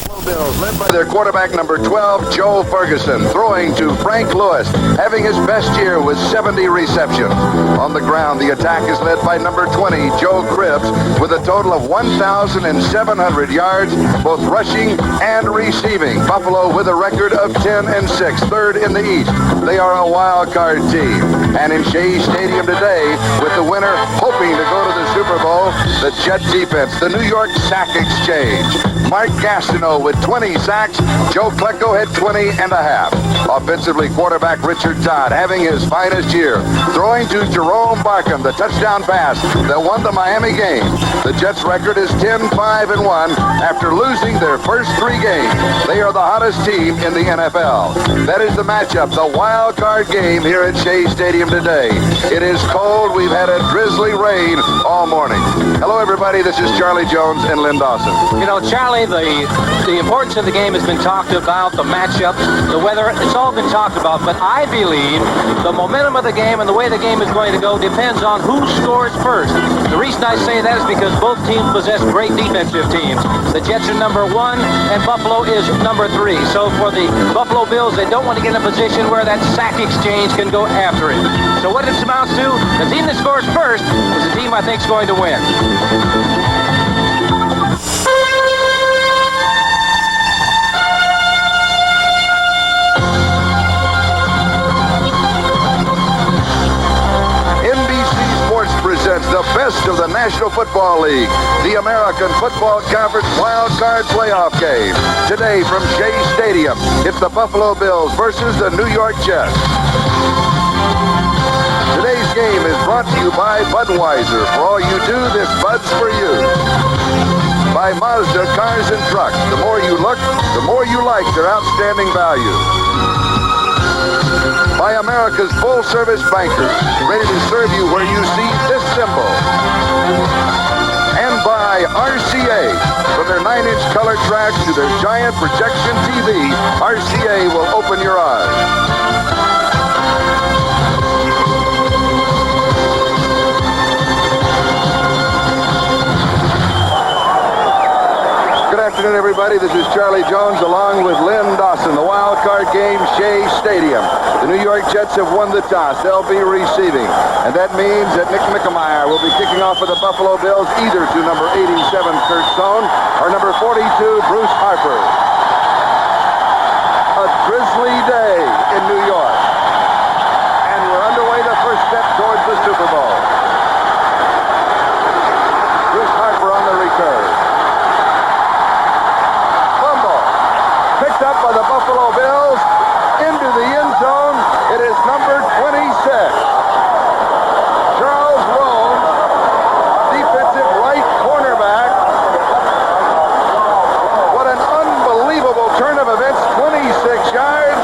Bills, led by their quarterback number 12, Joe Ferguson, throwing to Frank Lewis, having his best year with 70 receptions. On the ground, the attack is led by number 20, Joe Cribbs, with a total of 1,700 yards, both rushing and receiving. Buffalo with a record of 10-6, third in the East. They are a wild card team. And in Shea Stadium today, with the winner hoping to go to the Super Bowl, the Jet defense, the New York Sack Exchange. Mark Gastineau with 20 sacks. Joe Klecko had 20 and a half. Offensively, quarterback Richard Todd having his finest year, throwing to Jerome Barkham, the touchdown pass that won the Miami game. The Jets' record is 10-5-1 after losing their first 3 games. They are the hottest team in the NFL. That is the matchup, the wild card game here at Shea Stadium today. It is cold. We've had a drizzly rain all morning. Hello, everybody. This is Charlie Jones and Lynn Dawson. You know, Charlie, the importance of the game has been talked about, the matchup, the weather, it's all been talked about, but I believe the momentum of the game and the way the game is going to go depends on who scores first. The reason I say that is because both teams possess great defensive teams. The Jets are number 1 and Buffalo is number 3. So for the Buffalo Bills, they don't want to get in a position where that sack exchange can go after it. So what it amounts to, the team that scores first is the team I think is going to win. The best of the National Football League, the American Football Conference Wild Card Playoff game. Today from Shea Stadium, it's the Buffalo Bills versus the New York Jets. Today's game is brought to you by Budweiser. For all you do, this Bud's for you. By Mazda Cars and Trucks. The more you look, the more you like their outstanding value. By America's full-service bankers, ready to serve you where you see this symbol. And by RCA, from their 9-inch color track to their giant projection TV, RCA will open your eyes. Good afternoon, everybody. This is Charlie Jones along with Lynn Dawson. The wild card game, Shea Stadium. The New York Jets have won the toss. They'll be receiving. And that means that Nick Mickemeyer will be kicking off for the Buffalo Bills either to number 87, Kurt Sohn, or number 42, Bruce Harper. A drizzly day in New York. And we're underway the first step towards the Super Bowl. Bruce Harper on the return. Up by the Buffalo Bills into the end zone. It is number 26. Charles Rome, defensive right cornerback. What an unbelievable turn of events. 26 yards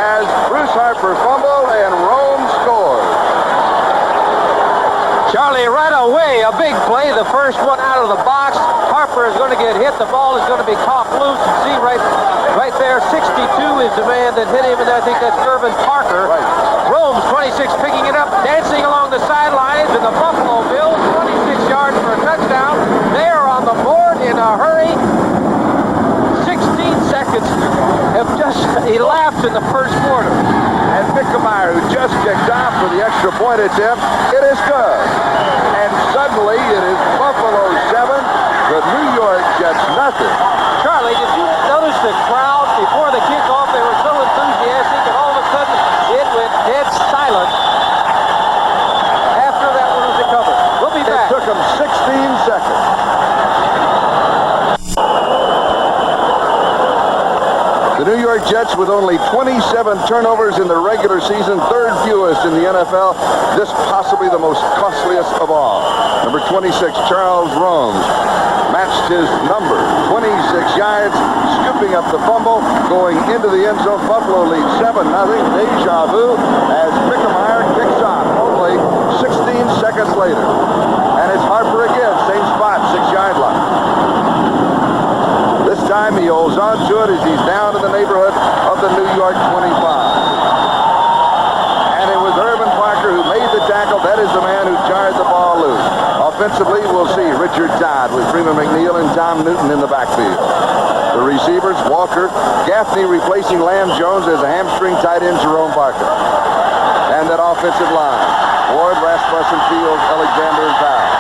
as Bruce Harper fumbled and Rome scored. Charlie, right away, a big play. The first one out of the box. Harper is going to get hit. The ball is going to be caught loose. You see right there, 62 is the man that hit him, and I think that's Irvin Parker. Right. Rome's 26 picking it up, dancing along the sidelines, and the Buffalo Bills, 26 yards for a touchdown. They are on the board in a hurry. 16 seconds have just elapsed in the first quarter. And Mickemeyer, who just kicked off for the extra point attempt, it is good. And suddenly it is Buffalo 7, the New York Jets nothing. Charlie, did you notice the crowd before the kickoff? They were so enthusiastic, and all of a sudden it went dead silent after that one was recovered. We'll be back. It took them 16 seconds. The New York Jets with only 27 turnovers in the regular season, third fewest in the NFL. This possibly the most costliest of all. Number 26, Charles Rome, matched his number, 26 yards, scooping up the fumble, going into the end zone. Buffalo leads 7-0. Deja vu as Mickemeyer kicks off only 16 seconds later. And it's Harper again, same spot, 6-yard line. This time he holds on to it as he's down in the neighborhood of the New York 25. And it was Irvin Parker who made the tackle. That is the man who jarred the ball loose. Offensively, we'll see Richard Todd with Freeman McNeil and Tom Newton in the backfield. The The receivers, Walker, Gaffney replacing Lamb Jones as a hamstring tight end, Jerome Barker. And that offensive line, Ward, Rasmussen, Fields, Alexander, and Powell.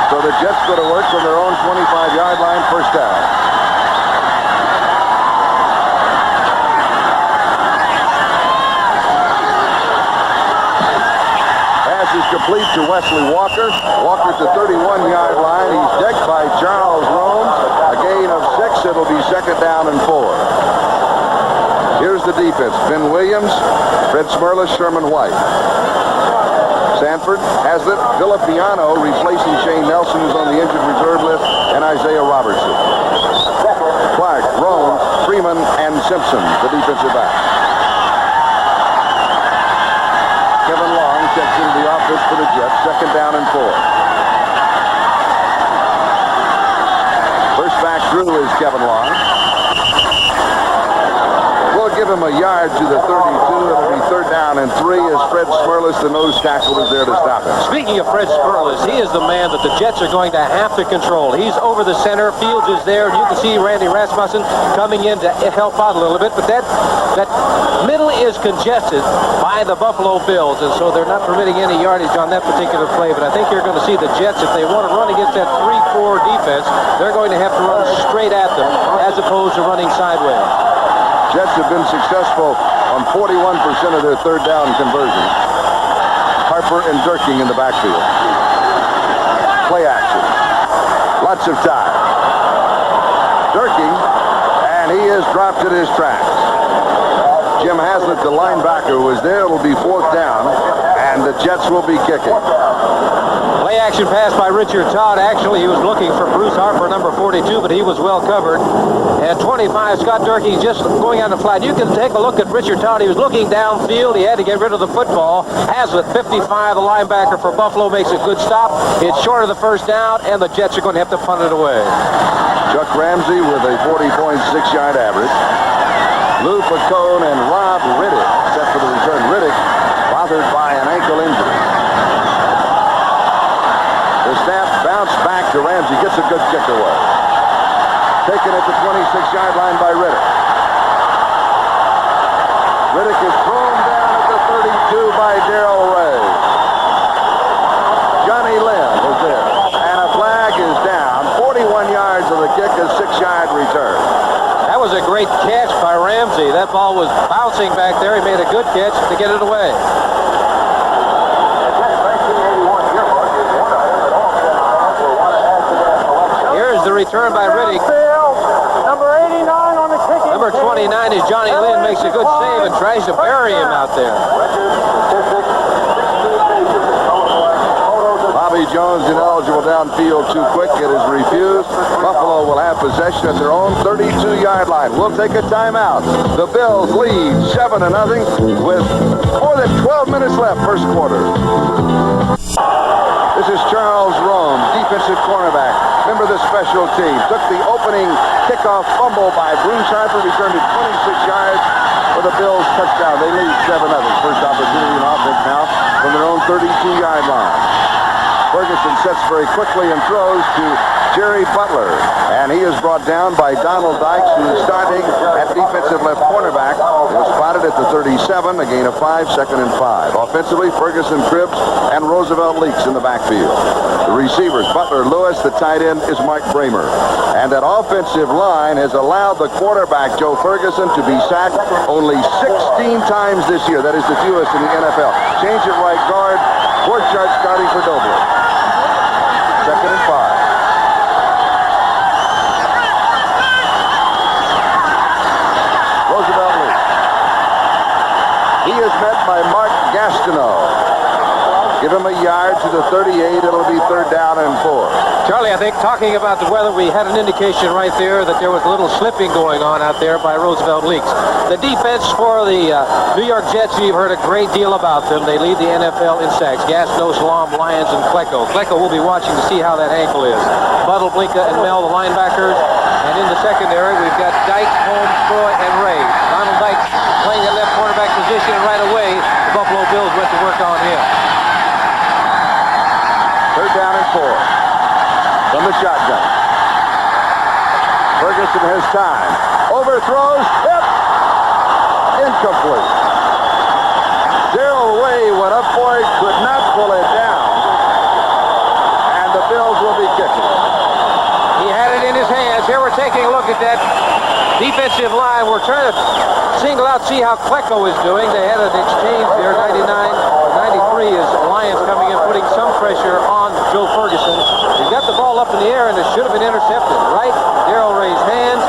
So the Jets go to work from their own 25-yard line, first down. Pass is complete to Wesley Walker. Walker to 31-yard line. He's decked by Charles Rome. A gain of 6. It'll be second down and 4. Here's the defense. Ben Williams, Fred Smerlis, Sherman White. Sanford, Hazlitt, Villapiano replacing Shane Nelson, who's on the injured reserve list, and Isaiah Robertson. Clark, Rome, Freeman, and Simpson, the defensive back. Kevin Long checks into the offense for the Jets, second down and 4. First back through is Kevin Long. We'll give him a yard to the 32. It'll be third down and 3 as Fred Smerlis, the nose tackle, is there to stop him. Speaking of Fred Smerlis, he is the man that the Jets are going to have to control. He's over the center. Fields is there. You can see Randy Rasmussen coming in to help out a little bit, but that middle is congested by the Buffalo Bills, and so they're not permitting any yardage on that particular play. But I think you're going to see the Jets, if they want to run against that 3-4 defense, they're going to have to run straight at them as opposed to running sideways. Jets have been successful on 41% of their third down conversions. Harper and Durking in the backfield. Play action. Lots of time. Durking, and he is dropped at his tracks. Jim Hazlitt, the linebacker, was there. It'll be fourth down, and the Jets will be kicking. Play action pass by Richard Todd. Actually, he was looking for Bruce Harper, number 42, but he was well covered. At 25, Scott Durkee just going on the flat. You can take a look at Richard Todd. He was looking downfield. He had to get rid of the football. Hazlitt, 55, the linebacker for Buffalo, makes a good stop. It's short of the first down, and the Jets are going to have to punt it away. Chuck Ramsey with a 40.6-yard average. Lou Pacone and Rob Riddick set for the return. Riddick bothered by an ankle injury. The snap bounced back to Ramsey. Gets a good kick away. Taken at the 26-yard line by Riddick. Riddick is thrown down at the 32 by Darrell Ray. Johnny Lynn is there. And a flag is down. 41 yards of the kick, a 6-yard return. That was a great catch by Ramsey. That ball was bouncing back there. He made a good catch to get it away. Here's the return by Riddick. Number 89 on the kicking. Number 29 is Johnny Lynn, makes a good save and tries to bury him out there. Bobby Jones ineligible downfield too quick. It is refused. Buffalo will have possession at their own 32-yard line. We'll take a timeout. The Bills lead 7-0 with more than 12 minutes left, first quarter. This is Charles Rome, defensive cornerback. Member of the special team. Took the opening kickoff fumble by Bruce Harper, returned it 26 yards for the Bills touchdown. They lead 7-0. First opportunity in offense now from their own 32-yard line. Ferguson sets very quickly and throws to Jerry Butler. And he is brought down by Donald Dykes, who is starting at defensive left cornerback. He was spotted at the 37, a gain of 5, second and 5. Offensively, Ferguson, Cribbs, and Roosevelt Leaks in the backfield. The receivers, Butler, Lewis. The tight end is Mike Bramer. And that offensive line has allowed the quarterback, Joe Ferguson, to be sacked only 16 times this year. That is the fewest in the NFL. Change at right guard. Borchardt starting for Doble. Second and 5. Roosevelt Leaks. He is met by Mark Gastineau. Give him a yard to the 38. It'll be third down and 4. Charlie, I think talking about the weather, we had an indication right there that there was a little slipping going on out there by Roosevelt Leaks. The defense for the New York Jets, you've heard a great deal about them. They lead the NFL in sacks. Gastineau, Salam, Lyons, and Klecko. Klecko will be watching to see how that ankle is. Buttle, Blinka, and Mel, the linebackers. And in the secondary, we've got Dykes, Holmes, Troy, and Ray. Donald Dykes playing at left cornerback position, and right away, the Buffalo Bills went to work on him. Third down and 4 from the shotgun. Ferguson Ferguson has time. Overthrows, hit, incomplete. Darrell Ray went up for it, could not pull it down. And the Bills will be kicking. He had it in his hands. Here we're taking a look at that defensive line. We're trying to single out, see how Klecko is doing. They had an exchange there. 93 is Lions coming in, putting some pressure on Joe Ferguson. He got the ball up in the air, and it should have been intercepted. Right? Darrell Ray's hands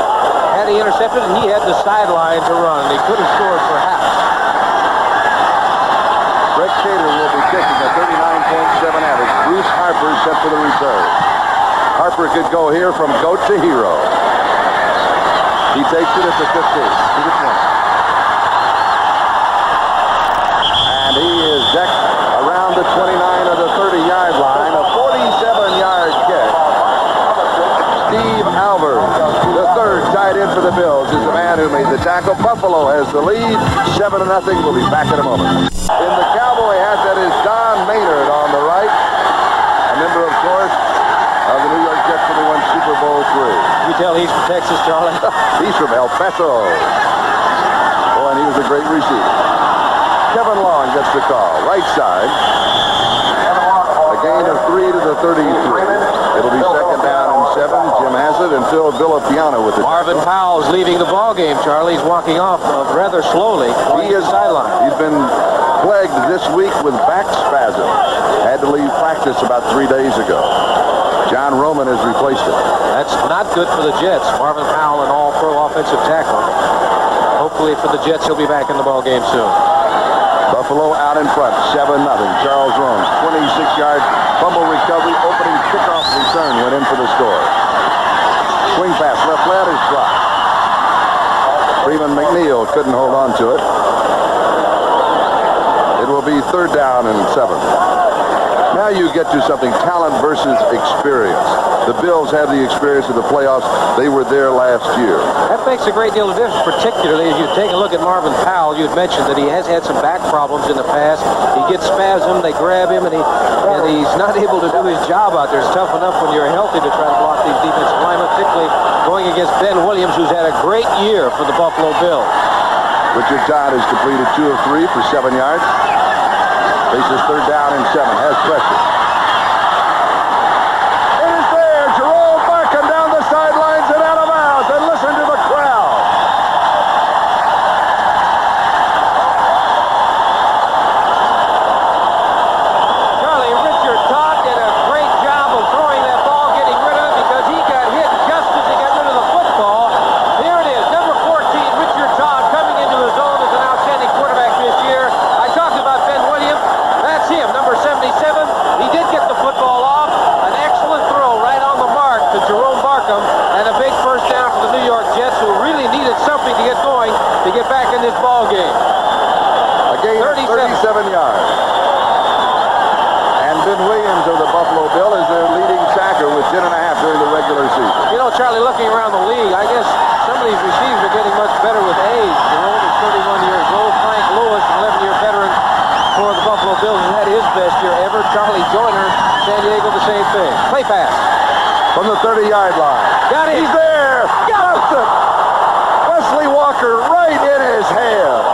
had he intercepted, and he had the sideline to run. He could have scored perhaps. Brett Cater will be kicking a 39.7 average. Bruce Harper set for the reserve. Harper could go here from goat to hero. He takes it at the 15, to the 20. And he is decked around the 29 or the 30-yard line. A 47-yard kick. Steve Albers, the third tight end for the Bills, is the man who made the tackle. Buffalo has the lead, 7-0. We'll be back in a moment. In the Cowboy hat, that is Don Maynard on the right. A member, of course, of the New York Jets when they won Super Bowl III. You tell he's from Texas, Charlie? He's from El Paso. Oh, and he was a great receiver. Kevin Long gets the call. Right side. A gain of 3 to the 33. It'll be second down and 7. Jim Hassett and Phil Villapiano with it. Marvin Powell's leaving the ball game, Charlie. He's walking off rather slowly. He is sidelined. He's been plagued this week with back spasm. Had to leave practice about 3 days ago. John Roman has replaced him. That's not good for the Jets. Marvin Powell, an all-pro offensive tackle. Hopefully for the Jets, he'll be back in the ball game soon. Buffalo out in front, 7-0. Charles Romes, 26-yard fumble recovery, opening kickoff return, went in for the score. Swing pass, left leg is dropped. Freeman McNeil couldn't hold on to it. It will be third down and 7. Now you get to something, talent versus experience. The Bills have the experience of the playoffs. They were there last year. That makes a great deal of difference, particularly as you take a look at Marvin Powell. You had mentioned that he has had some back problems in the past. He gets spasm, they grab him, and he's not able to do his job out there. It's tough enough when you're healthy to try to block these defensive linemen, particularly going against Ben Williams, who's had a great year for the Buffalo Bills. Richard Todd has completed 2 of 3 for 7 yards. Faces third down and 7. Has pressure. It is there. Jerome Barkham down the sidelines and out of bounds. And listen to the crowd. Charlie, Richard Todd did a great job of throwing that ball, getting rid of it, because he got hit just as he got rid of the football. Here it is, number 14, Richard Todd, coming into the zone as an outstanding quarterback this year. I talked about Ben Williams. That's him, number 77. He did get the football off. An excellent throw right on the mark to Jerome Barkham, and a big first down for the New York Jets, who really needed something to get going to get back in this ball game. A gain of 37 yards. And Ben Williams of the Buffalo Bill is their leading sacker with 10.5 during the regular season. You know, Charlie, looking around the league, I guess some of these receivers are getting much better with age. Jerome is 31 years old. Frank Lewis, an 11-year veteran for the Buffalo Bills, and had his best year ever. Charlie Joyner, San Diego, the same thing. Play pass. From the 30-yard line. Got it. He's there. Got it. Wesley Walker right in his hand.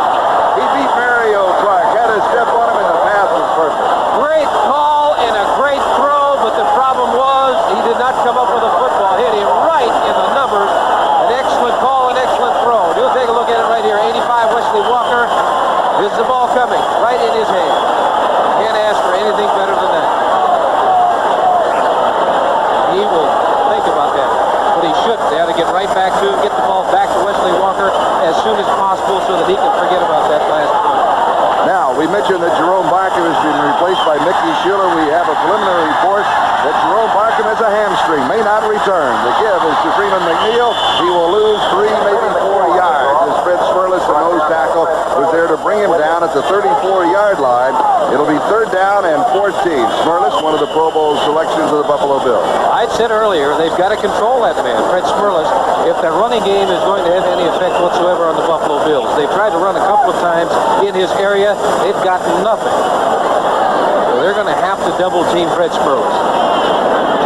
He beat Mario Clark. Had a step on him, and the pass was perfect. Great call and a great throw, but the problem was he did not come up with a football. Hit him right in the numbers. An excellent call, an excellent throw. You'll take a look at it right here. 85, Wesley Walker. This is the ball coming right in his hand. Can't ask for anything better than that. He will think about that, but he should. They ought to get right back to him, get the ball back to Wesley Walker as soon as possible so that he can forget about that last play. Now, we mentioned that Jerome Barkham has been replaced by Mickey Schuler. We have a preliminary report that Jerome Barkham has a hamstring, may not return. The give is to Freeman McNeil. He will lose 3, maybe 4 yards. As Fred Smirlis, the nose tackle, was there to bring him down at the 34-yard line. It'll be third down and 14. Smirlis, one of the Pro Bowl selections of the Buffalo Bills. I said earlier, they've got to control that man, Fred Smirlis, if their running game is going to have any effect whatsoever on the Buffalo Bills. They've tried to run a couple of times in his area. They've got nothing. So they're going to have to double team Fred Smirlis.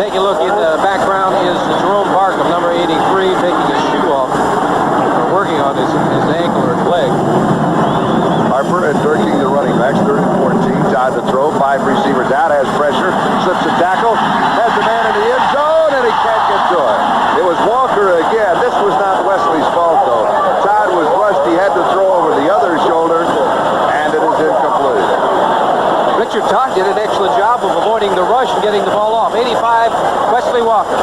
Take a look in the background is Jerome Barkham, number 83, taking a shoot 5 receivers out, has pressure, slips a tackle, has a man in the end zone, and he can't get to it. It was Walker again. This was not Wesley's fault, though. Todd was rushed. He had to throw over the other shoulder, and it is incomplete. Richard Todd did an excellent job of avoiding the rush and getting the ball off. 85, Wesley Walker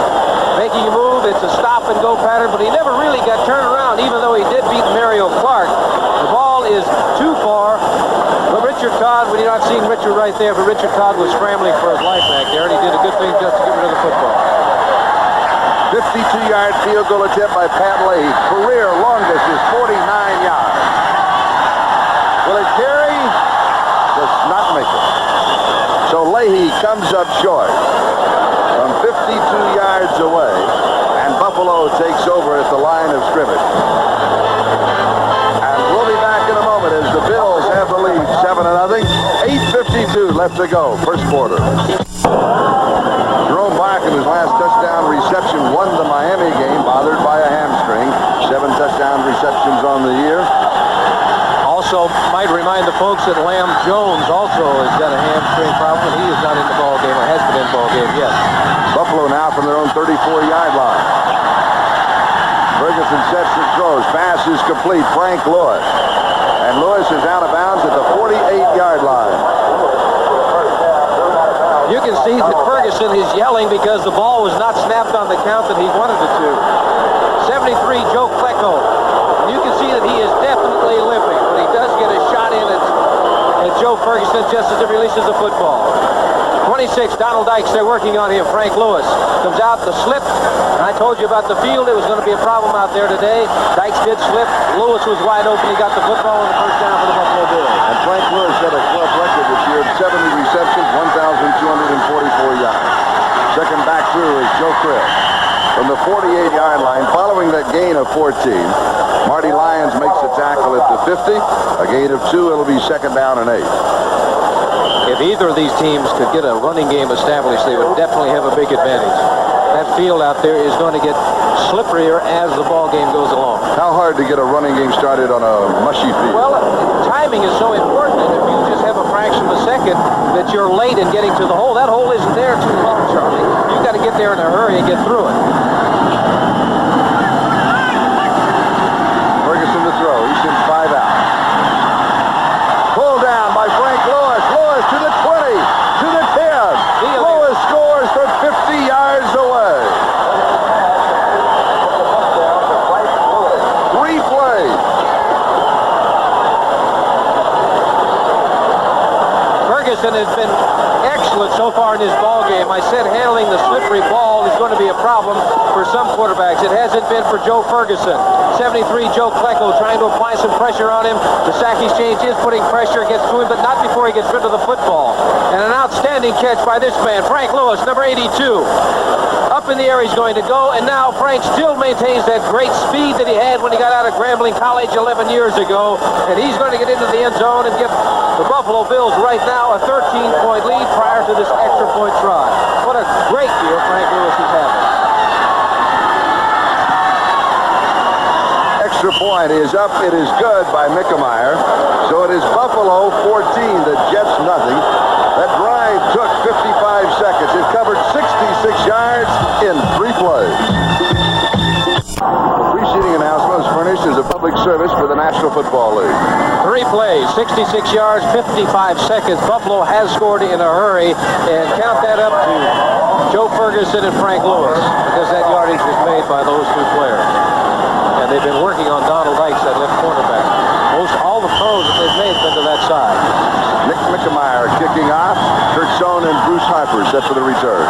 making a move. It's a stop-and-go pattern, but he never really got turned around, even though he did beat Mario Clark. The ball is too far. But Richard Todd, we did not see Richard right there, but Richard Todd was scrambling for his life back there, and he did a good thing just to get rid of the football. 52-yard field goal attempt by Pat Leahy. Career longest is 49 yards. Will it carry? Does not make it. So Leahy comes up short from 52 yards away, and Buffalo takes over at the line of scrimmage. And we'll be back in a moment as the Bills have the lead 7-0. 8:52 left to go, first quarter. Jerome Barkham, his last touchdown reception, won the Miami game, bothered by a hamstring. 7 touchdown receptions on the year. Also, might remind the folks that Lamb Jones also has got a hamstring problem. He is not in the ball game, or has been in the ball game yet. Buffalo now from their own 34-yard line. Ferguson sets and throws. Pass is complete. Frank Lewis. And Lewis is out of bounds at the 48-yard line. You can see that Ferguson is yelling because the ball was not snapped on the count that he wanted it to. 73, Joe Klecko. You can see that he is definitely limping, but he does get a shot in at Joe Ferguson just as he releases the football. 26, Donald Dykes, they're working on him. Frank Lewis comes out the slip. I told you about the field. It was going to be a problem out there today. Dykes did slip. Lewis was wide open. He got the football and the first down for the Buffalo Bills. And Frank Lewis had a club record this year of 70 receptions, 1,244 yards. Second back through is Joe Cribb. From the 48-yard line, following that gain of 14, Marty Lyons makes the tackle at the 50. A gain of 2, it'll be second down and 8. If either of these teams could get a running game established, they would definitely have a big advantage. That field out there is going to get slipperier as the ball game goes along. How hard to get a running game started on a mushy field? Well, timing is so important, and if you just have a fraction of a second that you're late in getting to the hole, that hole isn't there too long, Charlie. You've got to get there in a hurry and get through it. Ferguson to throw. He sends 5 out. Pulled down by Frank Lewis. Lewis to the 20, to the 10. Lewis scores from 50 yards away. 3 plays. Ferguson has been excellent so far in his ball game. I said handling the slippery ball is going to be a problem for some quarterbacks. It hasn't been for Joe Ferguson. 73, Joe Klecko trying to apply some pressure on him. The sack exchange is putting pressure, gets to him, but not before he gets rid of the football. And an outstanding catch by this man, Frank Lewis, number 82. Up in the air he's going to go, and now Frank still maintains that great speed that he had when he got out of Grambling College 11 years ago. And he's going to get into the end zone and give the Buffalo Bills right now a 13-point lead prior to this extra point try. What a great year Frank Lewis is having. Extra point is up. It is good by Mickemeyer. So it is Buffalo 14, the Jets nothing. That drive took 55 seconds. It covered 66 yards in 3 plays. The preceding announcement is furnished as a public service for the National Football League. 3 plays, 66 yards, 55 seconds. Buffalo has scored in a hurry, and count that up to Joe Ferguson and Frank Lewis, because that yardage was made by those 2 players. And they've been working on Donald Dykes, that left cornerback. Most all the throws that they've made have been to that side. Nick Mickemeyer kicking off. Kurt Sohn and Bruce Harper set for the return.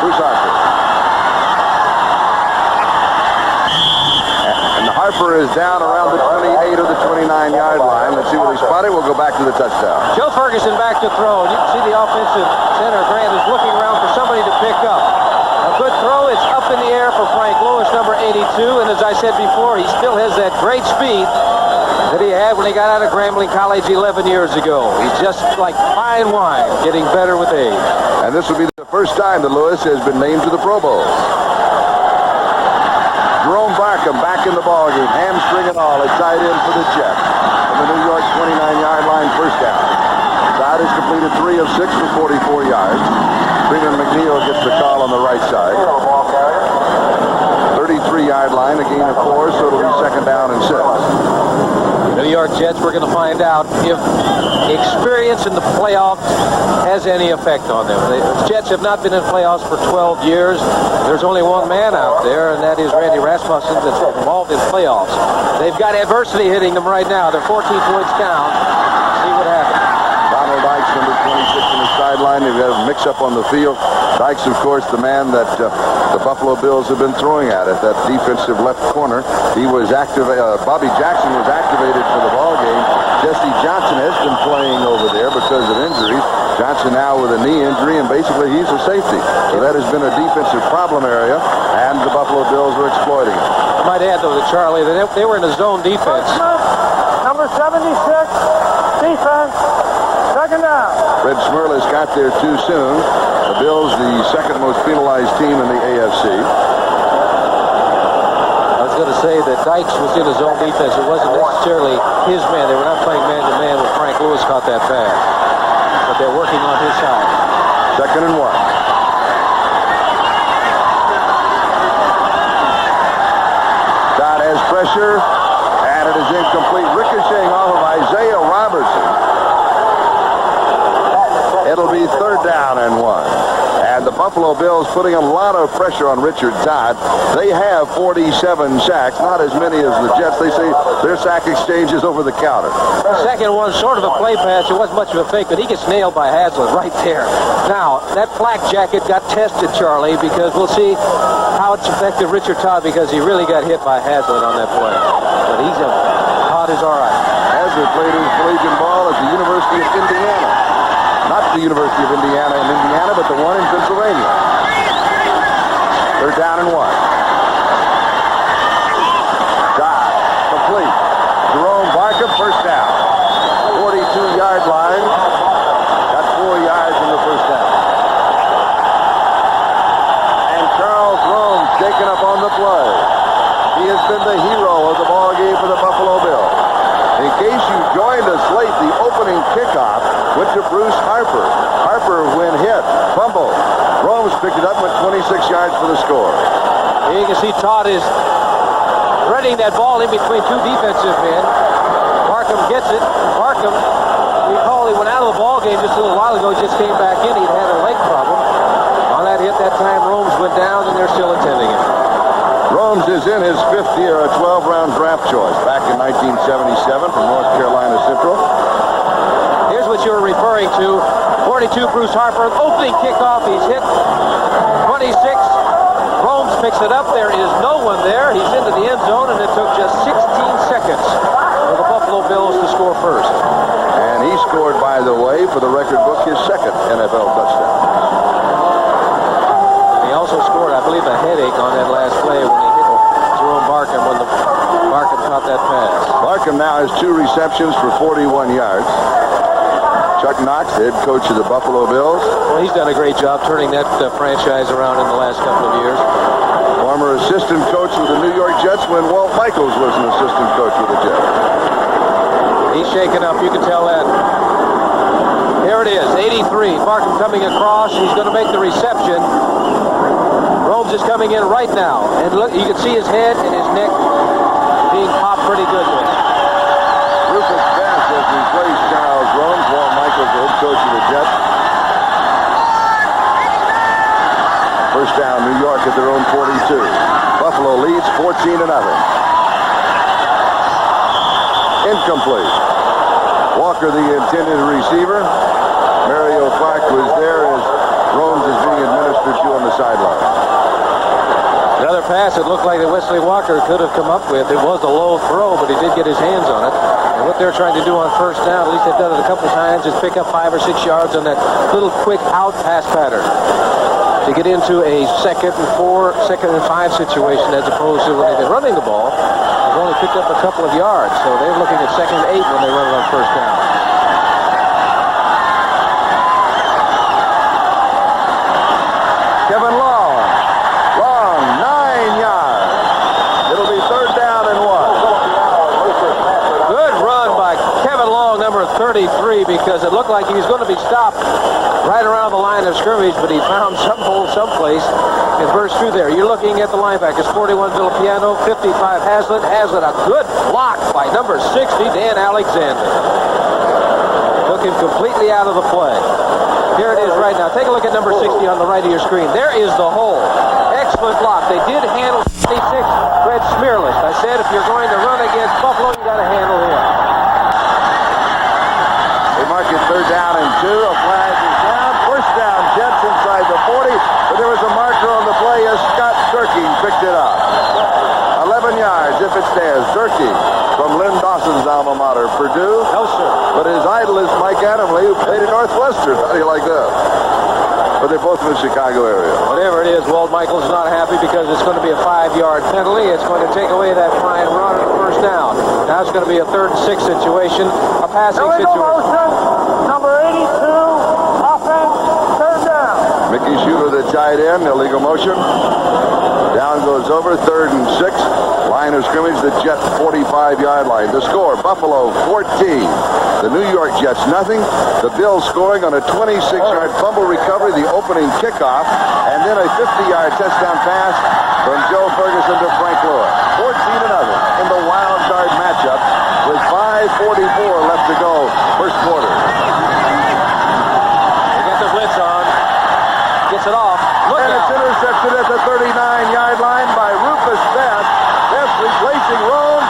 Bruce Harper. And Harper is down around the 28 or the 29-yard line. Let's see what he spotted. We'll go back to the touchdown. Joe Ferguson back to throw. And you can see the offensive center, Grant, is looking around for somebody to pick up. A good throw. It's up in the air for Frank Lewis, number 82. And as I said before, he still has that great speed that he had when he got out of Grambling College 11 years ago. He's just like fine wine, getting better with age. And this will be the first time that Lewis has been named to the Pro Bowl. Jerome Barkham back in the ballgame, hamstring and all, a tight end for the Jets. From the New York 29-yard line, first down. Todd has completed 3 of 6 for 44 yards. Freeman McNeil gets the call on the right side. 33-yard line, a gain of 4, so it'll be second down and 6. New York Jets, we're going to find out if experience in the playoffs has any effect on them. The Jets have not been in playoffs for 12 years. There's only one man out there, and that is Randy Rasmussen, that's involved in playoffs. They've got adversity hitting them right now. They're 14 points down. See what happens. Donald Dykes, number 26 in the sideline. They've got a mix-up on the field. Dykes, of course, the man that the Buffalo Bills have been throwing at that defensive left corner. He was Bobby Jackson was activated for the ball game. Jesse Johnson has been playing over there because of injuries. Johnson now with a knee injury, and basically he's a safety. So that has been a defensive problem area, and the Buffalo Bills are exploiting it. I might add, though, to Charlie, that they were in a zone defense. Number 76, defense, second down. Fred Smerlas got there too soon. The Bills, the second most penalized team in the AFC. I was going to say that Dykes was in his own defense. It wasn't necessarily his man. They were not playing man-to-man when Frank Lewis caught that pass. But they're working on his side. Second and 1. Todd has pressure, and it is incomplete. Ricocheting off of Isaiah Robertson. It'll be third down and 1. And the Buffalo Bills putting a lot of pressure on Richard Todd. They have 47 sacks, not as many as the Jets. They say their sack exchange is over the counter. Second one, sort of a play pass. It wasn't much of a fake, but he gets nailed by Haslett right there. Now, that flak jacket got tested, Charlie, because we'll see how it's affected Richard Todd, because he really got hit by Haslett on that play. But Todd is all right. Haslett played his collegiate ball at the University of Indiana. Not the University of Indiana in Indiana, but the one in Pennsylvania. Third down and 1. Todd, complete. Jerome Barkham, first down. 42-yard line. Got 4 yards in the first down. And Charles Rome taken up on the play. He has been the hero of the ball game for the Buffalo Bills. In case you joined us late, the opening kickoff went to Bruce Harper. Harper, when hit, fumbled. Rome's picked it up, went 26 yards for the score. Here you can see Todd is threading that ball in between two defensive men. Barkham gets it. Barkham, recall he went out of the ball game just a little while ago, just came back in. He'd had a leg problem. On that hit that time, Rome's went down, and they're still attending it. Romes is in his 5th year, a 12-round draft choice, back in 1977 from North Carolina Central. Here's what you were referring to. 42, Bruce Harper, opening kickoff. He's hit 26. Romes picks it up. There is no one there. He's into the end zone, and it took just 16 seconds for the Buffalo Bills to score first. And he scored, by the way, for the record book, his second NFL touchdown. And he also scored, I believe, a headache on that last play when he hit Jerome Barkham when Barkham caught that pass. Barkham now has 2 receptions for 41 yards. Chuck Knox, the head coach of the Buffalo Bills. Well, he's done a great job turning that franchise around in the last couple of years. Former assistant coach with the New York Jets when Walt Michaels was an assistant coach with the Jets. He's shaken up, you can tell that. Here it is, 83. Barkham coming across. He's going to make the reception. Romes is coming in right now. And look, you can see his head and his neck being popped pretty good there. Rufus Bass has replaced Charles Romes. Walt Michaels, the head coach of the Jets. First down, New York at their own 42. Buffalo leads 14-0. Incomplete. Walker, the intended receiver. Mario Clark was there as Romes is being administered to on the sideline. Another pass it looked like that Wesley Walker could have come up with. It was a low throw, but he did get his hands on it. And what they're trying to do on first down, at least they've done it a couple times, is pick up 5 or 6 yards on that little quick out pass pattern to get into a second and 5 situation, as opposed to when they've been running the ball, they've only picked up a couple of yards. So they're looking at second and 8 when they run it on first down. Kevin Long, 9 yards. It'll be third down and 1. Good run by Kevin Long, number 33, happy because it looked like he was going to be stopped right around the line of scrimmage, but he found some hole someplace and burst through there. You're looking at the linebackers, 41 Villapiano, 55 Hazlitt. Hazlitt, a good block by number 60, Dan Alexander. Took him completely out of the play. Here it is right now. Take a look at number 60 on the right of your screen. There is the hole. Excellent block. They did handle 26, Fred Smearless. I said if you're going to run against Buffalo, you got to handle him. They mark it 3rd down and 2. A flag is down. First down, Jets inside the 40. But there was a marker on the play as Scott Durkee picked it up. 11 yards if it stands. Durkee from Lynn Dawson's alma mater, Purdue. No, sir. But his idol is Mike Adamle, who played at Northwestern. How do you like that? But they're both in the Chicago area. Whatever it is, Walt Michaels is not happy because it's going to be a 5-yard penalty. It's going to take away that flying run on first down. Now it's going to be a 3rd and 6 situation, a passing situation. Motion, number 82, offense, 3rd down. Mickey Schuler, the tight end, illegal motion. Down goes over, 3rd and 6. Line of scrimmage, the Jet 45-yard line. The score, Buffalo 14. The New York Jets nothing. The Bills scoring on a 26-yard fumble recovery, the opening kickoff, and then a 50-yard touchdown pass from Joe Ferguson to Frank Lewis. 14-0 in the wild card matchup with 5:44 left to go, first quarter. They get the blitz on. Gets it off. Look And it's out. intercepted at the 39-yard line by Rufus Best. Best replacing Rome.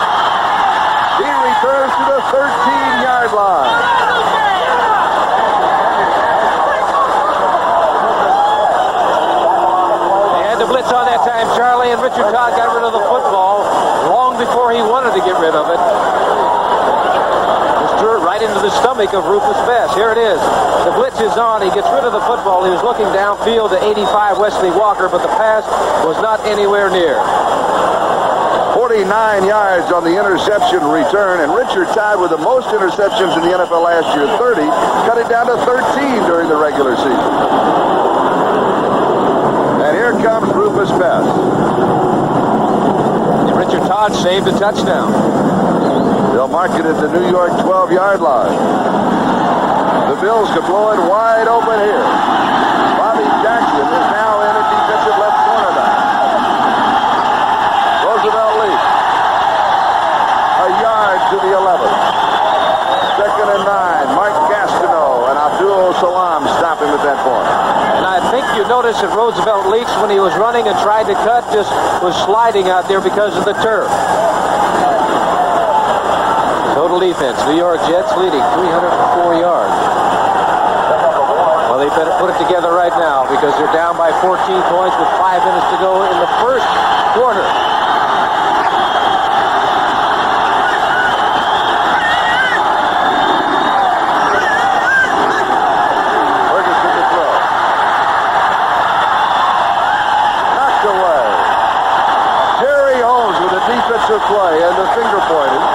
He returns to the 13-yard line. They had the blitz on that time, Charlie, and Richard Todd got rid of the football long before he wanted to get rid of it. Just threw it right into the stomach of Rufus Best. Here it is. The blitz is on. He gets rid of the football. He was looking downfield to 85 Wesley Walker, but the pass was not anywhere near. 49 yards on the interception return, and Richard Todd with the most interceptions in the NFL last year, 30, cut it down to 13 during the regular season. And here comes Rufus Best. Richard Todd saved a touchdown. They'll mark it at the New York 12-yard line. The Bills could blow it wide open here. Bobby Jackson is now in at defensive left cornerback. Roosevelt leads. A yard to the 11. 2nd and 9. Mark Gastineau and Abdul Salam stop him at that point. And I think you noticed that Roosevelt Leaks, when he was running and tried to cut, just was sliding out there because of the turf. Total defense, New York Jets leading 304 yards. Well, they better put it together right now because they're down by 14 points with 5 minutes to go in the first quarter. Ferguson to throw. Knocked away. Jerry Holmes with a defensive play and the finger pointing.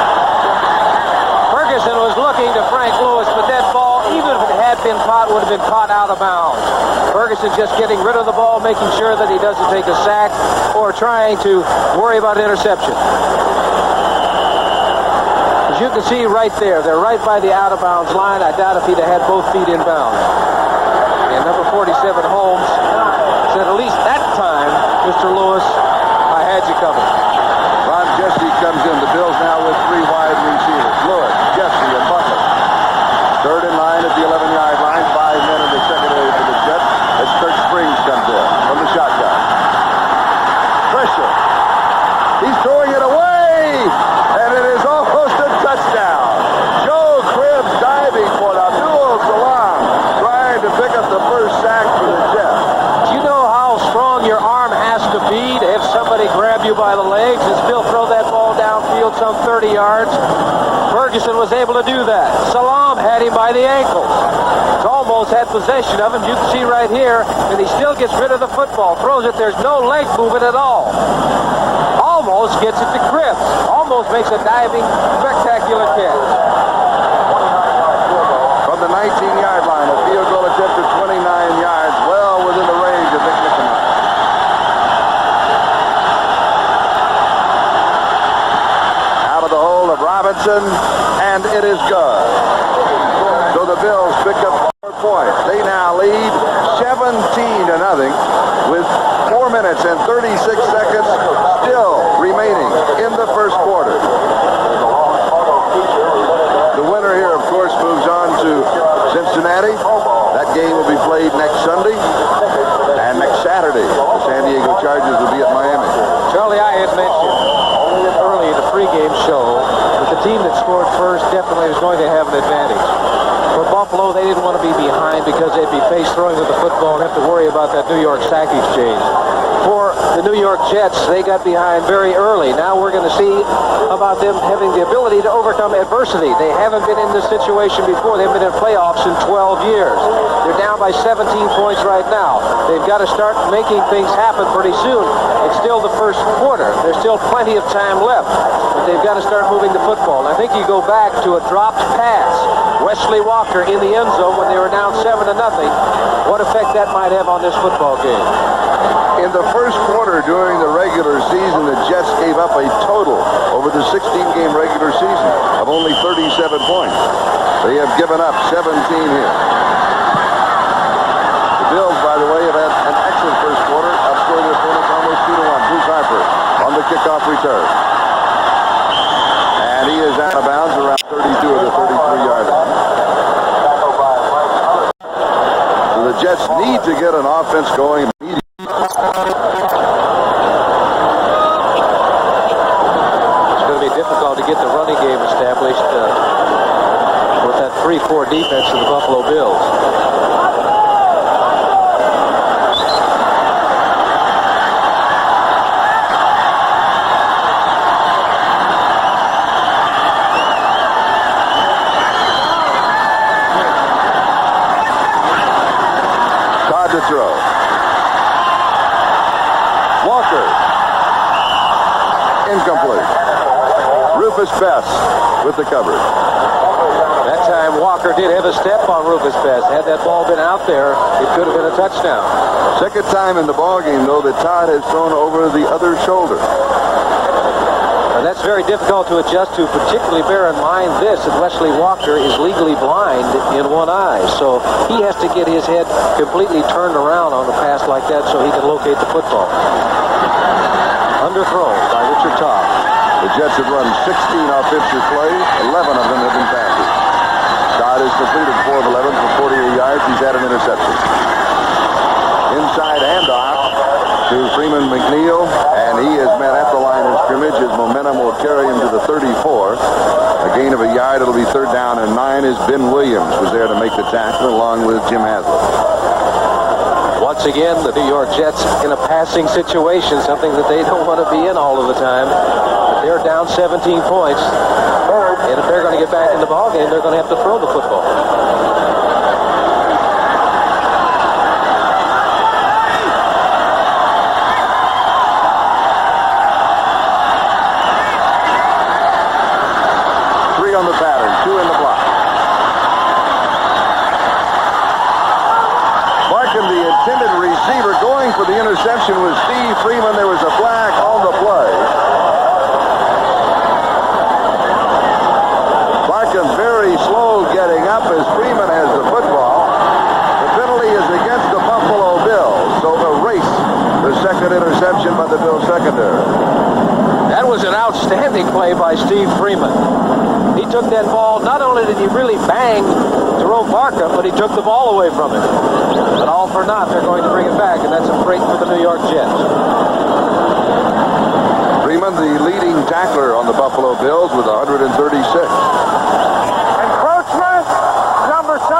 Ferguson was looking to Frank Lewis, but that ball, even if it had been caught, would have been caught out of bounds. Ferguson just getting rid of the ball, making sure that he doesn't take a sack or trying to worry about interception. As you can see right there, they're right by the out-of-bounds line. I doubt if he'd have had both feet in bounds. And number 47, Holmes, said at least that time, Mr. Lewis, I had you covered. Ron Jesse comes in. The Bills now with 3 wide receivers. Lewis, Jesse, and Butler. 3rd and 9 at the 11-yard line. 5 men in the secondary for the Jets as Kurt Springs comes in from the shotgun. Pressure. He's throwing it away, and it is almost a touchdown. Joe Cribbs diving for Abdul Salam, trying to pick up the first sack for the Jets. Do you know how strong your arm has to be to have somebody grab you by the legs and still throw that ball downfield some 30 yards? Ferguson was able to do that. Salam had him by the ankles. He's almost had possession of him. You can see right here, and he still gets rid of the football. Throws it. There's no leg movement at all. Almost gets it to Cribbs. Almost makes a diving, spectacular catch. From the 19-yard line, a field goal attempt at 29 yards, well within the range of Vic Nickemeyer. Out of the hole of Robinson, and it is good. So the 36 seconds still remaining in the first quarter. The winner here, of course, moves on to Cincinnati. That game will be played next Sunday. And next Saturday, the San Diego Chargers will be at Miami. Charlie, I had mentioned early in the pregame show that the team that scored first definitely was going to have an advantage. For Buffalo, they didn't want to be behind because they'd be face throwing with the football and have to worry about that New York sack exchange. For the New York Jets, they got behind very early. Now we're going to see about them having the ability to overcome adversity. They haven't been in this situation before. They've been in playoffs in 12 years. They're down by 17 points right now. They've got to start making things happen pretty soon. It's still the first quarter. There's still plenty of time left. But they've got to start moving the football. And I think you go back to a dropped pass. Wesley Walker in the end zone when they were down 7-0. What effect that might have on this football game? In the first quarter during the regular season, the Jets gave up a total over the 16-game regular season of only 37 points. They have given up 17 here. The Bills, by the way, have had an excellent first quarter, outscored their opponents almost 2-1. Bruce Harper on the kickoff return. And he is out of bounds around 32 of the 33-yard line. So the Jets need to get an offense going immediately. It's going to be difficult to get the running game established with that 3-4 defense of the Buffalo Bills. Todd to throw. Walker. Incomplete. Rufus Best with the coverage. That time Walker did have a step on Rufus Best. Had that ball been out there, it could have been a touchdown. Second time in the ballgame, though, that Todd has thrown over the other shoulder. Now, that's very difficult to adjust to, particularly bear in mind this, that Wesley Walker is legally blind in one eye. So he has to get his head completely turned around on a pass like that so he can locate the football. Underthrown by Richard Todd. The Jets have run 16 offensive plays. 11 of them have been passes. Todd has completed 4 of 11 for 48 yards. He's had an interception. Inside handoff to Freeman McNeil, and he has met at the line of scrimmage. His momentum will carry him to the 34. A gain of a yard. It'll be 3rd down and 9 as Ben Williams was there to make the tackle along with Jim Haslett. Once again, the New York Jets in a passing situation, something that they don't want to be in all of the time. But they're down 17 points. And if they're going to get back in the ballgame, they're going to have to throw the football. On the pattern, 2 in the block. Marking the intended receiver, going for the interception was Steve Freeman. There was a flag on the play. Larkin very slow getting up as Freeman has the football. The penalty is against the Buffalo Bills, so erase the second interception by the Bills secondary. That was an outstanding play by Steve Freeman. He took that ball, not only did he really bang Jerome Barker, but he took the ball away from him. But all for naught, they're going to bring it back, and that's a break for the New York Jets. Freeman, the leading tackler on the Buffalo Bills with 136. Encroachment, number 77,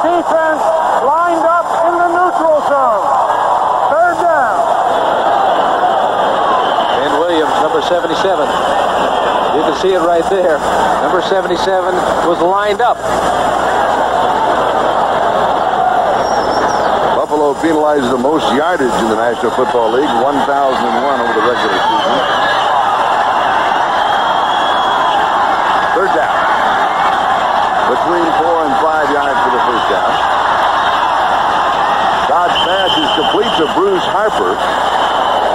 defense lined up in the neutral zone. 3rd down. Ben Williams, number 77. You can see it right there. Number 77 was lined up. Buffalo penalized the most yardage in the National Football League, 1,001 over the regular season. 3rd down. Between 4 and 5 yards for the first down. Todd's pass is complete to Bruce Harper.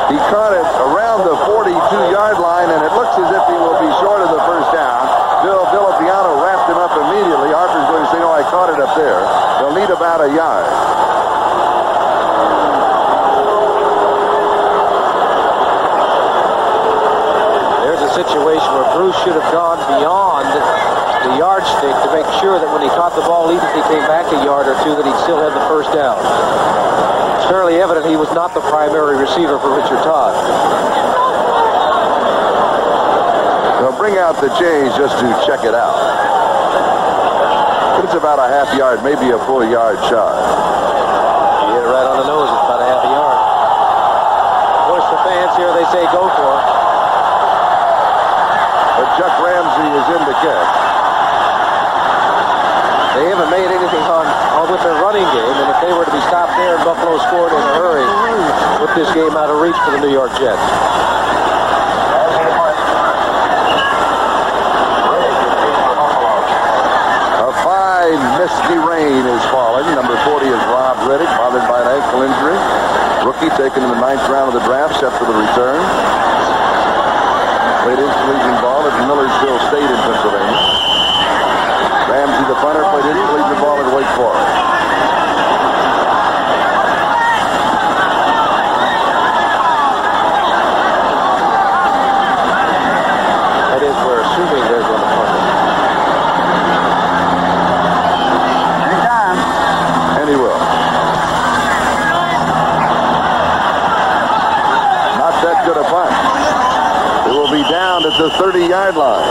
He caught it around the 42-yard line, and it looks as if he will be short of the first down. Bill Villapiano wrapped him up immediately. Harper's going to say, no, I caught it up there. They'll need about a yard. situation where Bruce should have gone beyond the yardstick to make sure that when he caught the ball, even if he came back a yard or two, that he'd still have the first down. It's fairly evident he was not the primary receiver for Richard Todd. They'll bring out the change just to check it out. It's about a half yard, maybe a full yard shot. He hit it right on the nose. It's about a half a yard. Of course, the fans here, they say go for it. But Chuck Ramsey is in the catch. They haven't made anything on with their running game, and if they were to be stopped there and Buffalo scored in a hurry, put this game out of reach for the New York Jets. A fine misty rain is falling. Number 40 is Rob Riddick, bothered by an ankle injury. Rookie taken in the 9th round of the draft, set for the return. Played intercollegiate ball at Millersville State in Pennsylvania. Ramsey, the punter, played intercollegiate ball at Wake Forest. That is, we're assuming they're going to punt it. Anytime. And he will. Not that good a punt. It will be down at the 30-yard line.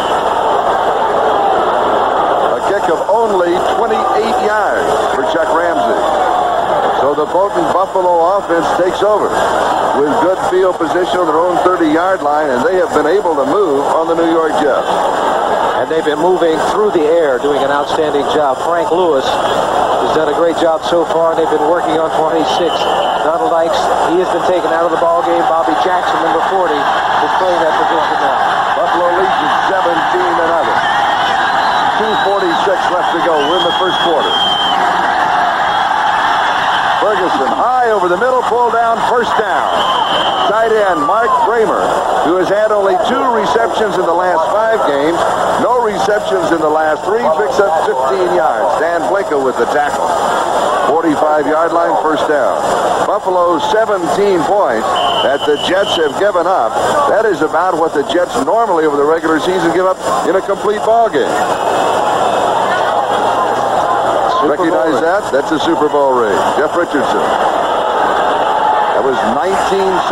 A kick of only 28 yards for Chuck Ramsey. So the potent Buffalo offense takes over with good field position on their own 30-yard line, and they have been able to move on the New York Jets. And they've been moving through the air, doing an outstanding job. Frank Lewis has done a great job so far. They've been working on 26. Donald Ikes, he has been taken out of the ball game. Bobby Jackson, number 40, is playing that position now. Buffalo leads at 17-0. 2:46 left to go. We're in the first quarter. Ferguson high over the middle, pull down, first down. Tight end Mark Bramer, who has had only 2 receptions in the last 5 games, no receptions in the last 3, picks up 15 yards. Dan Blinka with the tackle. 45-yard line, first down. Buffalo 17 points that the Jets have given up. That is about what the Jets normally over the regular season give up in a complete ball game. Recognize that? That's a Super Bowl ring. Jeff Richardson. That was 1969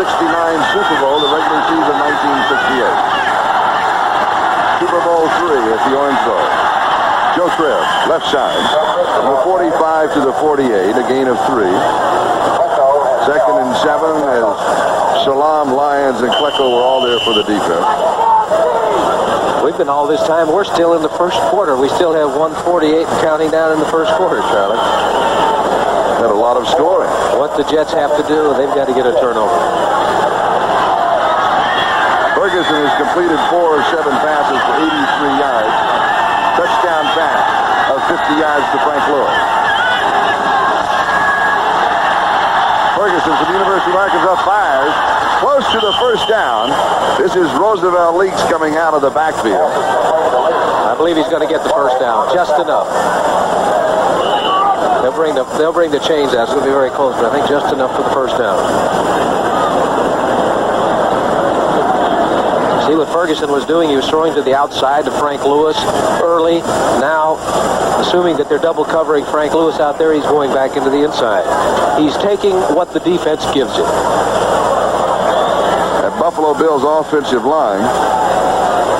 Super Bowl, the regular season 1968. Super Bowl III at the Orange Bowl. Joe Cribb, left side. From the 45 to the 48, a gain of 3. 2nd and 7 as Salam, Lyons, and Klecko were all there for the defense. We've been all this time. We're still in the first quarter. We still have 1:48 and counting down in the first quarter, Charlie. Had a lot of scoring. What the Jets have to do, they've got to get a turnover. Ferguson has completed 4 of 7 passes for 83 yards. Touchdown pass of 50 yards to Frank Lewis. Ferguson from the University of Arkansas fires close to the first down. This is Roosevelt Leaks coming out of the backfield. I believe he's going to get the first down, just enough. They'll bring the chains out. It's going to be very close, but I think just enough for the first down. See what Ferguson was doing? He was throwing to the outside to Frank Lewis early. Now, assuming that they're double covering Frank Lewis out there, he's going back into the inside. He's taking what the defense gives him. That Buffalo Bills offensive line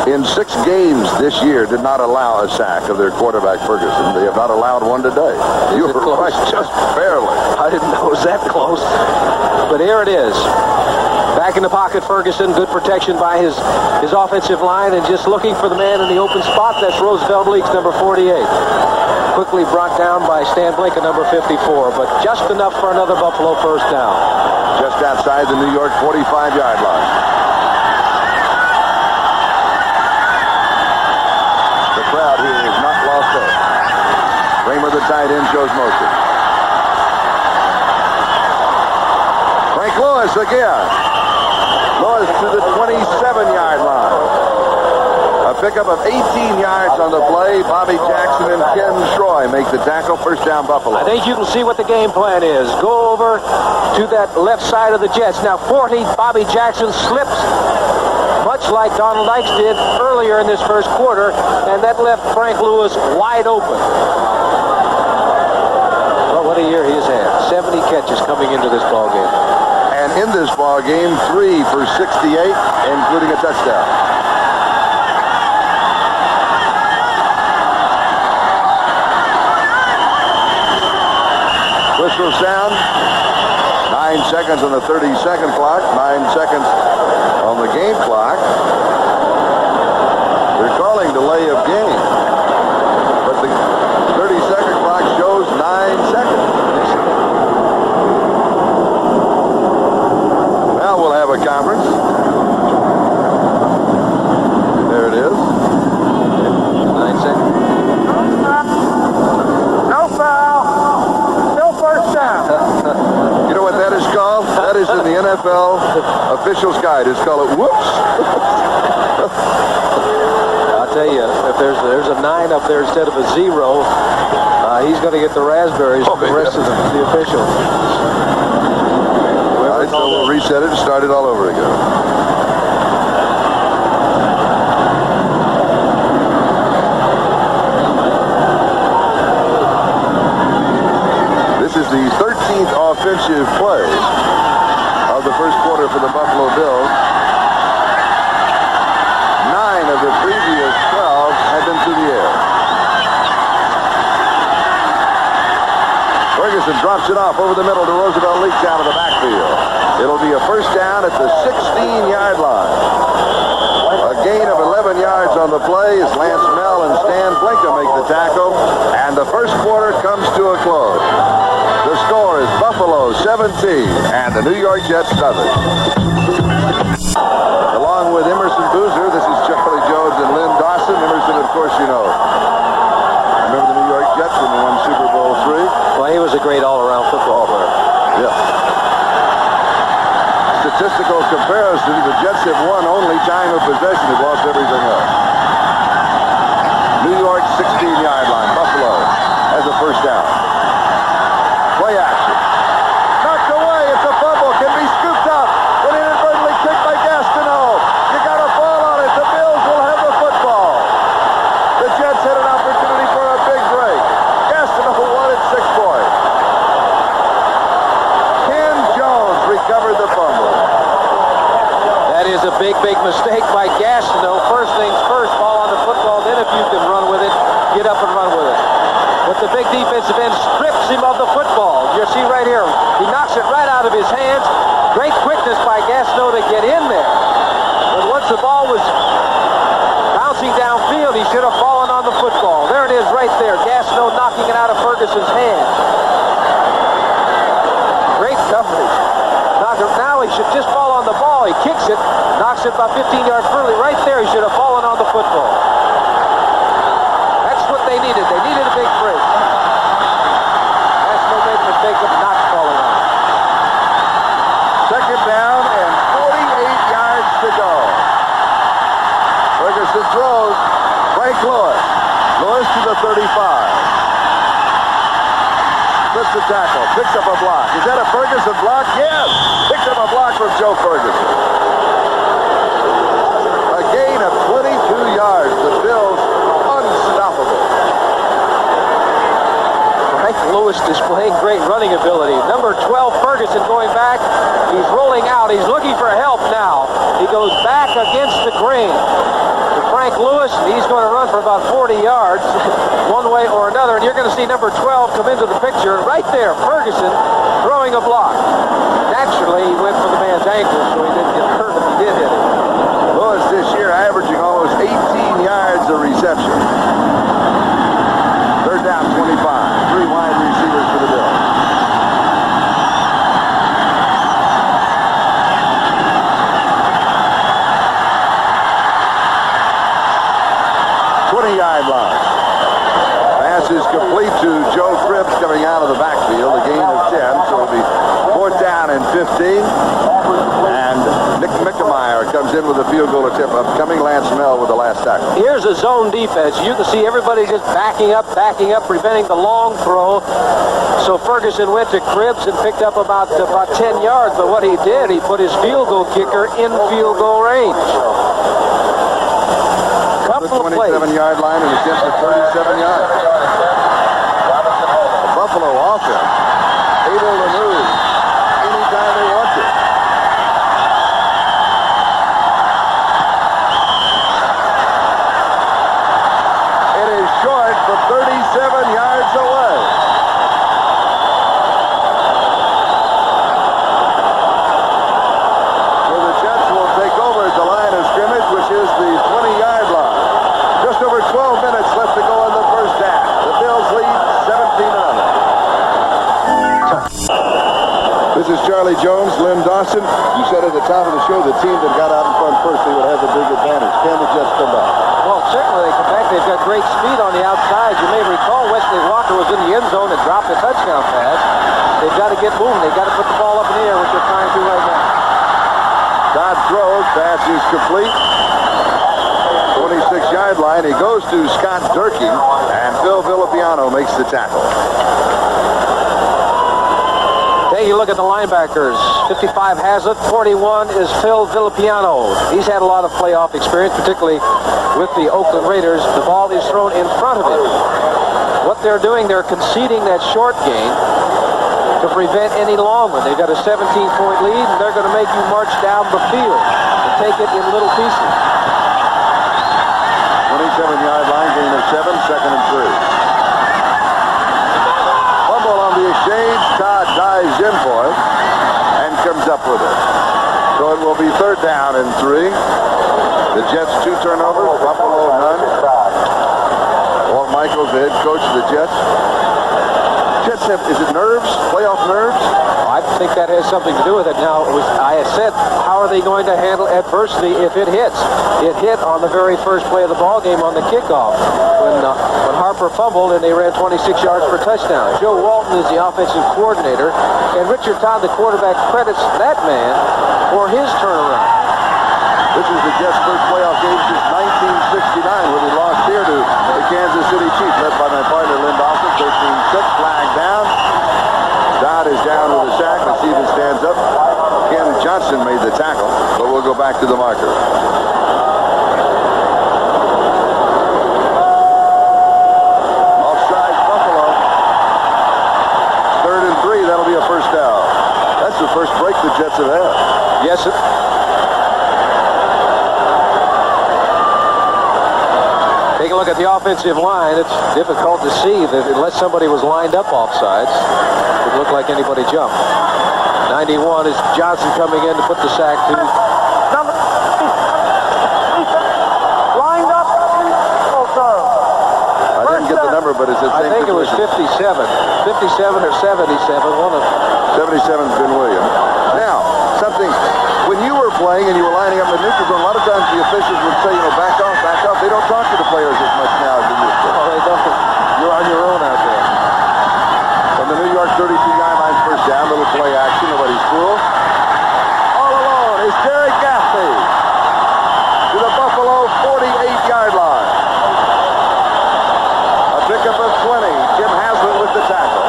in 6 games this year did not allow a sack of their quarterback Ferguson. They have not allowed one today. You were right, just barely. I didn't know it was that close. But here it is. Back in the pocket, Ferguson. Good protection by his offensive line, and just looking for the man in the open spot. That's Roosevelt Leaks, number 48. Quickly brought down by Stan Blinka, number 54, but just enough for another Buffalo first down. Just outside the New York 45-yard line. The crowd here is not lost hope. Kramer, the tight end, shows motion. Frank Lewis again. Lewis to the 27-yard line. A pickup of 18 yards on the play. Bobby Jackson and Ken Troy make the tackle. First down, Buffalo. I think you can see what the game plan is. Go over to that left side of the Jets. Now 40, Bobby Jackson slips, much like Donald Dykes did earlier in this first quarter, and that left Frank Lewis wide open. Well, what a year he has had. 70 catches coming into this ball game. And in this ball game, 3 for 68, including a touchdown. Whistle sound. 9 seconds on the 30-second clock. 9 seconds on the game clock. They're calling delay of game. But the 30-second clock shows 9 seconds. Now we'll have a conference. There it is. 9 seconds. No foul. Still first down. You know what that is called? That is in the NFL official's guide. It's called a whoops. I'll tell you, if there's a 9 up there instead of a 0, he's going to get the raspberries from the rest of the officials. All right, so we'll reset it and start it all over again. This is the 13th offensive play of the first quarter for the Buffalo Bills. 9 of the previous 12 have been through the air. Ferguson drops it off over the middle to Roosevelt, leaks out of the backfield. It'll be a first down at the 16-yard line. A gain of 11 yards on the play as Lance Mel and Stan Blinka make the tackle, and the first quarter comes to a close. The score is Buffalo 17 and the New York Jets nothing. Along with Emerson Boozer, this is Charlie Jones and Lynn Dawson. Emerson, of course, you know. Remember the New York Jets when they won Super Bowl III? Well, he was a great all-around football player. Yeah. Statistical comparison, the Jets have won only time of possession. They've lost everything else. New York 16-yard line. Buffalo has a first down. Play action. Knocked away. It's a fumble. Can be scooped up. But inadvertently kicked by Gastineau. You got a ball on it. The Bills will have the football. The Jets had an opportunity for a big break. Gastineau won at 6 points. Ken Jones recovered the fumble. That is a big mistake by Gastineau. First things first, ball on the football. Then if you can run with it, get up and run with it. But the big defensive end strips him of the football. You see right here, he knocks it right out of his hands. Great quickness by Gastineau to get in there. But once the ball was bouncing downfield, he should have fallen on the football. There it is right there. Gastineau knocking it out of Ferguson's hand. Great coverage. Now he should just fall on the ball. He kicks it, knocks it about 15 yards further. Right there, he should have fallen on the football. That's what they needed. They needed a big break. Gastineau made the mistake of not falling on it. Second down and 48 yards to go. Ferguson throws. Frank Lewis. Lewis to the 35. Flips the tackle. Picks up a block. Is that a Ferguson block? Yes. Picks up a block from Joe Ferguson. A gain of 22 yards. The Bills unstoppable. Frank Lewis displaying great running ability. Number 12, Ferguson going back. He's rolling out. He's looking for help now. He goes back against the grain. To Frank Lewis, he's going to run for about 40 yards one way or another. And you're going to see number 12 come into the picture right there. Ferguson throwing a block. Naturally, he went for the man's ankle, so he didn't get hurt if he did hit it. Lewis this year averaging almost 18 yards a reception. Third down, 25. 3 wide receivers for the Bills. Yard line. Pass is complete to Joe Cripps coming out of the backfield. A gain of 10, so it'll be 4th down and 15. And Nick McNamara comes in with a field goal attempt. Upcoming Lance Mel with the last tackle. Here's a zone defense. You can see everybody just backing up, preventing the long throw. So Ferguson went to Cribbs and picked up about 10 yards. But what he did, he put his field goal kicker in field goal range. The 27-yard line and attempt at 37 yards. The Buffalo offense able to move anytime they want to. It is short from 37 yards away. So the Jets will take over at the line of scrimmage, which is the 20-yard line. Just over 12 minutes left to go in the first half. The Bills lead 17-0. This is Charlie Jones, Lynn Dawson. You said at the top of the show the team that got out in front first, they would have the big advantage. Can the Jets come back? Well, certainly they come back. They've got great speed on the outside. You may recall Wesley Walker was in the end zone and dropped a touchdown pass. They've got to get moving. They've got to put the ball up in the air, which they're trying to right now. Dodd throws, pass is complete. 26-yard line. He goes to Scott Durkee, and Phil Villapiano makes the tackle. Take a look at the linebackers. 55 Hazlitt, 41 is Phil Villapiano. He's had a lot of playoff experience, particularly with the Oakland Raiders. The ball is thrown in front of him. What they're doing, they're conceding that short gain to prevent any long one. They've got a 17-point lead, and they're going to make you march down the field and take it in little pieces. 27-yard line, gain of 7, second and 3. Fumble on the exchange. Todd dives in for it and comes up with it. So it will be third down and 3. The Jets 2 turnovers, Buffalo none. Walt Michaels, the head coach of the Jets. Jets have, is it nerves? Playoff nerves? I think that has something to do with it. Now, I said, how are they going to handle adversity if it hits? It hit on the very first play of the ball game on the kickoff when Harper fumbled and they ran 26 yards for a touchdown. Joe Walton is the offensive coordinator, and Richard Todd, the quarterback, credits that man for his turnaround. This is the Jets' first playoff game since 1969 when they lost here to the Kansas City Chiefs, led by my partner Lynn Dawson. 13-6, flag down. Dodd is down with a sack. Let's see if it stands up. Ken Johnson made the tackle, but we'll go back to the marker. Offside Buffalo. Third and 3, that'll be a first down. That's the first break the Jets have had. Yes, sir. Take a look at the offensive line. It's difficult to see that unless somebody was lined up offsides, it looked like anybody jumped. 91 is Johnson coming in to put the sack to. Number lined up. I didn't get the number, but it's the same. I think it was 57. 57 or 77. One of 77's Ben Williams. Now, something, when you were playing and you were lining up in the neutral zone, a lot of times the officials would say, back off, back off. They don't talk to the players as much now as they used to. oh, they don't. You're on your own out there. From the New York 32-yard line, first down, little play action, nobody's fool. All alone is Jerry Gaffney to the Buffalo 48-yard line. A pickup of 20. Jim Haslett with the tackle.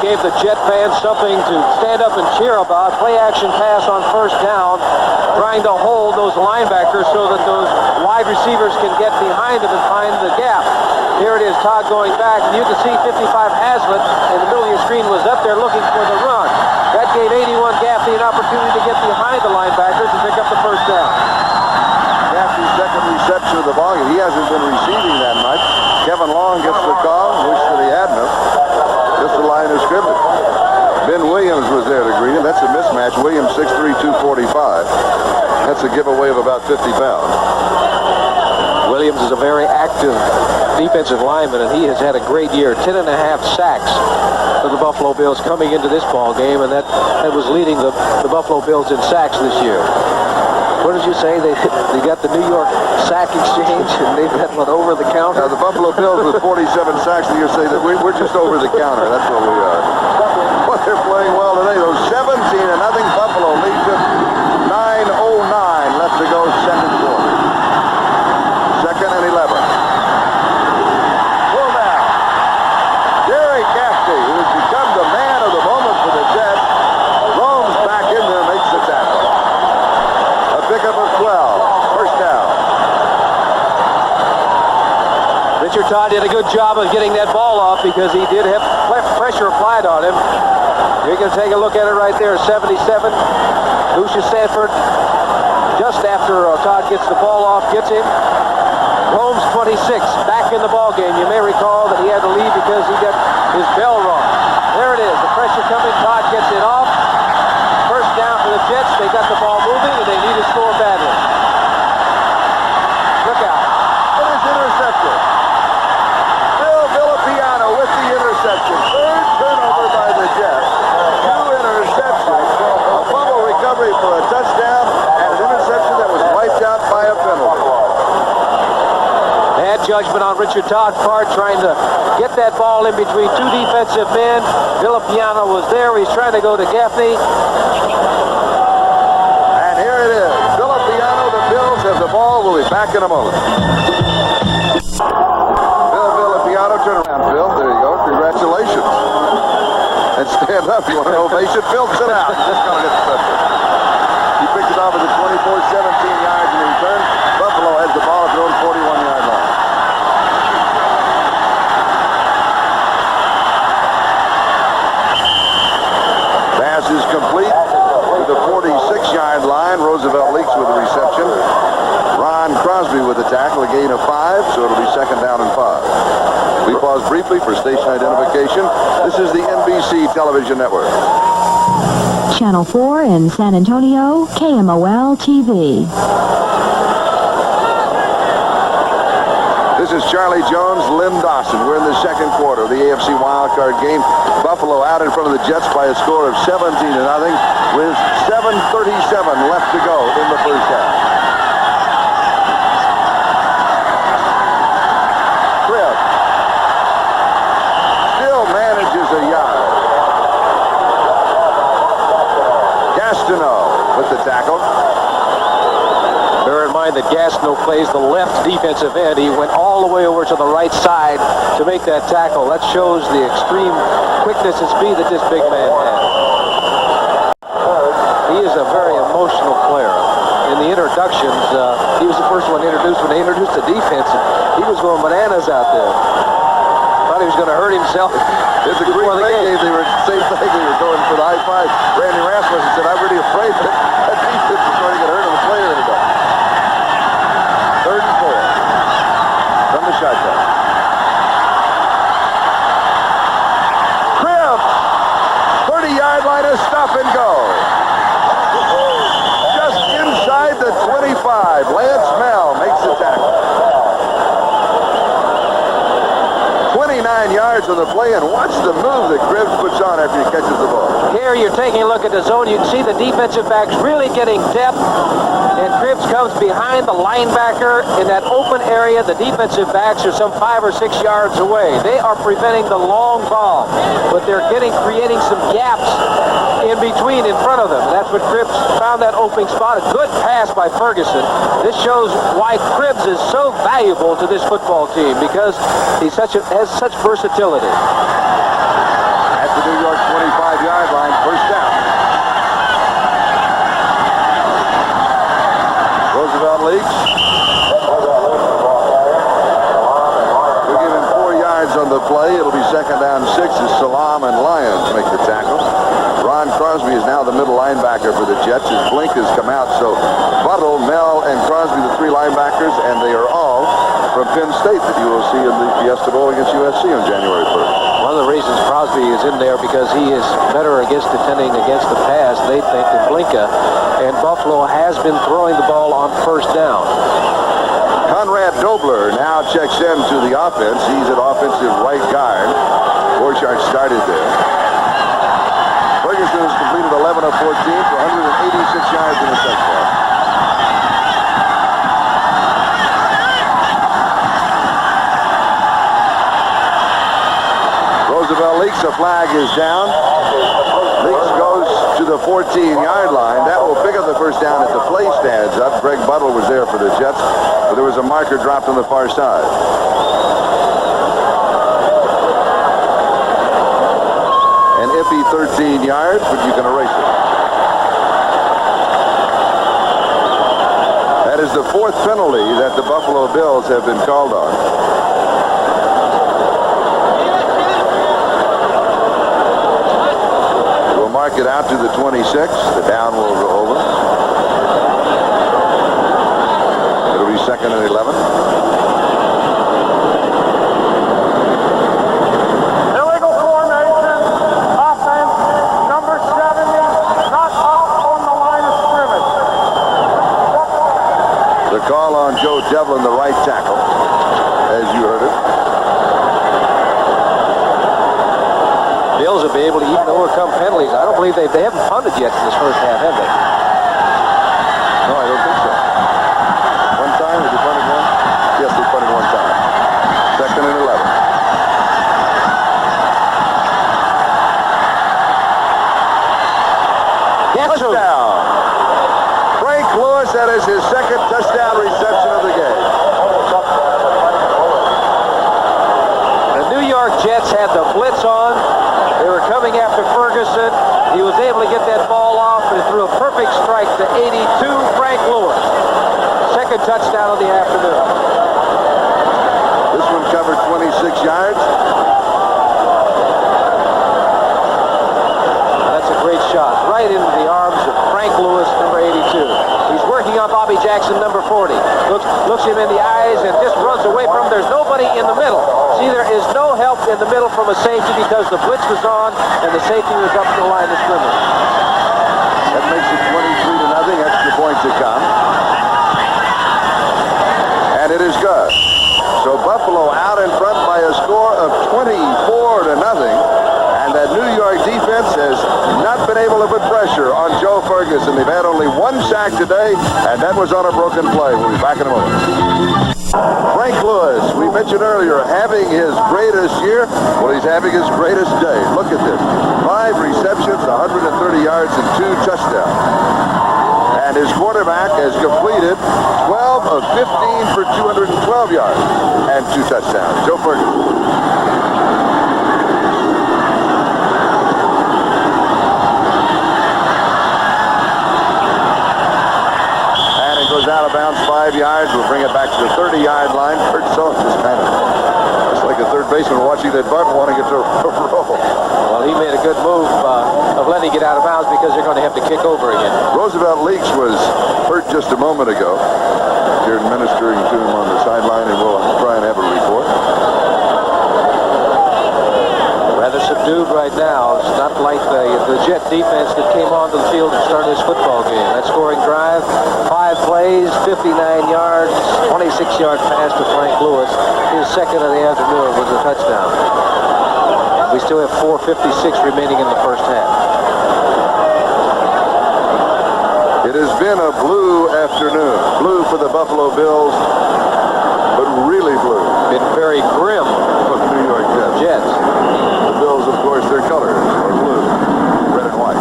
Gave the Jet fans something to stand up and cheer about. Play action pass on first down, trying to hold those linebackers so that those wide receivers can get behind them and find the gap. Here it is, Todd going back, and you can see 55 Haslett in the middle of your screen was up there looking for the run. That gave 81 Gaffney an opportunity to get behind the linebackers and pick up the first down. Gaffney's second reception of the ball game. He hasn't been receiving that much. Kevin Long gets the call. Wish that he hadn't. Just the line of scrimmage. Ben Williams was there to greet him. That's a mismatch. Williams 6'3", 245. That's a giveaway of about 50 pounds. Williams is a very active defensive lineman, and he has had a great year. 10.5 sacks for the Buffalo Bills coming into this ball game, and that was leading the Buffalo Bills in sacks this year. What did you say? They got the New York sack exchange, and they've got one over the counter? Now, the Buffalo Bills with 47 sacks the year say that we're just over the counter. That's what we are. What they're Richard Todd did a good job of getting that ball off because he did have pressure applied on him. You can take a look at it right there. 77. Lucius Sanford, just after Todd gets the ball off, gets him. Holmes, 26, back in the ball game. You may recall that he had to leave because he got his bell rung. There it is. The pressure coming. Todd gets it off. First down for the Jets. They got the ball moving, and they need to score badly. Look out. It is intercepted. Bill Villapiano with the interception. Third turnover by the Jets. 2 interceptions. A fumble recovery for a touchdown and an interception that was wiped out by a penalty. Bad judgment on Richard Todd's part, trying to get that ball in between 2 defensive men. Villapiano was there. He's trying to go to Gaffney. And here it is. Villapiano, the Bills have the ball. We'll be back in a moment. Bill Villapiano, turn around, Phil. There you go. Congratulations. And stand up. You want an ovation? Phil, sit out. Just going to get the touchdown. He picked it off at the 24-17 yards in return. Buffalo has the ball at their own 41-yard line. Pass is complete to the 46-yard line. Roosevelt Leaks with the reception. Ron Crosby with the tackle, a gain of 5, so it'll be second down and 5. We pause briefly for station identification. This is the NBC Television Network. Channel 4 in San Antonio, KMOL TV. This is Charlie Jones, Lynn Dawson. We're in the second quarter of the AFC Wildcard game. Buffalo out in front of the Jets by a score of 17-0 with 7:37 left to go in the first half. Cribb still manages a yard. Gastineau with the tackle. Bear in mind that Gastineau plays the left defensive end. He went all the way over to the right side to make that tackle. That shows the extreme quickness and speed that this big man has. He is a very emotional player. In the introductions, he was the first one introduced when they introduced the defense. He was going bananas out there. Thought he was going to hurt himself. It's a Green Bay game. They were same thing. They were going for the high five. Randy Rasmussen said, "I'm really afraid that defense is going to get hurt on the player today." 3rd and 4 from the shotgun. Cribb, 30-yard line is stop and go. Just inside the 25. Lance Mel makes the tackle. 29 yards on the play, and watch the move that Cribb puts on after he catches the ball. Here you're taking a look at the zone. You can see the defensive backs really getting depth. And Cribbs comes behind the linebacker in that open area. The defensive backs are some 5 or 6 yards away. They are preventing the long ball, but they're creating some gaps in between in front of them. That's what Cribbs found, that opening spot. A good pass by Ferguson. This shows why Cribbs is so valuable to this football team, because he has such versatility. At the New York 25-yard line, first down. Roosevelt Leaks. We'll give him 4 yards on the play. It'll be second down 6 as Salam and Lyons make the tackle. Ron Crosby is now the middle linebacker for the Jets as Blink has come out. So Buttle, Mel, and Crosby, the 3 linebackers, and they are all from Penn State that you will see in the Fiesta Bowl against USC on January 1st. One of the reasons Crosby is in there because he is better against defending against the pass, they think, than Blinka. And Buffalo has been throwing the ball on first down. Conrad Dobler now checks into the offense. He's at offensive right guard. Borchardt started there. Ferguson has completed 11 of 14 for 186 yards in the touchdown. Roosevelt Leaks, a flag is down. Leaks goes to the 14-yard line. That will pick up the first down as the play stands up. Greg Buttle was there for the Jets, but there was a marker dropped on the far side. An iffy 13 yards, but you can erase it. That is the 4th penalty that the Buffalo Bills have been called on. work it out to the 26. The down will go over. It'll be 2nd and 11. Illegal formation. Offense, number 70, not up on the line of scrimmage. The call on Joe Devlin, the right tackle, as you heard it. Bills will be able to even overcome penalties. I don't believe they haven't punted yet in this first half, have they? No, I don't think so. One time, has he punted one? Yes, he punted one time. 2nd and 11. Touchdown. Frank Lewis, that is his 2nd touchdown reception of the game. The New York Jets had the blitz on. They were coming after Ferguson. He was able to get that ball off and threw a perfect strike to 82, Frank Lewis. 2nd touchdown of the afternoon. This one covered 26 yards. That's a great shot. Right into the arms of Frank Lewis, number 82. He's working on Bobby Jackson, number 40. Looks him in the eyes and just runs away from him. There's nobody in the middle. See, there is no help in the middle from a safety because the blitz was on and the safety was up the line of scrimmage. That makes it 23-0. Extra points to come. And it is good. So Buffalo out in front by a score of 24-0. And that New York defense has not been able to put pressure on Joe Ferguson. They've had only 1 sack today, and that was on a broken play. We'll be back in a moment. Frank Lewis, we mentioned earlier, having his greatest year. Well, he's having his greatest day. Look at this. 5 receptions, 130 yards, and 2 touchdowns. And his quarterback has completed 12 of 15 for 212 yards and 2 touchdowns. Joe Ferguson. Goes out of bounds 5 yards. We'll bring it back to the 30-yard line. Kurt Sohn just kind of, just like a third baseman watching that bunt wanting it to roll. Well, he made a good move of letting it get out of bounds because they're going to have to kick over again. Roosevelt Leaks was hurt just a moment ago. Here administering to him on the sideline, and we'll try and have a report. Rather subdued right now. It's not like the Jet defense that came onto the field and started this football game. That scoring drive, 5 plays, 59 yards, 26-yard pass to Frank Lewis. His 2nd of the afternoon was a touchdown. We still have 4:56 remaining in the first half. It has been a blue afternoon. Blue for the Buffalo Bills, but really blue. Been very grim For the New York Jets. The Bills, of course, their colors are blue, red and white.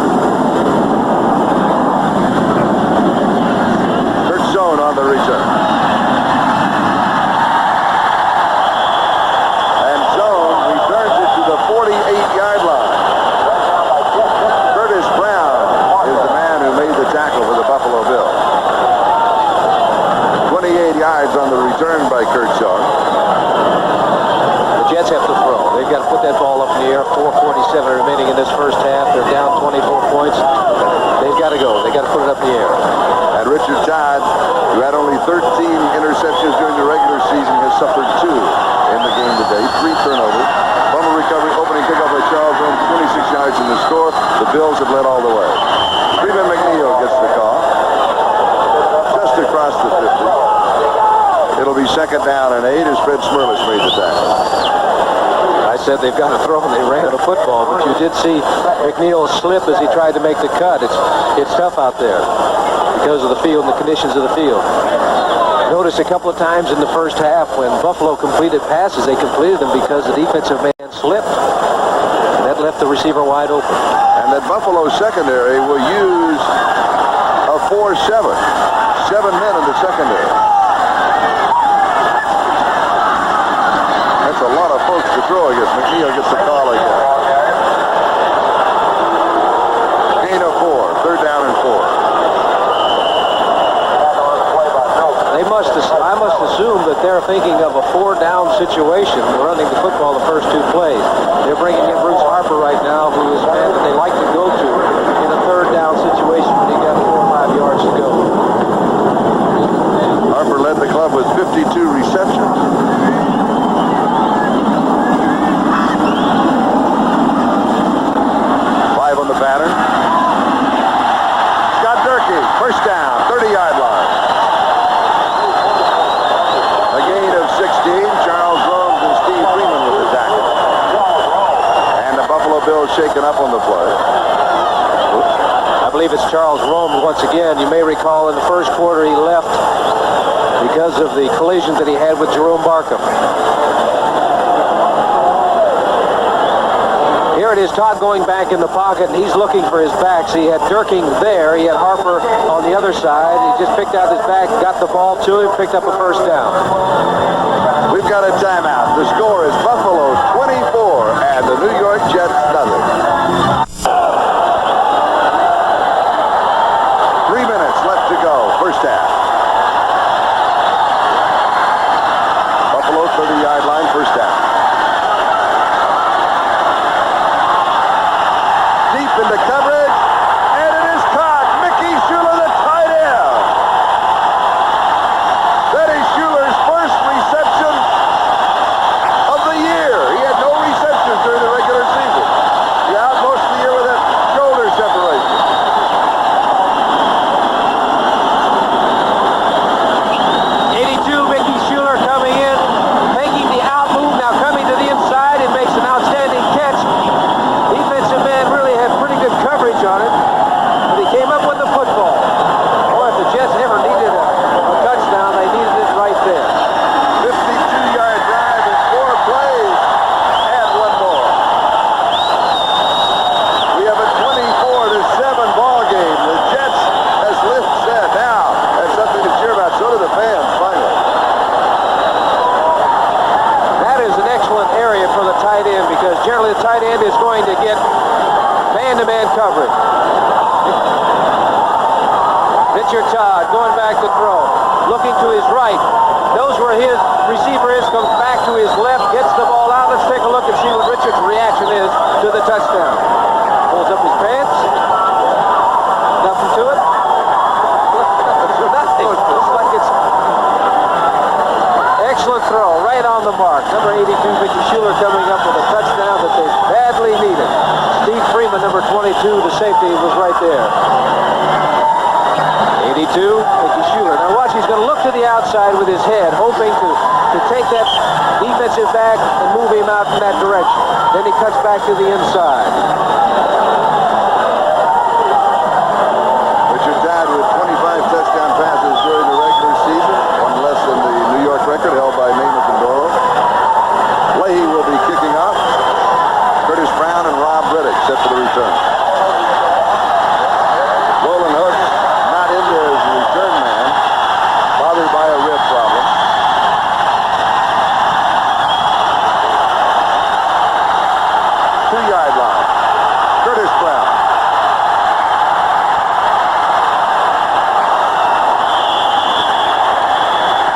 Kurt Sohn on the return. And Sohn returns it to the 48-yard line. Curtis Brown is the man who made the tackle for the Buffalo Bills. 28 yards on the return by Kurt Sohn. The Jets have to throw. They've got to put that ball up in the air. 4:47 remaining in this first half. They're down 24 points. They've got to go. They've got to put it up in the air. And Richard Todd, who had only 13 interceptions during the regular season, has suffered 2 in the game today. 3 turnovers. Fumble recovery, opening kickoff by Charles Holmes, 26 yards in the score. The Bills have led all the way. Freeman McNeil gets the call. Just across the 50. It'll be 2nd down and 8 as Fred Smirlis made the tackle. I said they've got to throw and they ran the football, but you did see McNeil slip as he tried to make the cut. It's tough out there because of the field and the conditions of the field. Notice a couple of times in the first half when Buffalo completed passes, they completed them because the defensive man slipped. And that left the receiver wide open. And that Buffalo secondary will use a 4-7. 7 men in the secondary. That's a lot of folks to throw against. McNeil gets the call again. Gain of 4. 3rd down and 4. I must assume that they're thinking of a 4-down situation running the football the first 2 plays. They're bringing in Bruce Harper right now, who is a man that they like to go to. the pattern. Scott Durkee, first down, 30-yard line. A gain of 16. Charles Rhodes and Steve Freeman with the tackle. And the Buffalo Bills shaken up on the play. I believe it's Charles Rome once again. You may recall in the first quarter he left because of the collision that he had with Jerome Barkham. Here it is, Todd going back in the pocket, and he's looking for his backs. He had Durking there. He had Harper on the other side. He just picked out his back, got the ball to him, picked up a first down. We've got a timeout. The score is Buffalo 24 and the New York Jets nothing. 3 minutes left to go. First half. Buffalo 30-yard line, first down. Deep into coverage, and it is caught. Mickey Schuler, the tight end. That is Schuler's first reception of the year. He had no receptions during the regular season. He's out most of the year with that shoulder separation. 82, Mickey Schuler coming in, making the out move, now coming to the inside and makes an outstanding catch. Defensive man really had pretty good coverage on it, but he came up with the football. Boy, if the Jets ever needed a touchdown, they needed it right there. 52-yard drive in 4 plays. Add one more. We have a 24-7 ball game. The Jets, as Lift said, now have something to cheer about. So do the fans, finally. That is an excellent area for the tight end because generally the tight end is going to get man-to-man coverage. Richard Todd going back to throw, looking to his right, knows where his receiver is, comes back to his left, gets the ball out. Let's take a look and see what Richard's reaction is to the touchdown. Pulls up his pants. Nothing to it. Nothing. Looks like it's excellent throw, right on the mark. Number 82, Mickey Schuler coming up with a touchdown that they badly needed. Steve Freeman, number 22, the safety, was right there. 82, Mickey Schuler. Now watch, he's going to look to the outside with his head, hoping to take that defensive back and move him out in that direction. Then he cuts back to the inside. Richard Todd with 25 touchdown passes during the regular season, one less than the New York record held by Namath and Doro. Leahy will be kicking off. Curtis Brown and Rob Riddick set for the return. Roland Hook not in there as the return man, bothered by a rib problem. Two-yard line. Curtis Brown.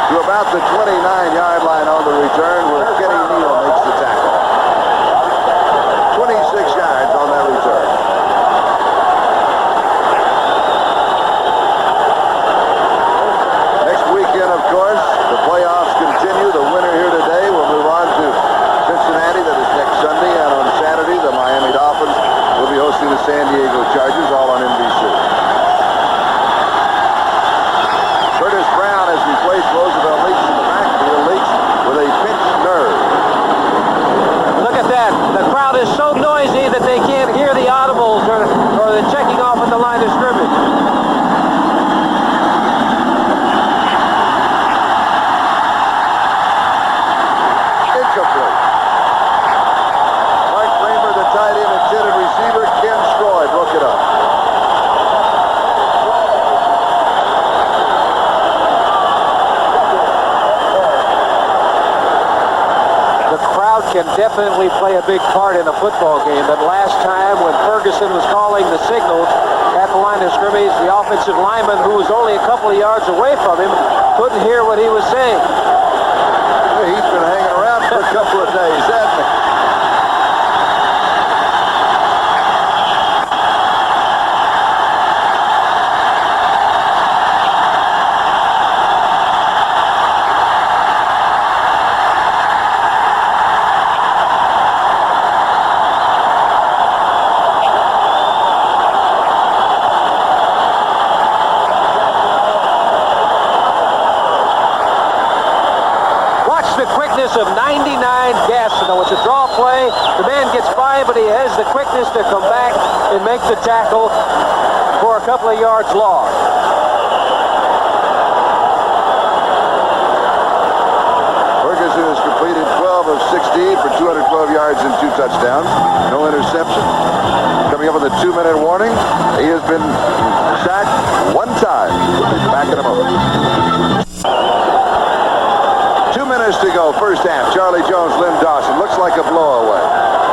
To about the 29-yard line on the return where Kenny Neal makes the tackle. 26 yards on that return. Next weekend, of course, the playoffs continue. The winner here today will move on to Cincinnati. That is next Sunday. And on Saturday, the Miami Dolphins will be hosting the San Diego Chargers, all on NBC. Curtis Brown has replaced Roosevelt Leaks in the backfield. Leaks with a pinched nerve. Look at that. The crowd is so noisy that they can't hear the audibles or the checking off at the line of scrimmage. Incomplete. Mark Kramer, the tight end, intended receiver. Ken Stroy broke it up. Can definitely play a big part in a football game, but last time when Ferguson was calling the signals at the line of scrimmage, the offensive lineman, who was only a couple of yards away from him, couldn't hear what he was saying. He's been hanging around for a couple of days, hasn't he? quickness of 99 guests. Now it's a draw play. The man gets by, but he has the quickness to come back and make the tackle for a couple of yards lost. Ferguson has completed 12 of 16 for 212 yards and 2 touchdowns. No interception. Coming up with a 2-minute warning. He has been sacked 1 time. We'll be back in a moment. 2 minutes to go, first half. Charlie Jones, Lynn Dawson. Looks like a blowaway.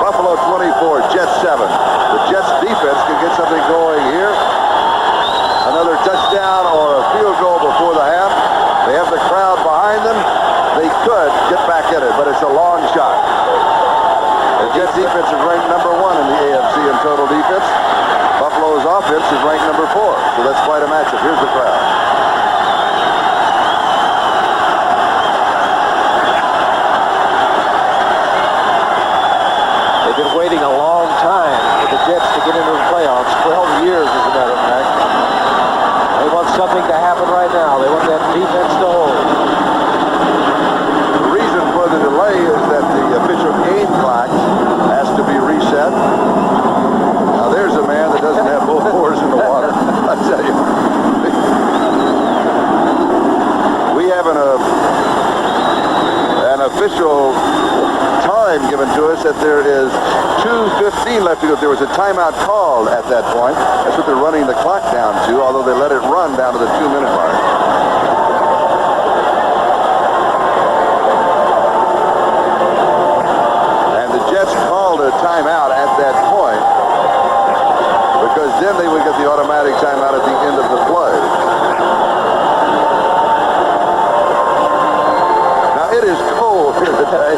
Buffalo 24, Jets 7. The Jets defense can get something going here. Another touchdown or a field goal before the half. They have the crowd behind them. They could get back in it, but it's a long shot. The Jets defense is ranked number 1 in the AFC in total defense. Buffalo's offense is ranked number 4. So that's quite a matchup. Here's the crowd. They've been waiting a long time for the Jets to get into the playoffs. 12 years, as a matter of fact. They want something to happen right now. They want that defense to hold. The reason for the delay is that the official game clock has to be reset. Now there's a man that doesn't have both oars in the water. I tell you. We have an official time given to us that there is 2:15 left to go. There was a timeout called at that point. That's what they're running the clock down to, although they let it run down to the 2-minute mark. And the Jets called a timeout at that point because then they would get the automatic timeout at the end of the play. Now it is cold here today.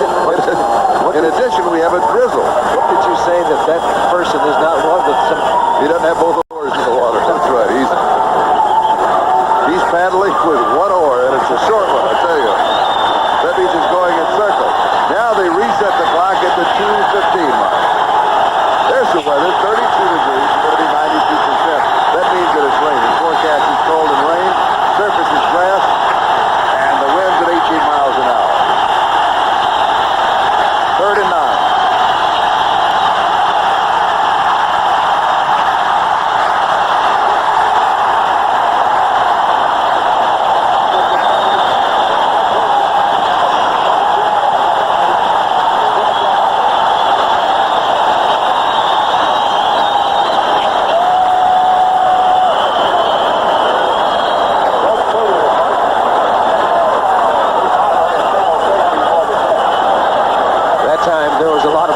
In addition, we have a drizzle. What did you say that that person is not one with some... He doesn't have both oars in the water. That's right. He's paddling with 1 oar, and it's a short one, I tell you. That means it's going in circles. Now they reset the clock at the 2:15 mark. There's the weather, 32 degrees. It's going to be 92%. That means that it's raining. The forecast is cold and rain. Surface is grass, and the wind's at 18 miles an hour. 3rd and 9.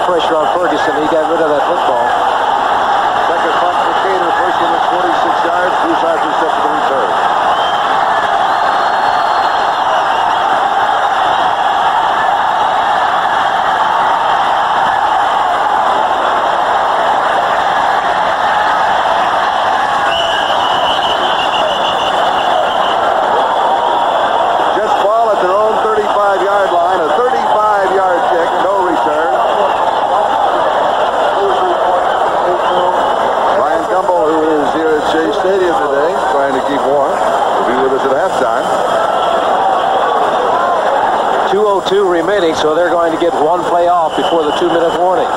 Pressure on Ferguson. He got rid of that football. Second punt for Cater. First one was 46 yards. 2 sides reception to return. Just ball at their own 35-yard line. A 35-yard kick. No return. Who is here at Shea Stadium today, trying to keep warm. Will be with us at halftime. 2:02 remaining, so they're going to get 1 play off before the 2-minute warning.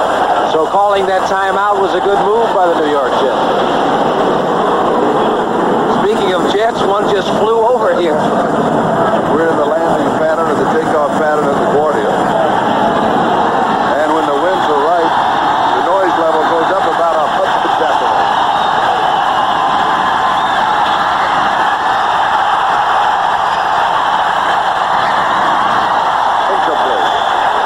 So calling that timeout was a good move by the New York Jets. Speaking of Jets, one just flew over here. We're in the landing pattern or the takeoff pattern of LaGuardia. And when the winds are right, the noise level goes up about 100 decibels.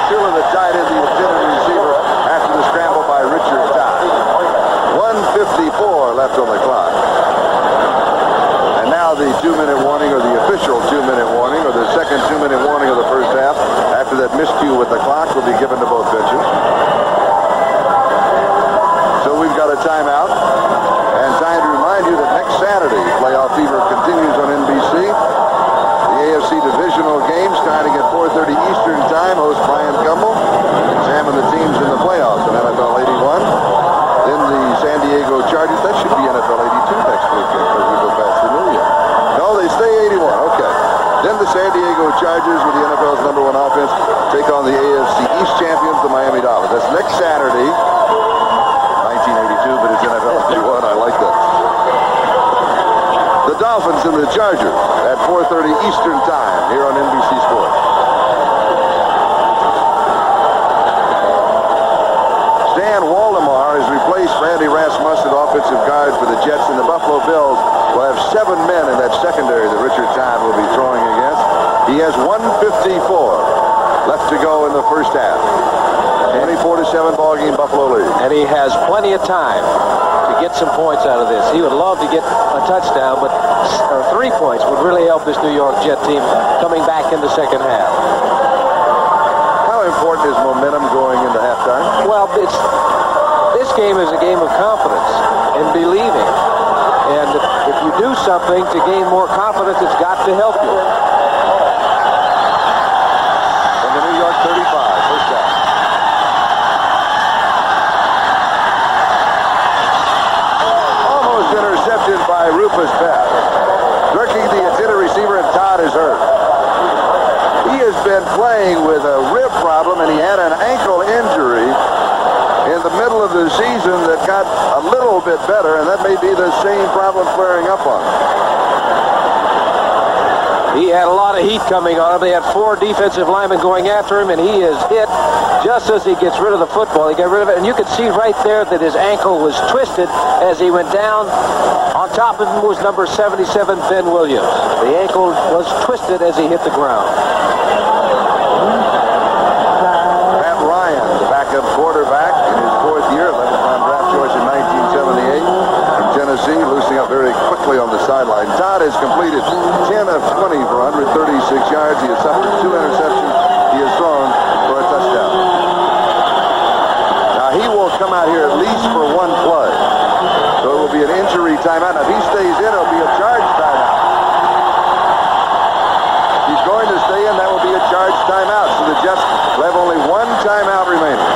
Still in the tight end, the intended receiver after the scramble by Richard Todd. 1:54 left on the clock. And now the 2-minute warning, or the official 2-minute warning, or the second 2-minute warning of the first half after that miscue with the clock will be given to both benches. So we've got a timeout. And time to remind you that next Saturday, Playoff Fever continues on NBC. The AFC divisional game starting at 4:30 Eastern Time. Host Brian Gumbel examine the teams in the playoffs in NFL 81. Then the San Diego Chargers. That should be NFL 82 next weekend because we go past the New Year. No, they stay 81. Chargers, with the NFL's #1 offense, take on the AFC East champions, the Miami Dolphins. That's next Saturday, 1982, but it's NFL #1. I like that. The Dolphins and the Chargers at 4:30 Eastern Time here on NBC Sports. Stan Waldemar has replaced Randy Rasmussen, offensive guard for the Jets, and the Buffalo Bills will have 7 men in that secondary that Richard Todd will be throwing against. He has 154 left to go in the first half. 24-7 ball game, Buffalo lead. And he has plenty of time to get some points out of this. He would love to get a touchdown, but 3 points would really help this New York Jet team coming back in the second half. How important is momentum going into halftime? Well, this game is a game of confidence and believing. And if you do something to gain more confidence, it's got to help you. From the New York 35, first down. Almost intercepted by Rufus Beck. Lurking the intended receiver, and Todd is hurt. He has been playing with a rib problem, and he had an ankle injury in the middle of the season that got a little bit better, and that may be the same problem flaring up on him. He had a lot of heat coming on him. They had 4 defensive linemen going after him, and he is hit just as he gets rid of the football. He got rid of it, and you could see right there that his ankle was twisted as he went down. On top of him was number 77, Ben Williams. The ankle was twisted as he hit the ground. Matt Ryan, the backup quarterback in his 4th year, 11th-round draft choice in 1978 from Tennessee, loosening up very quickly on the sideline. Todd has completed 10 of 20 for 136 yards. He has suffered 2 interceptions. He has thrown for a touchdown. Now, he will come out here at least for 1 play. So it will be an injury timeout. Now, if he stays in, it'll be a charge timeout. If he's going to stay in, that will be a charge timeout. So the Jets will have only 1 timeout remaining.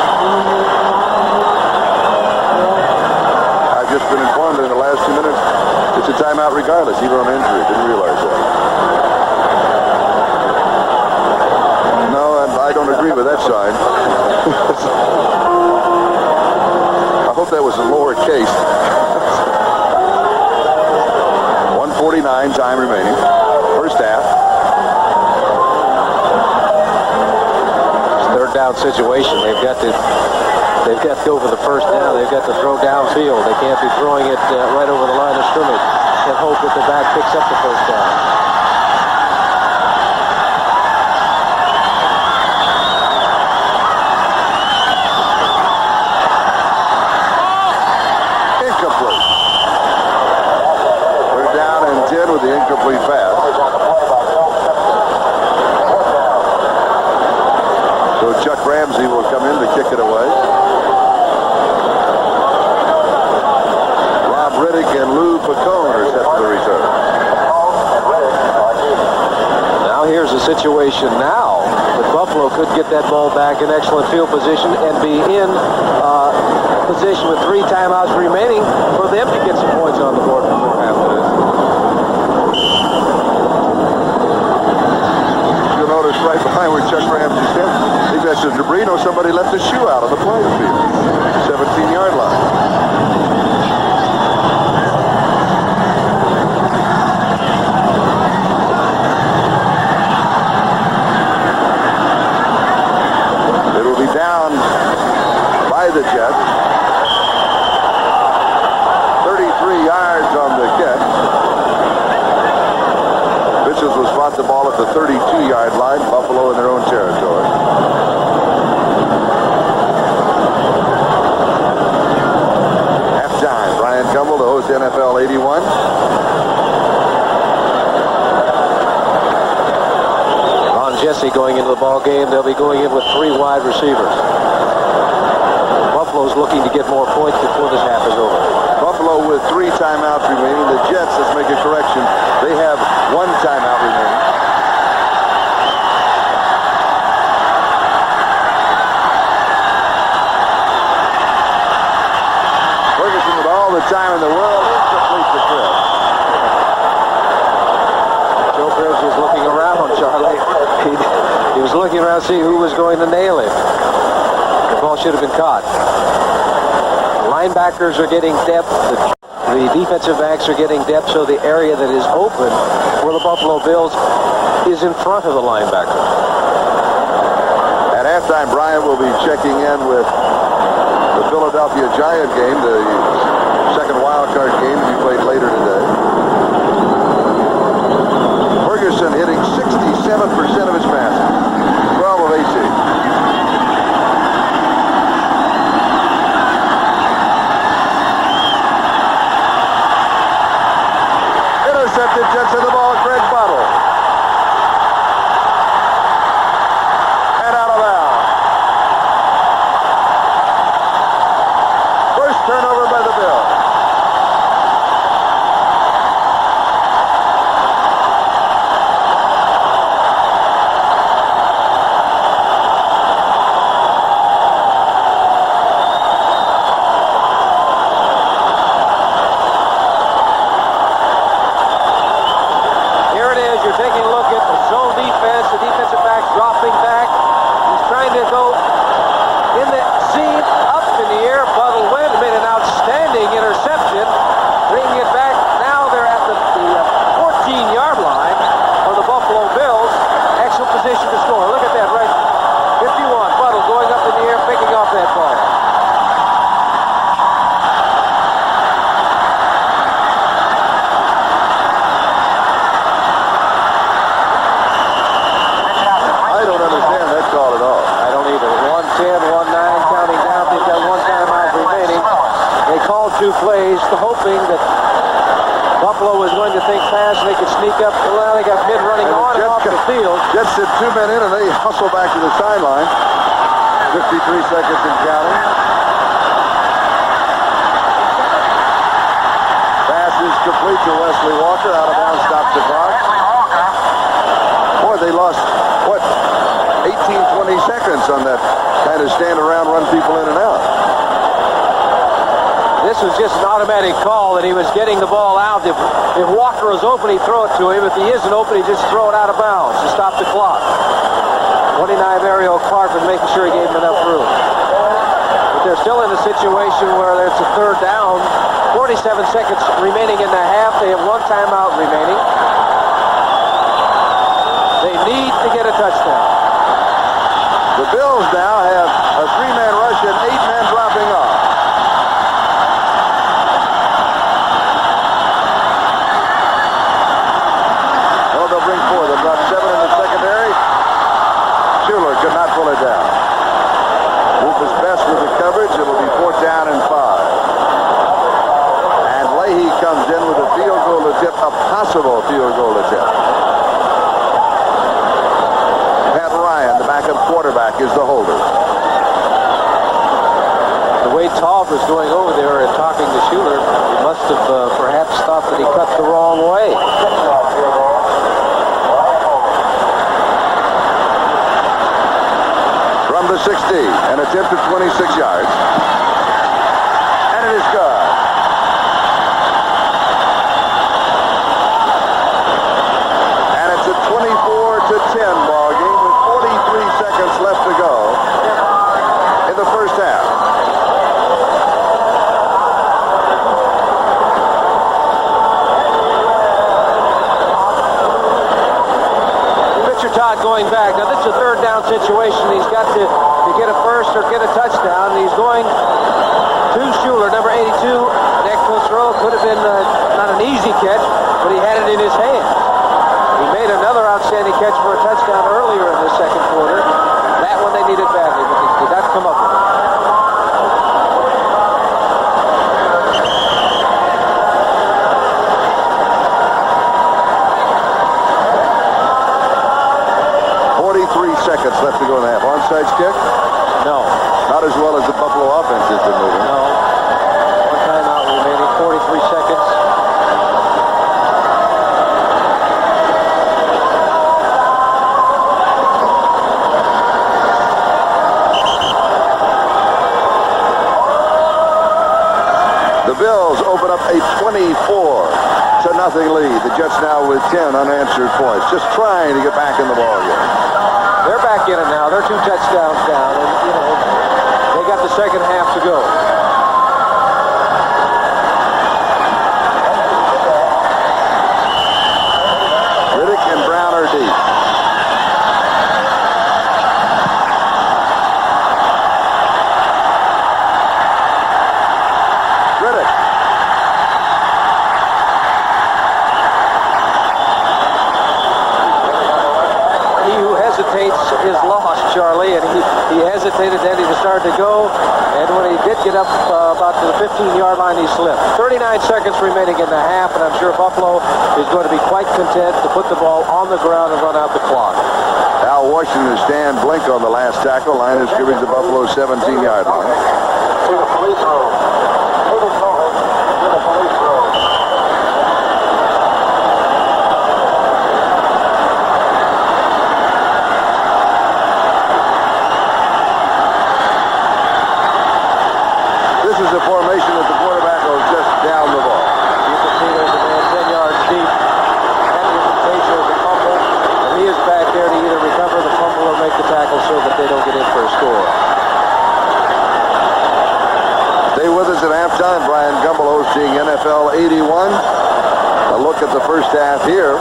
I've just been informed that in the last 2 minutes, it's a timeout regardless, even on injury. Didn't realize that. No, I don't agree with that sign. I hope that was in lowercase. 1:49 time remaining. First half. Third down situation. They've got to go for the first down. They've got to throw downfield. They can't be throwing it right over the line of scrimmage and hope that the back picks up the first down. Incomplete. They're down and 10 with the incomplete pass. So Chuck Ramsey will come in to kick it away. Rob Riddick and Lou Pacone are set for the return. Now here's a situation now that Buffalo could get that ball back in excellent field position and be in position with 3 timeouts remaining for them to get some points on the board before half of this. You'll notice right behind where Chuck Ramsey said, I think that's a debris. No, somebody left a shoe out on the playing field. 17-yard line. It will be down by the Jets. 33 yards on the catch. Mitchell will spot the ball at the 32-yard line. Buffalo in their own territory. Halftime. Brian Gumbel, the host, NFL 81. Ron Jesse going into the ball game. They'll be going in with 3 wide receivers. Buffalo's looking to get more points before this half is over. Buffalo with 3 timeouts remaining. The Jets, let's make a correction, they have 1 timeout remaining. Ferguson with all the time in the world, incomplete to Chris. Joe Cribs was looking around, Charlie. He looking around to see who was going to nail him. The ball should have been caught. The linebackers are getting depth. The defensive backs are getting depth, so the area that is open for the Buffalo Bills is in front of the linebacker. At halftime, Bryant will be checking in with the Philadelphia Giant game, the second wildcard game to be played later today. Ferguson hitting 67% of his passes, 12 of 18. Intercepted, Jets in the ball, Greg Bottle. And out of bounds. First turnover by the Bills. Hoping that Buffalo was going to think fast and they could sneak up. Well, they got mid running on and off the field. Jets sent 2 men in and they hustle back to the sideline. 53 seconds and counting. Pass is complete to Wesley Walker. Out of bounds, stops the clock. Boy, they lost, what, 18, 20 seconds on that kind of stand around, run people in and out. This was just an automatic call that he was getting the ball out. If Walker was open, he'd throw it to him. If he isn't open, he'd just throw it out of bounds to stop the clock. 29 Ariel Clark was making sure he gave him enough room. But they're still in a situation where it's a third down. 47 seconds remaining in the half. They have one timeout remaining. They need to get a touchdown. The Bills now have a 3-man rush and 8 men dropping off. Could not pull it down. Rufus Best with the coverage. It will be 4th down and 5. And Leahy comes in with a field goal attempt, a possible field goal attempt. Pat Ryan, the backup quarterback, is the holder. The way Taub was going over there and talking to Schuler, he must have perhaps thought that he cut the wrong way. The 60, an attempt at 26 yards. And it is good. And it's a 24-10 ball game with 43 seconds left to go in the first half. Richard Todd going back. Now, this is a third down situation. He's got to get a first or get a touchdown. He's going to Schuler, number 82. Next throw could have been not an easy catch, but he had it in his hands. He made another outstanding catch for a touchdown earlier in the second quarter. That one they needed badly, but they did not come up with it. Seconds left to go in the half. Onside kick? No. Not as well as the Buffalo offense has been moving. No. One timeout remaining, 43 seconds. The Bills open up a 24-0 lead. The Jets now with 10 unanswered points. Just trying to get back in the ball game. They're back in it now. They're 2 touchdowns down, and they got the second half to go. Riddick and Brown are deep. Riddick. He who hesitates is lost, Charlie, and he hesitated then he started to go, and when he did get up about to the 15-yard line, he slipped. 39 seconds remaining in the half, and I'm sure Buffalo is going to be quite content to put the ball on the ground and run out the clock. Al Washington and Stan Blink on the last tackle. Line of scrimmage the Buffalo 17-yard line. To the police room. To the police room. This is a formation that the quarterback will just down the ball. You can see there's a man 10 yards deep. That invitation is a fumble, and he is back there to either recover the fumble or make the tackle so that they don't get in for a score. Stay with us at halftime. Brian Gumbel hosting NFL 81. A look at the first half here.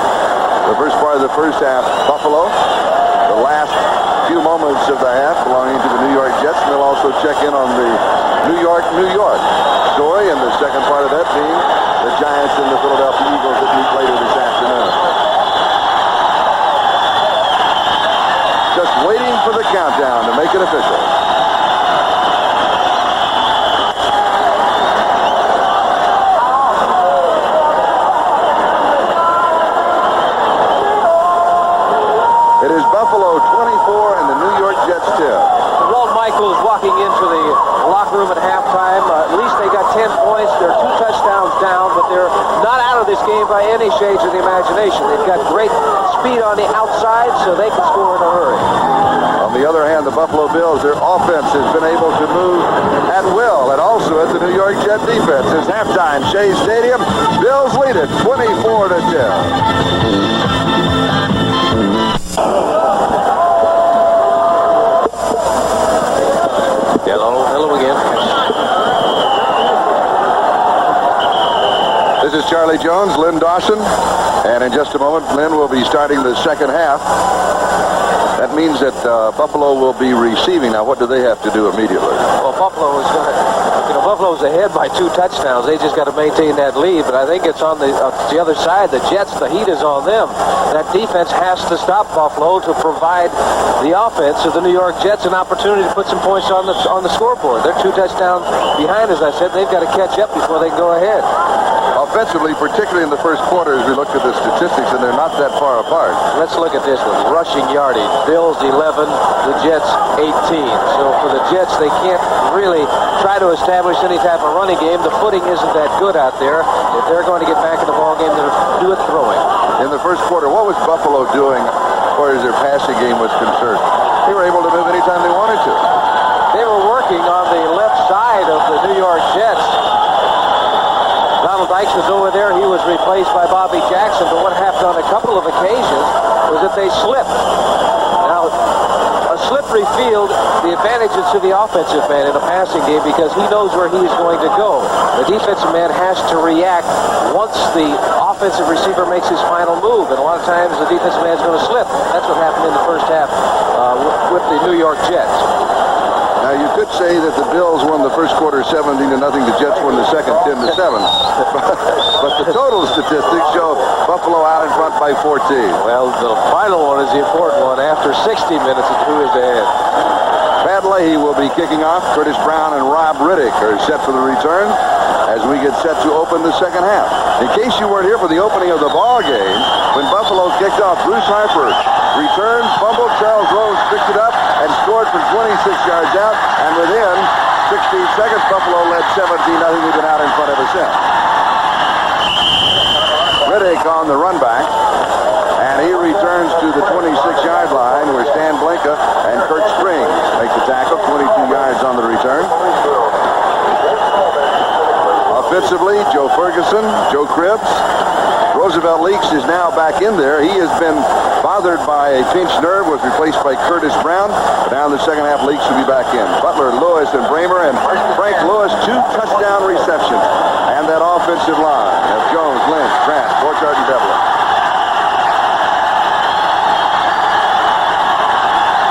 The first part of the first half, Buffalo. The last few moments of the half belonging to the New York Jets. And they'll also check in on the New York story. And the second part of that being the Giants and the Philadelphia Eagles that meet later this afternoon. Just waiting for the countdown to make it official. It is Buffalo 24 and the New York Jets 10. Walt Michaels walking into the locker room at halftime. At least they got 10 points. They're 2 touchdowns down, but they're not out of this game by any shades of the imagination. They've got great speed on the outside, so they can score in a hurry. On the other hand, the Buffalo Bills, their offense has been able to move at will, and also at the New York Jet defense. It's halftime, Shea Stadium. Bills lead it 24-10. Hello again. This is Charlie Jones, Lynn Dawson, and in just a moment, Lynn will be starting the second half. That means that Buffalo will be receiving. Now, what do they have to do immediately? Well, Buffalo is going to, Buffalo's ahead by 2 touchdowns. They just got to maintain that lead, but I think it's on the other side. The Jets, the heat is on them. That defense has to stop Buffalo to provide the offense of the New York Jets an opportunity to put some points on the scoreboard. They're 2 touchdowns behind, as I said. They've got to catch up before they can go ahead. Offensively, particularly in the first quarter, as we looked at the statistics, and they're not that far apart. Let's look at this one. Rushing yardage. Bills 11, the Jets 18. So for the Jets, they can't really try to establish any type of running game. The footing isn't that good out there. If they're going to get back in the ball game, they'll do it throwing. In the first quarter, what was Buffalo doing as far as their passing game was concerned? They were able to move anytime they wanted to. They were working on the left side of the New York Jets. Donald Dykes was over there. He was replaced by Bobby Jackson. But what happened on a couple of occasions was that they slipped. Now, a slippery field, the advantage is to the offensive man in a passing game because he knows where he's going to go. The defensive man has to react once the offensive receiver makes his final move. And a lot of times the defensive man is going to slip. That's what happened in the first half with the New York Jets. Now, you could say that the Bills won the first quarter 17-0. The Jets won the second 10-7. But the total statistics show Buffalo out in front by 14. Well, the final one is the important one. After 60 minutes, it's who is ahead. Pat Leahy will be kicking off. Curtis Brown and Rob Riddick are set for the return as we get set to open the second half. In case you weren't here for the opening of the ball game, when Buffalo kicked off, Bruce Harper returned, fumbled, Charles Rose picked it up and scored from 26 yards out, and within 16 seconds, Buffalo led 17-0. We've been out in front ever since. Riddick on the run back, and he returns to the 26-yard line where Stan Blinka and Kurt Springs make the tackle, 22 yards on the return. Offensively, Joe Ferguson, Joe Cribbs, Roosevelt Leaks is now back in there. He has been bothered by a pinched nerve, was replaced by Curtis Brown. But now in the second half, Leaks will be back in. Butler, Lewis, and Bramer, and Frank Lewis, 2 touchdown receptions. And that offensive line of Jones, Lynch, Grant, Borchardt, and Devlin.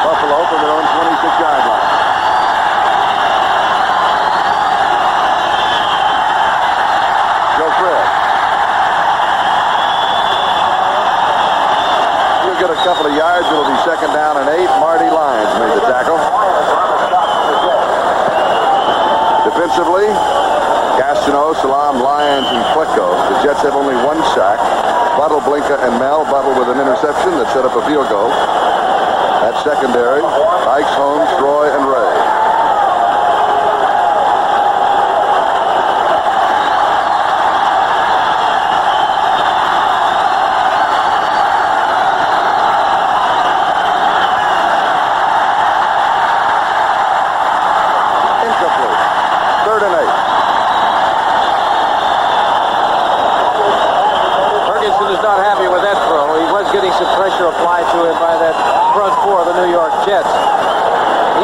Buffalo from their own 26-yard line. Joe Cribb. He'll get a couple of yards. It'll be second down and 8. Marty Lyons made the tackle. Defensively, Gastineau, Salam, Lyons, and Klecko. The Jets have only 1 sack. Buttle, Blinka, and Mel. Buttle with an interception that set up a field goal. At secondary, Dykes, Holmes, Roy, and Ray. Incomplete. 3rd and 8. Ferguson is not happy with that throw. He was getting some pressure applied to him by that front 4 of the New York Jets.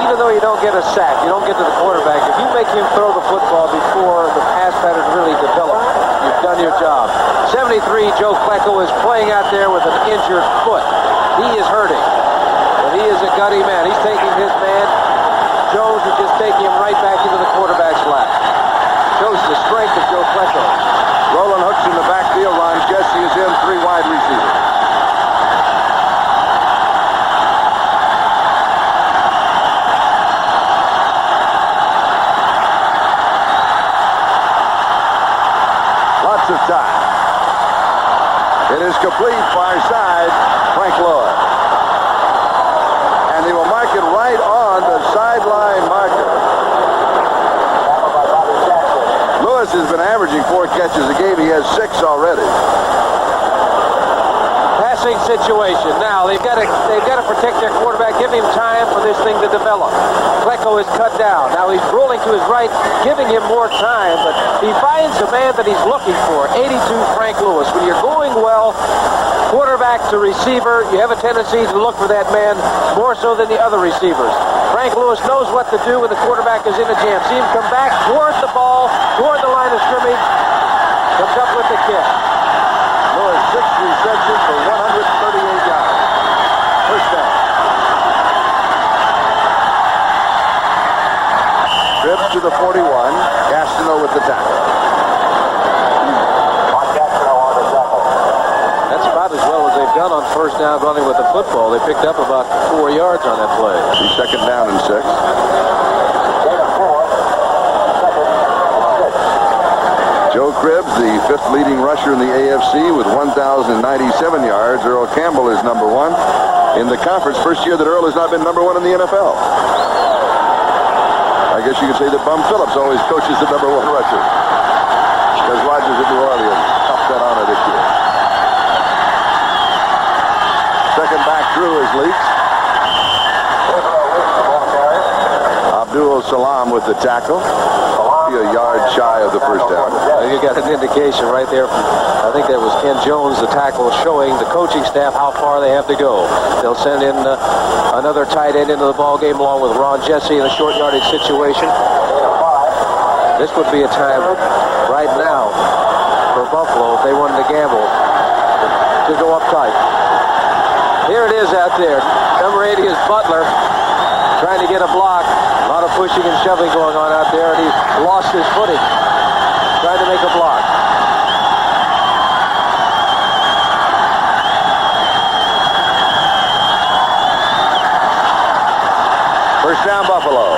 Even though you don't get a sack, you don't get to the quarterback, if you make him throw the football before the pass pattern really develops, you've done your job. 73, Joe Klecko is playing out there with an injured foot. He is hurting, but he is a gutty man. He's taking his man. Jones is just taking him right back into the quarterback's lap. Shows the strength of Joe Klecko. Roland Hooks in the backfield. Ron Jesse is in. 3 wide receivers. Lots of time. It is complete, far side, Frank Lloyd. And they will mark it right on the sideline marker. Lewis has been averaging 4 catches a game. He has 6 already. Passing situation. Now they've got to protect their quarterback. Give him time for this thing to develop. Klecko is cut down. Now he's rolling to his right, giving him more time, but he finds the man that he's looking for. 82, Frank Lewis. When you're going well, quarterback to receiver, you have a tendency to look for that man more so than the other receivers. Frank Lewis knows what to do when the quarterback is in a jam. See him come back toward the ball, toward the line of scrimmage, comes up with the kick. Lewis, 6 receptions for 138 yards. First down. Trips to the 41. Gastineau with the tackle. That's about as well as they've done on first down running with the football. They picked up about 4 yards on that play. He's second down and 6. Joe Cribbs, the 5th leading rusher in the AFC with 1,097 yards. Earl Campbell is number 1 in the conference. First year that Earl has not been number 1 in the NFL. I guess you could say that Bum Phillips always coaches the number 1 rusher. Because Rodgers at New Orleans topped that honor this year. Second back through is Leaks. Abdul Salam with the tackle. A yard shy of the first down. You got an indication right there from, I think that was Ken Jones, the tackle, showing the coaching staff how far they have to go. They'll send in another tight end into the ball game along with Ron Jesse in a short yardage situation. This would be a time right now for Buffalo, if they wanted to gamble, to go up tight. Here it is out there. Number 80 is Butler, trying to get a block. A lot of pushing and shoving going on out there, and he lost his footing trying to make a block. First down, Buffalo.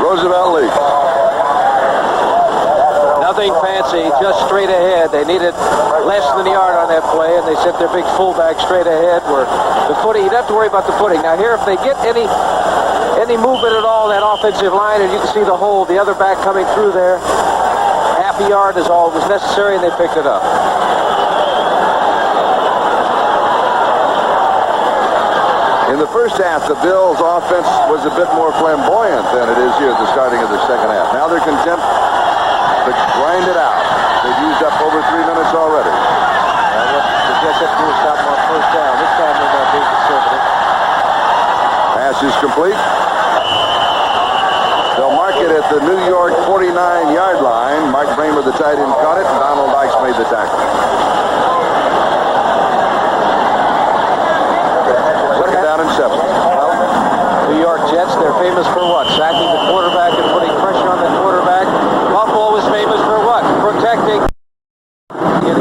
Roosevelt Leaks. Nothing fancy, just straight ahead. They needed less than a yard on that play, and they sent their big fullback straight ahead where the footing, you don't have to worry about the footing. Now here, if they get any movement at all in that offensive line, and you can see the hole, the other back coming through there, half a yard is all was necessary, and they picked it up. In the first half, the Bills' offense was a bit more flamboyant than it is here at the starting of the second half. Now they're content to grind it out. They've used up over 3 minutes already.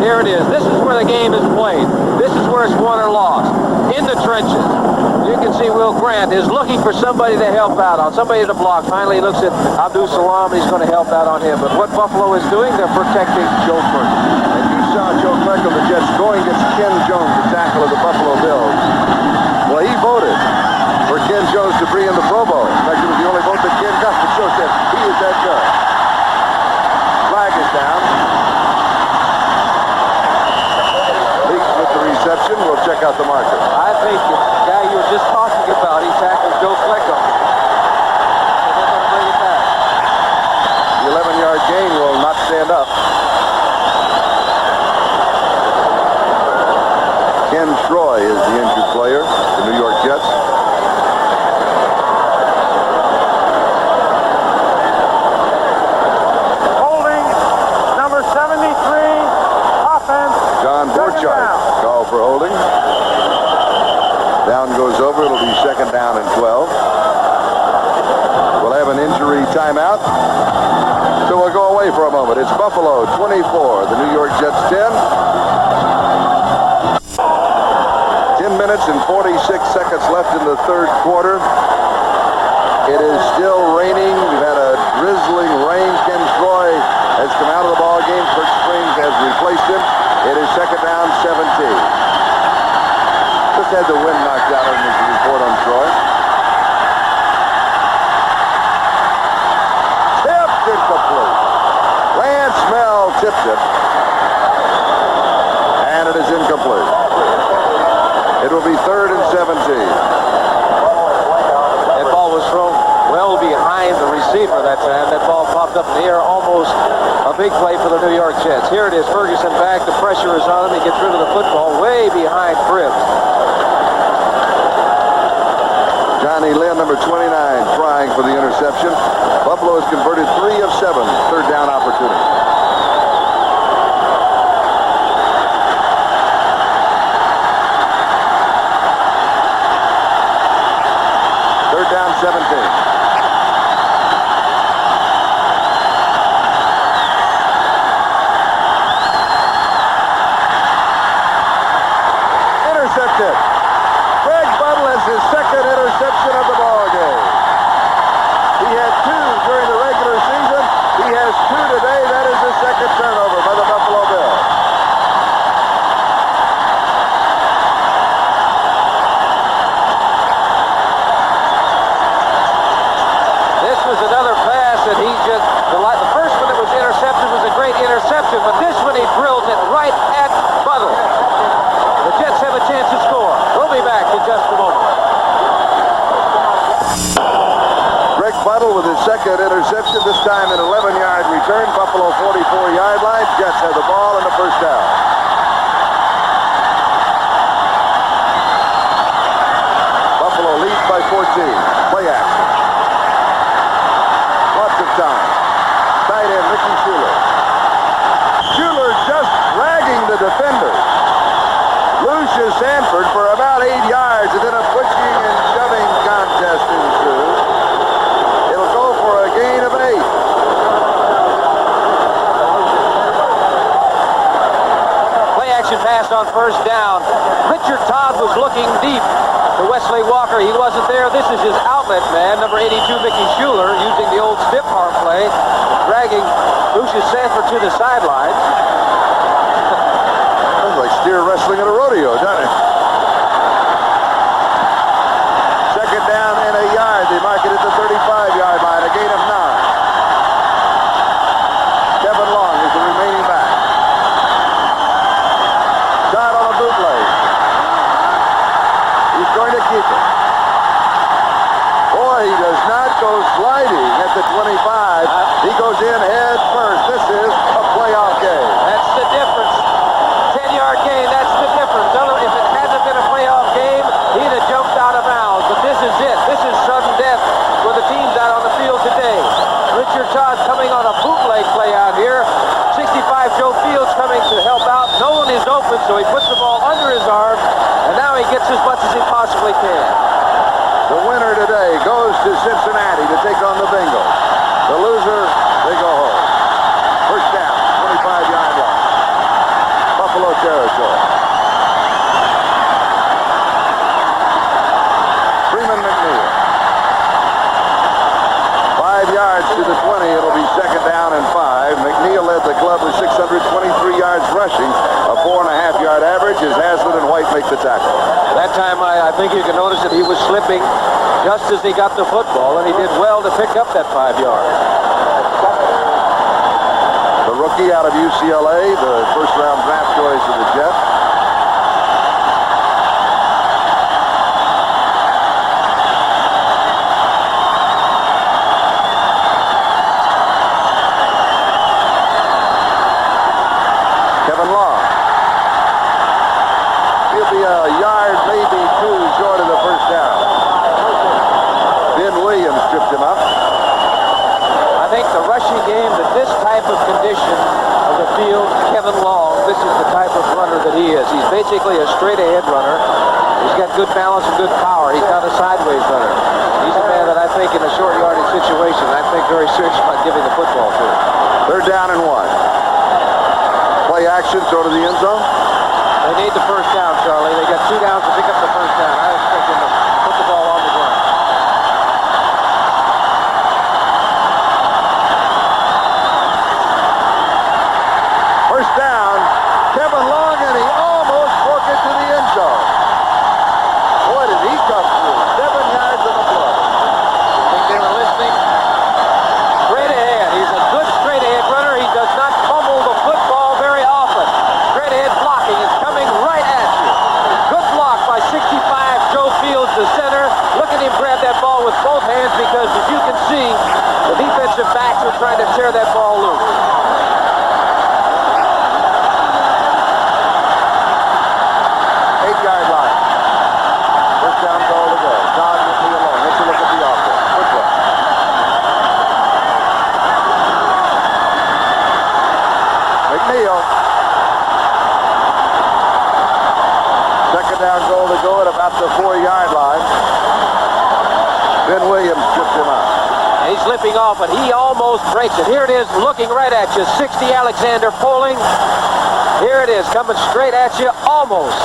Here it is. This is where the game is played. This is where it's won or lost. In the trenches. You can see Will Grant is looking for somebody to help out on, somebody to block. Finally, he looks at Abdul Salam, and he's going to help out on him. But what Buffalo is doing, they're protecting Joe Ferguson. And you saw Joe Klecko, the Jets, going against Ken Jones, the tackle of the Buffalo Bills. Well, he voted for Ken Jones to bring in the Pro Bowl. In fact, it was the only vote that Ken got, but Joe said he is that good. Flag is down. Leaks with the reception. We'll check out the marker. I think the guy you were just talking about, he tackled Joe Klecko. So they're going to bring it back. The 11-yard gain will not stand up. Ken Troy is the injured player, the New York Jets. Holding number 73, offense. John Borchardt called for holding. Down goes over. It'll be second down and 12. We'll have an injury timeout. So we'll go away for a moment. It's Buffalo 24, the New York Jets 10. 10 minutes and 46 seconds left in the third quarter. It is still raining. We've had a drizzling rain. Ken Troy has come out of the ball game. Kurt Springs has replaced him. It is second down, 17. Just had the wind knocked out of his report on Troy. Tipped incomplete. Lance Mel tipped it. And it is incomplete. It will be third and 17. That ball was thrown well behind the receiver that time. That ball popped up in the air, almost a big play for the New York Jets. Here it is, Ferguson back. The pressure is on him. He gets rid of the football way behind Cribbs. Johnny Lynn, number 29, trying for the interception. Buffalo has converted 3 of 7 third down opportunities. Third down, 17. Intercepted. Greg Buttle has his second interception of the ball game. He had 2 during the regular season. He has 2 today. That is his second turnover by the Buffalo Bills. This was another pass that he just, the first one that was intercepted was a great interception, but this one he drills it right at Buttle. The Jets have a chance to score. We'll be back in just a moment. Greg Buttle with his second interception, this time an 11-yard return. Buffalo 44-yard line. Jets have the ball and the first down. Buffalo leads by 14. Play action. Lots of time. Tight end Ricky Schuler. Schuler just dragging the defender. Lucius Sanford for about 8 yards, and then a pushing and shoving contest ensues. It'll go for a gain of 8. Play action pass on first down. Richard Todd was looking deep to Wesley Walker. He wasn't there. This is his outlet man, number 82, Mickey Schuler, using the old stiff arm play, dragging Lucius Sanford to the sideline. Sounds like steer wrestling at a rodeo, doesn't it? Second down and a yard. They mark it at the 35-yard line, a gain of 9. Kevin Long is the remaining back. Shot on a bootleg. He's going to keep it. Boy, he does not go sliding at the 25. He goes in head first. This is a playoff game. That's the difference. 10-yard gain, that's the difference. If it hadn't been a playoff game, he'd have jumped out of bounds. But this is it. This is sudden death for the teams out on the field today. Richard Todd coming on a bootleg play out here. 65 Joe Fields coming to help out. No one is open, so he puts the ball under his arm, and now he gets as much as he possibly can. The winner today goes to Cincinnati to take on the Bengals. The loser, they go home. First down, 25-yard line. think you can notice that he was slipping just as he got the football, and he did well to pick up that 5 yards. The rookie out of UCLA, the first-round draft choice of the Jets. Kevin Long. He'll be a yard, maybe two, short of the first down. Ben Williams tripped him up. I think the rushing game, that this type of condition of the field, Kevin Long, this is the type of runner that he is. He's basically a straight-ahead runner. He's got good balance and good power. He's not a sideways runner. He's a man that I think in a short yardage situation, I think very serious about giving the football to. Third down and 1. Play action, throw to the end zone. They need the first down, Charlie. They got 2 downs to pick up the first down. I expect them to put the ball on the ground. First down, Kevin Long, and he almost broke it to the end zone. Boy, did he come through. 7 yards on the play. Think they were listening? Straight ahead. He's a good straight ahead runner. He does not fumble the football very often. Straight ahead blocking is coming right at you. Good block by 65, Joe Fields, the center. Look at him grab that ball with both hands because, as you can see, the defensive backs are trying to tear that ball loose. 8-yard line. First down, goal to go. Todd McNeil alone. Let's look at the offense. Quick look. McNeil. Second down, goal to go at about the 4-yard line. Ben Williams tripped him up. He's slipping off, and he almost breaks it. Here it is, looking right at you. 60 Alexander pulling. Here it is, coming straight at you, almost.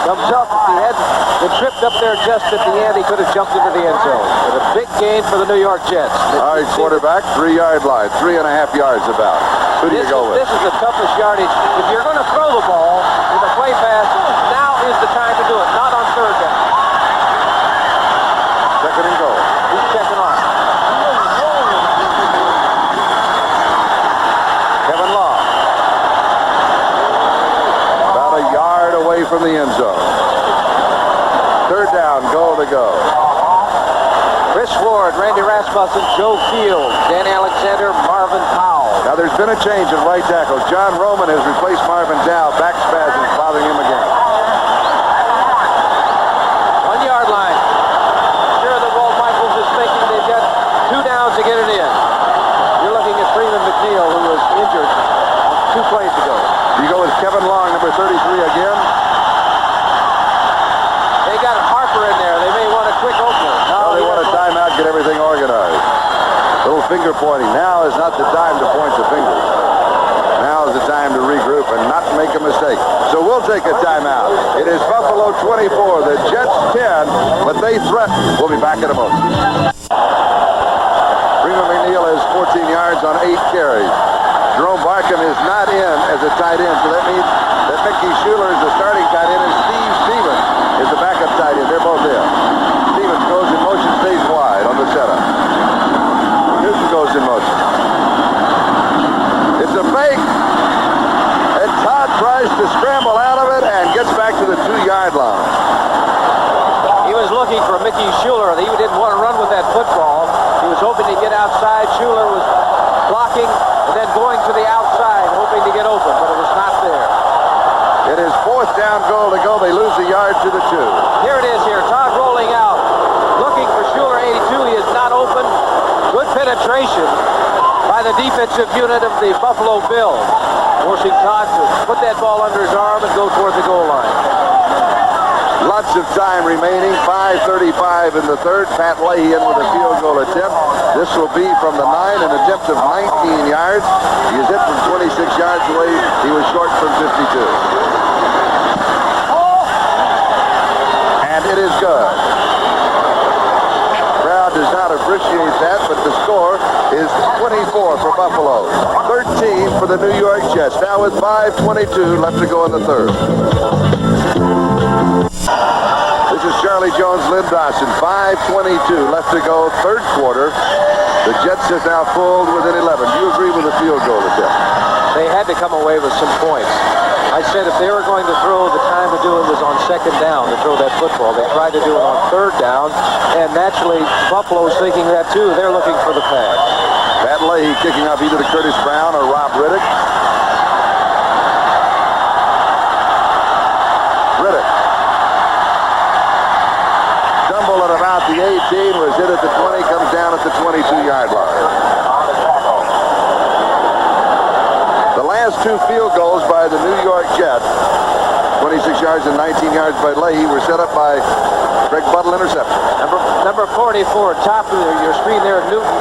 Comes up. If he had been tripped up there just at the end, he could have jumped into the end zone. But a big gain for the New York Jets. All right, quarterback, 3-yard line. 3.5 yards about. Who do you go with? This is the toughest yardage. If you're going to throw the ball with a play pass, now is the time to do it, not on third down. Second and goal. He's checking off. Kevin Long. About a yard away from the end zone. Third down, goal to go. Chris Ward, Randy Rasmussen, Joe Fields, Dan Alexander, Marvin Powell. Now there's been a change at right tackle. John Roman has replaced Marvin Dow. Back spasms bothering him again. 1-yard line. Sure that Walt Michaels is thinking they've got 2 downs to get it in. You're looking at Freeman McNeil, who was injured 2 plays ago. You go with Kevin Long, number 33 again. They got Harper in there. They may want a quick opener. No, they want a timeout, get everything organized. Little finger pointing. Now is not the time to point the finger. Now is the time to regroup and not make a mistake. So we'll take a timeout. It is Buffalo 24, the Jets 10, but they threaten. We'll be back in a moment. Freeman McNeil has 14 yards on 8 carries. Jerome Barkham is not in as a tight end, so that means that Mickey Schuler is the starting tight end and Steve Stevens is the backup tight end. They're both in. Stevens goes in motion, stays wide on the setup. Newton goes in motion. It's a fake. And Todd tries to scramble out of it and gets back to the 2-yard line. He was looking for Mickey Schuler. He didn't want to run with that football. He was hoping to get outside. Schuler was blocking and then going to the outside, hoping to get open, but it was not there. It is 4th down, goal to go. They lose the yard to the 2. Here it is here. Todd rolling out. Looking for Schuler, 82. He is not open. Good penetration by the defensive unit of the Buffalo Bills, forcing Todd to put that ball under his arm and go toward the goal line. Lots of time remaining. 5:35 in the third. Pat Leahy in with a field goal attempt. This will be from the 9, an attempt of 19 yards. He is hit from 26 yards away. He was short from 52. And it is good. Crowd does not appreciate that, but the score is 24 for Buffalo. 13 for the New York Jets. Now with 5:22 left to go in the third. This This is Charlie Jones, Lynn Dawson. 5:22 left to go, third quarter. The Jets have now pulled within 11. Do you agree with the field goal attempt? They had to come away with some points. I said if they were going to throw, the time to do it was on second down to throw that football. They tried to do it on third down, and naturally Buffalo's thinking that too. They're looking for the pass. Pat Leahy kicking off either to Curtis Brown or Rob Riddick. Riddick. Stumble at about the 18, was hit at the 20, comes down at the 22-yard line. The last two field goals by the New York Jets, 26 yards and 19 yards by Leahy, were set up by Greg Buttle interception. Number 44, top of your screen there, Newton,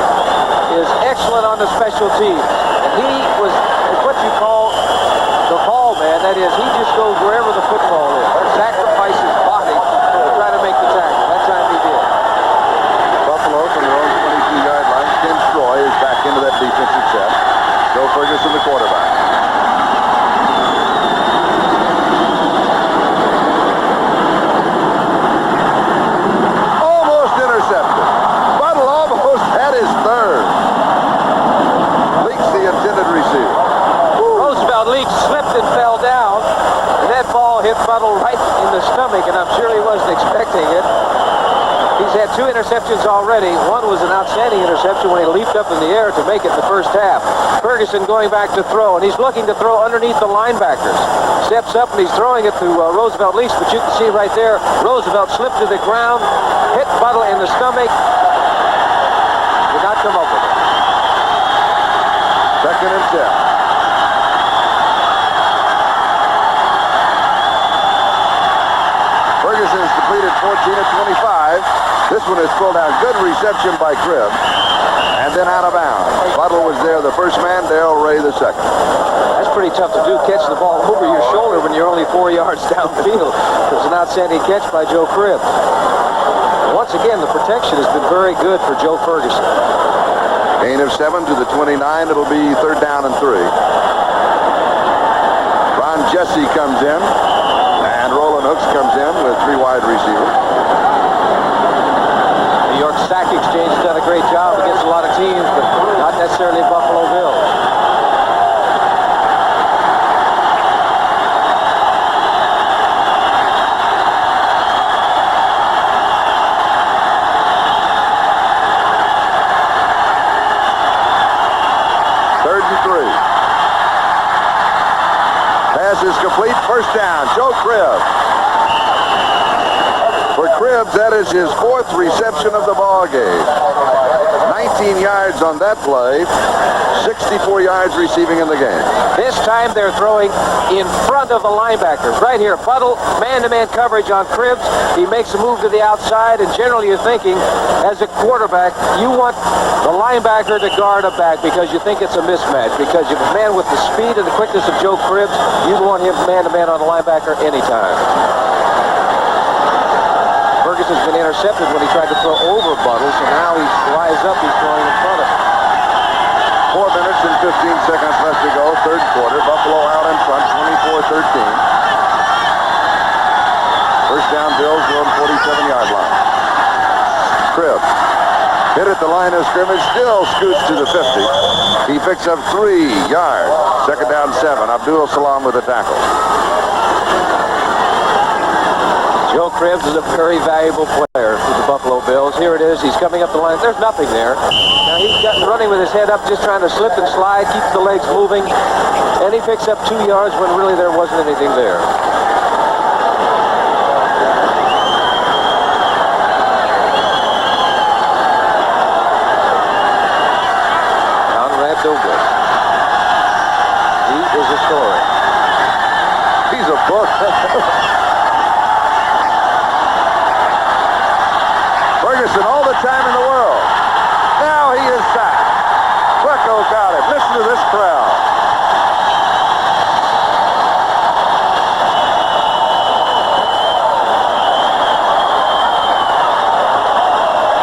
is excellent on the special team. And he was what you call the ball man. That is, he just goes wherever the football is. Sacrifice his body to try to make the tackle. That time he did. Buffalo from their own 22-yard line. Ken Stroy is back into that defensive set. Joe Ferguson, the quarterback. Almost intercepted. Buttle almost had his third. Leaks the intended receiver. Roosevelt Leach slipped and fell down. And that ball hit Buttle right in the stomach, and I'm sure he wasn't expecting it. He's had two interceptions already. One was an outstanding interception when he leaped up in the air to make it in the first half. Ferguson going back to throw, and he's looking to throw underneath the linebackers. Steps up, and he's throwing it to Roosevelt Leach, but you can see right there, Roosevelt slipped to the ground, hit Buttle in the stomach, did not come up with it. Second and 10. Ferguson has completed 14 of 25. This one is pulled out. Good reception by Cribb. And then out of bounds. Buttle was there, the first man. Darrell Ray, the second. That's pretty tough to do, catch the ball over your shoulder when you're only 4 yards downfield. It was an outstanding catch by Joe Cribb. Once again, the protection has been very good for Joe Ferguson. Gain of 7 to the 29. It'll be third down and 3. Ron Jesse comes in. And Roland Hooks comes in with 3 wide receivers. New York Sack Exchange has done a great job against a lot of teams, but not necessarily Buffalo Bills. Third and 3. Pass is complete. First down. Joe Cribb. For Cribbs, that is his 4th reception of the ball game. 19 yards on that play. 64 yards receiving in the game. This time they're throwing in front of the linebackers. Right here, Buttle, man-to-man coverage on Cribbs. He makes a move to the outside, and generally you're thinking, as a quarterback, you want the linebacker to guard a back because you think it's a mismatch. Because you have a man with the speed and the quickness of Joe Cribbs, you want him man-to-man on the linebacker anytime. Ferguson's been intercepted when he tried to throw over Buttle, so now he's rise up, he's throwing in front of him. 4 minutes and 15 seconds left to go, third quarter. Buffalo out in front, 24-13. First down, Bills, on 47-yard line. Cribb hit at the line of scrimmage, still scoots to the 50. He picks up 3 yards. Second down, 7. Abdul Salam with the tackle. Joe Cribbs is a very valuable player for the Buffalo Bills. Here it is. He's coming up the line. There's nothing there. Now he's running with his head up, just trying to slip and slide, keeps the legs moving, and he picks up 2 yards when really there wasn't anything there. Conrad Douglas. He is a story. He's a book. Ferguson all the time in the world. Now he is sacked. Flecko got it. Listen to this crowd.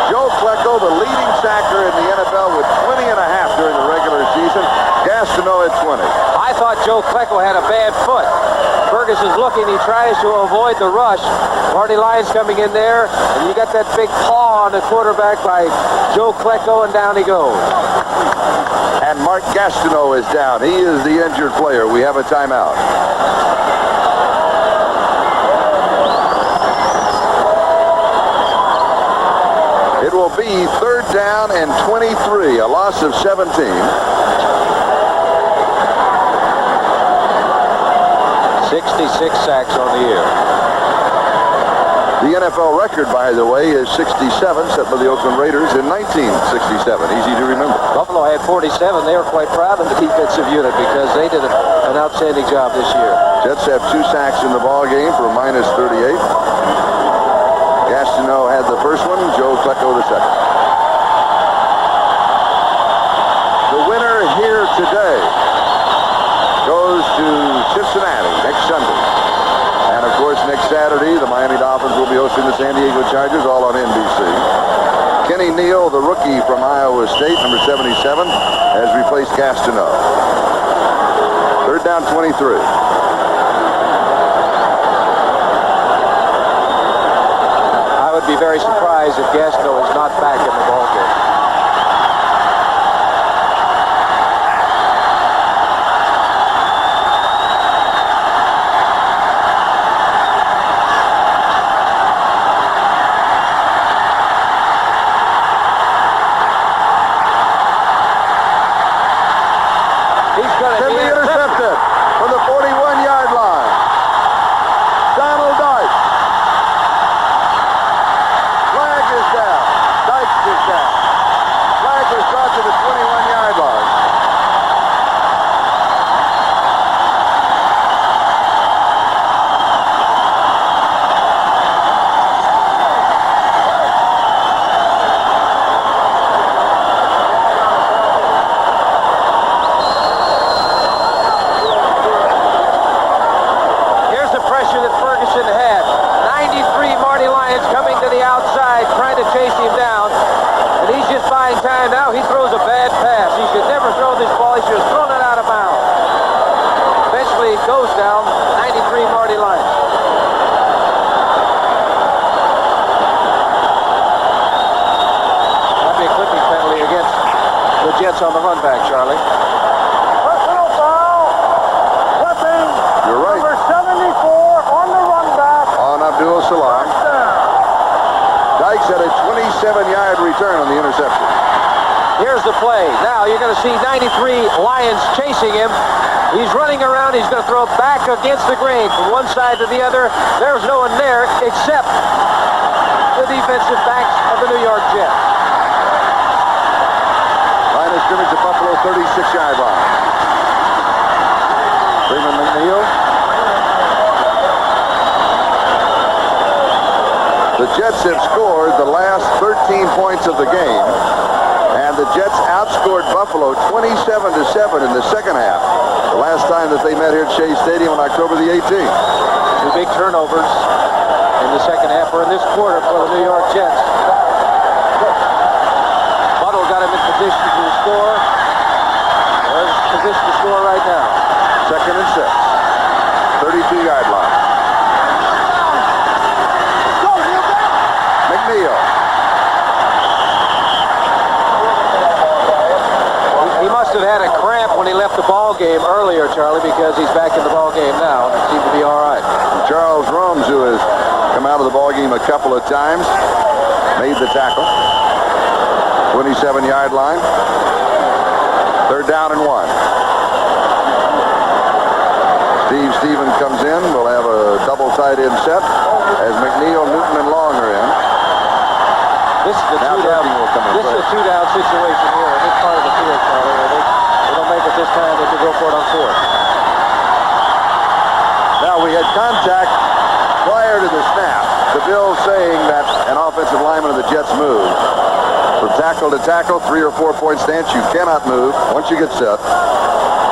Joe Flecko, the leading sacker in the NFL with 20.5 during the regular season. Gastineau at 20. I thought Joe Flecko had a bad foot. Ferguson's looking. He tries to avoid the rush. Marty Lyons coming in there, and you got that big paw on the quarterback by Joe Klecko, and down he goes. And Mark Gastineau is down. He is the injured player. We have a timeout. It will be 3rd down and 23, a loss of 17. 66 sacks on the year. The NFL record, by the way, is 67, set by the Oakland Raiders in 1967. Easy to remember. Buffalo had 47. They were quite proud of the defensive unit because they did an outstanding job this year. Jets have 2 sacks in the ball game for minus 38. Gastineau had the first one, Joe Klecko the second. The winner here today goes to Cincinnati next Sunday. And of course, next Saturday, the Miami Dolphins will be hosting the San Diego Chargers, all on NBC. Kenny Neal, the rookie from Iowa State, number 77, has replaced Gastineau. 3rd down, 23. I would be very surprised if Gastineau is not back in the ballgame. On the run back, Charlie. Personal foul. Flipping. You're right. Number 74 on the run back. On Abdul Salam. Dykes had a 27-yard return on the interception. Here's the play. Now you're going to see 93 Lions chasing him. He's running around. He's going to throw back against the grain from one side to the other. There's no one there except the defensive backs of the New York Jets. Scrimmage at Buffalo, 36-yard line. Freeman McNeil. The Jets have scored the last 13 points of the game, and the Jets outscored Buffalo 27-7 in the second half. The last time that they met here at Shea Stadium on October the 18th. 2 big turnovers in the second half, or in this quarter, for the New York Jets. Got him in position to score. There's position to score right now. 2nd and 6. 32-yard line. McNeil. He must have had a cramp when he left the ball game earlier, Charlie, because he's back in the ball game now, and it seemed to be all right. Charles Romes, who has come out of the ball game a couple of times, made the tackle. 27-yard line. 3rd down and 1. Steve Stevens comes in. We'll have a double tight end set as McNeil, Newton, and Long are in. This is the two-down situation here in this part of the field, Charlie. They don't make it this time. They can go for it on 4th. Now we had contact prior to the snap. The bill saying that an offensive lineman of the Jets moved. From tackle to tackle, 3 or 4 point stance, you cannot move once you get set.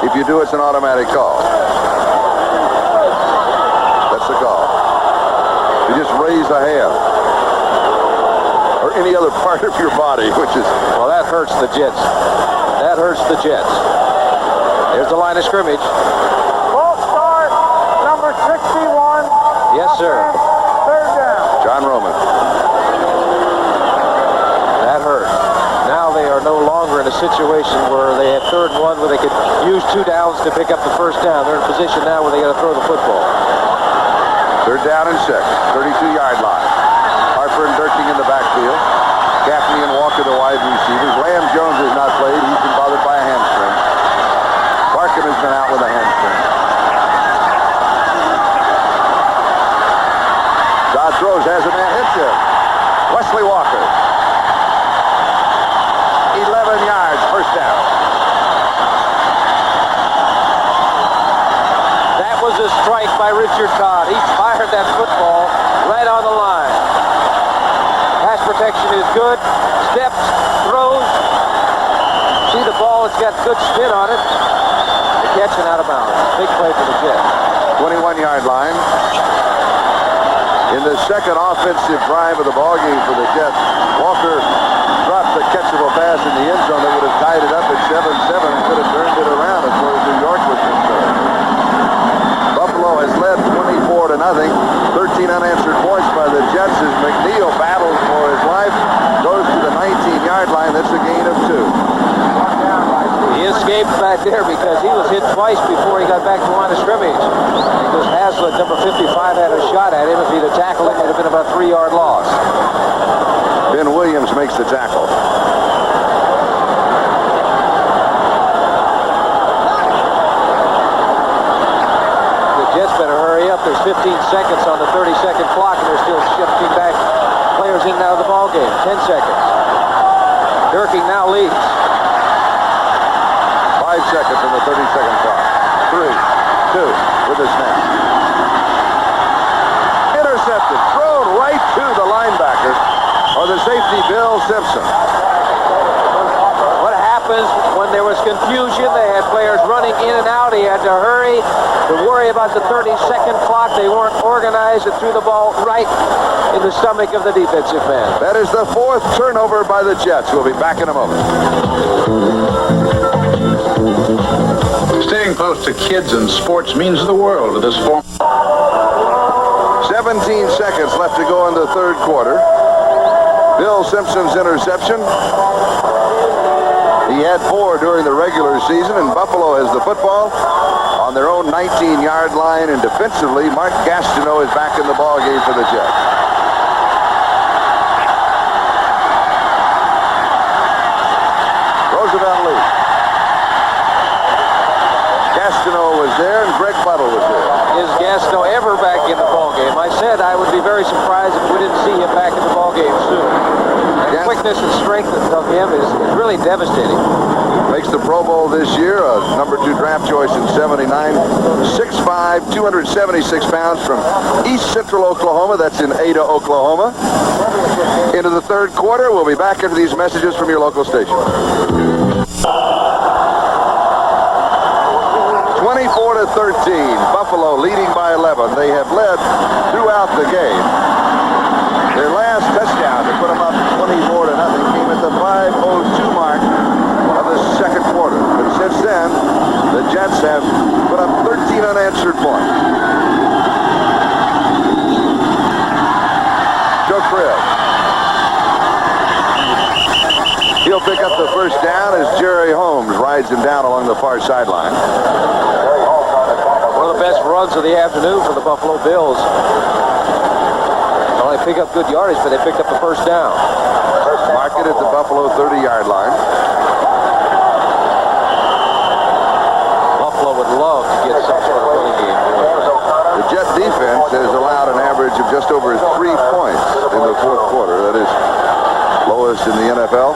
If you do, it's an automatic call. That's the call. You just raise a hand. Or any other part of your body, which is... Well, that hurts the Jets. That hurts the Jets. Here's the line of scrimmage. False start, number 16. situation where they had 3rd and 1 where they could use 2 downs to pick up the first down. They're in a position now where they got to throw the football. 3rd down and 6, 32-yard line. Harper and Durking in the backfield. Gaffney and Walker the wide receivers. Lamb Jones has not played. He's been bothered by a hamstring. Barkham has been out with a hamstring. Dodd throws, has a man, hits him. Wesley Walker. 11 yards, first down. That was a strike by Richard Todd. He fired that football right on the line. Pass protection is good. Steps, throws. See the ball, it's got good spin on it. The catch and out of bounds. Big play for the Jets. 21-yard line. In the second offensive drive of the ballgame for the Jets, Walker dropped a catchable pass in the end zone that would have tied it up at 7-7 and could have turned it around as far as New York was concerned. Buffalo has led 24-0. 13 unanswered points by the Jets as McNeil battles for his life. Goes to the 19-yard line. That's a gain of 2. He escaped back there because he was hit twice before he got back to the line of scrimmage. Because Haslett, number 55, had a shot at him. If he'd have tackled him, it would have been about a 3-yard loss. Ben Williams makes the tackle. The Jets better hurry up. There's 15 seconds on the 30-second clock, and they're still shifting back players in and out of the ball game. 10 seconds. Durking now leads. 5 seconds on the 30-second clock. 3, 2, with a snap. Intercepted, thrown right to the linebacker, or the safety, Bill Simpson. What happens when there was confusion? They had players running in and out. He had to hurry to worry about the 30-second clock. They weren't organized and threw the ball right in the stomach of the defensive man. That is the 4th turnover by the Jets. We'll be back in a moment. Staying close to kids in sports means the world to this form. 17 seconds left to go in the 3rd quarter. Bill Simpson's interception. He had 4 during the regular season, and Buffalo has the football on their own 19-yard line, and defensively, Mark Gastineau is back in the ballgame for the Jets. Roosevelt leads. Gastineau was there, and Greg Buttle was there. Is Gastineau ever back in the ballgame? I said I would be very surprised if we didn't see him back in the ballgame soon. The quickness and strength of him is really devastating. Makes the Pro Bowl this year, a number 2 draft choice in '79. 6'5", 276 pounds from East Central Oklahoma. That's in Ada, Oklahoma. Into the 3rd quarter. We'll be back after these messages from your local station. 24-13. Buffalo leading by 11. They have led throughout the game. Their last touchdown to put them up 24-0 came at the 5:02 mark of the 2nd quarter. But since then, the Jets have put up 13 unanswered points. Joe Cribb. He'll pick up the first down as Jerry Holmes rides him down along the far sideline. One of the best runs of the afternoon for the Buffalo Bills. Well, they pick up good yardage, but they picked up the first down. Mark it at the Buffalo 30-yard line. Buffalo would love to get some sort of running game. The Jet defense has allowed an average of just over 3 points in the 4th quarter. That is lowest in the NFL.